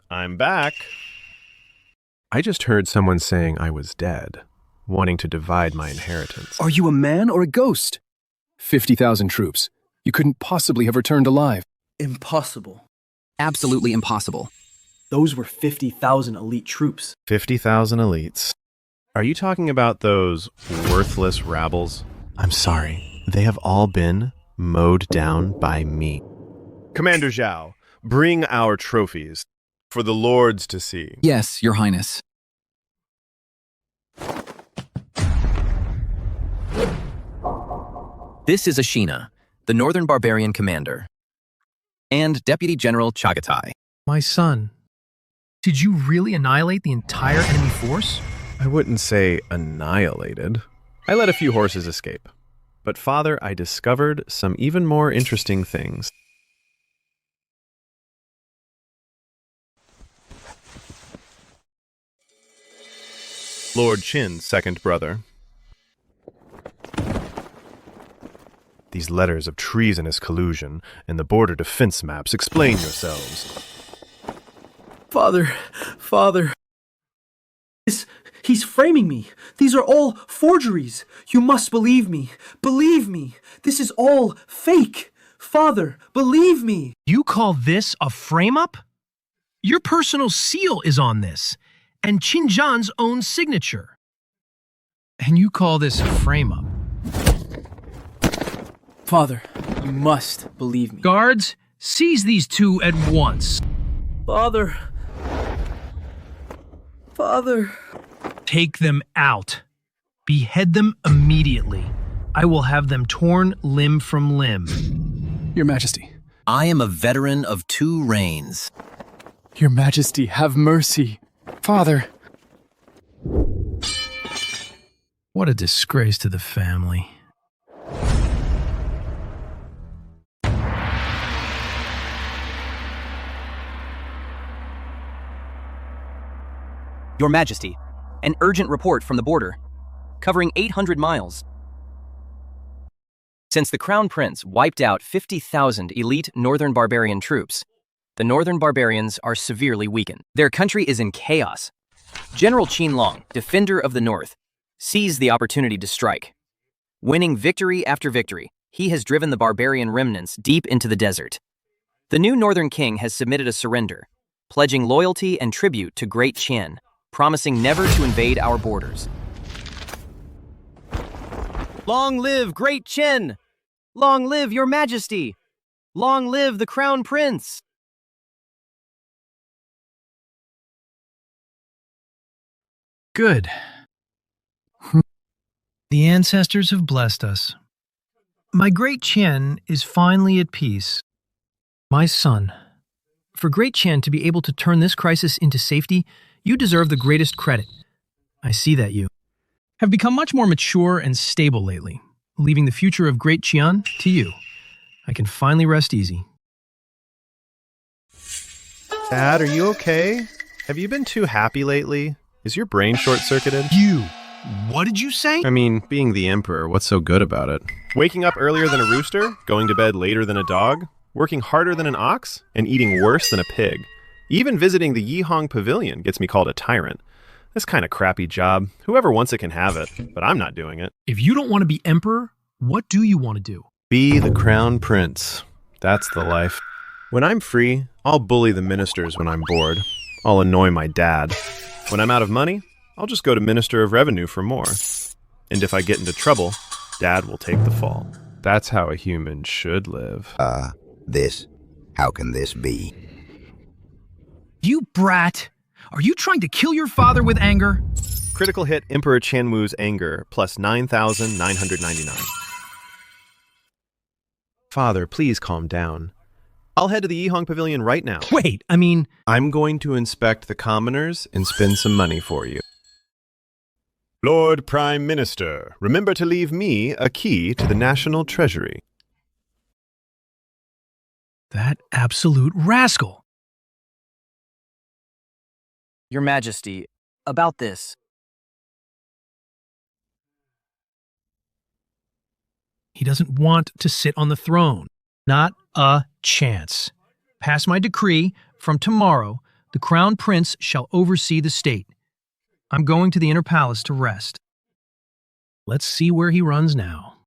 S7: I'm back. I just heard someone saying I was dead, wanting to divide my inheritance.
S3: Are you a man or a ghost? 50,000 troops. You couldn't possibly have returned alive.
S6: Impossible.
S12: Absolutely impossible.
S6: Those were 50,000 elite troops.
S7: 50,000 elites. Are you talking about those worthless rabbles? I'm sorry. They have all been mowed down by me. Commander Zhao, bring our trophies for the lords to see.
S12: Yes, Your Highness.
S2: This is Ashina, the Northern Barbarian commander, and Deputy General Chagatai.
S1: My son, did you really annihilate the entire enemy force?
S7: I wouldn't say annihilated. I let a few horses escape. But Father, I discovered some even more interesting things. Lord Qin's second brother. These letters of treasonous collusion and the border defense maps. Explain yourselves.
S6: Father. He's framing me. These are all forgeries. You must believe me. Believe me. This is all fake. Father, believe me.
S1: You call this a frame-up? Your personal seal is on this, and Qinzhan's own signature. And you call this a frame-up?
S6: Father, you must believe me.
S1: Guards, seize these two at once.
S6: Father.
S1: Take them out. Behead them immediately. I will have them torn limb from limb.
S3: Your Majesty.
S2: I am a veteran of 2 reigns.
S3: Your Majesty, have mercy. Father.
S1: What a disgrace to the family.
S12: Your Majesty, an urgent report from the border, covering 800 miles. Since the Crown Prince wiped out 50,000 elite Northern Barbarian troops, the Northern Barbarians are severely weakened. Their country is in chaos. General Qin Long, defender of the North, seized the opportunity to strike. Winning victory after victory, he has driven the barbarian remnants deep into the desert. The new Northern King has submitted a surrender, pledging loyalty and tribute to Great Qian, promising never to invade our borders. Long live Great Qian! Long live Your Majesty! Long live the Crown Prince!
S1: Good. The ancestors have blessed us. My Great Qian is finally at peace. My son, for Great Qian to be able to turn this crisis into safety, You deserve the greatest credit. I see that you have become much more mature and stable lately, leaving the future of Great Qian to you. I can finally rest easy.
S7: Dad, are you okay? Have you been too happy lately? Is your brain short-circuited?
S13: What did you say?
S7: I mean, being the emperor, what's so good about it? Waking up earlier than a rooster, going to bed later than a dog, working harder than an ox, and eating worse than a pig. Even visiting the Yihong Pavilion gets me called a tyrant. This kind of crappy job, whoever wants it can have it, but I'm not doing it.
S1: If you don't want to be emperor, what do you want to do?
S7: Be the crown prince. That's the life. When I'm free, I'll bully the ministers when I'm bored. I'll annoy my dad. When I'm out of money, I'll just go to Minister of Revenue for more. And if I get into trouble, Dad will take the fall. That's how a human should live.
S14: How can this be?
S1: You brat! Are you trying to kill your father with anger?
S7: Critical hit Emperor Qianwu's anger, plus 9,999. Father, please calm down. I'll head to the Yihong Pavilion right now.
S1: Wait,
S7: I'm going to inspect the commoners and spend some money for you. Lord Prime Minister, remember to leave me a key to the National Treasury.
S1: That absolute rascal!
S5: Your Majesty, about this.
S1: He doesn't want to sit on the throne. Not a chance. Pass my decree. From tomorrow, the Crown Prince shall oversee the state. I'm going to the inner palace to rest. Let's see where he runs now.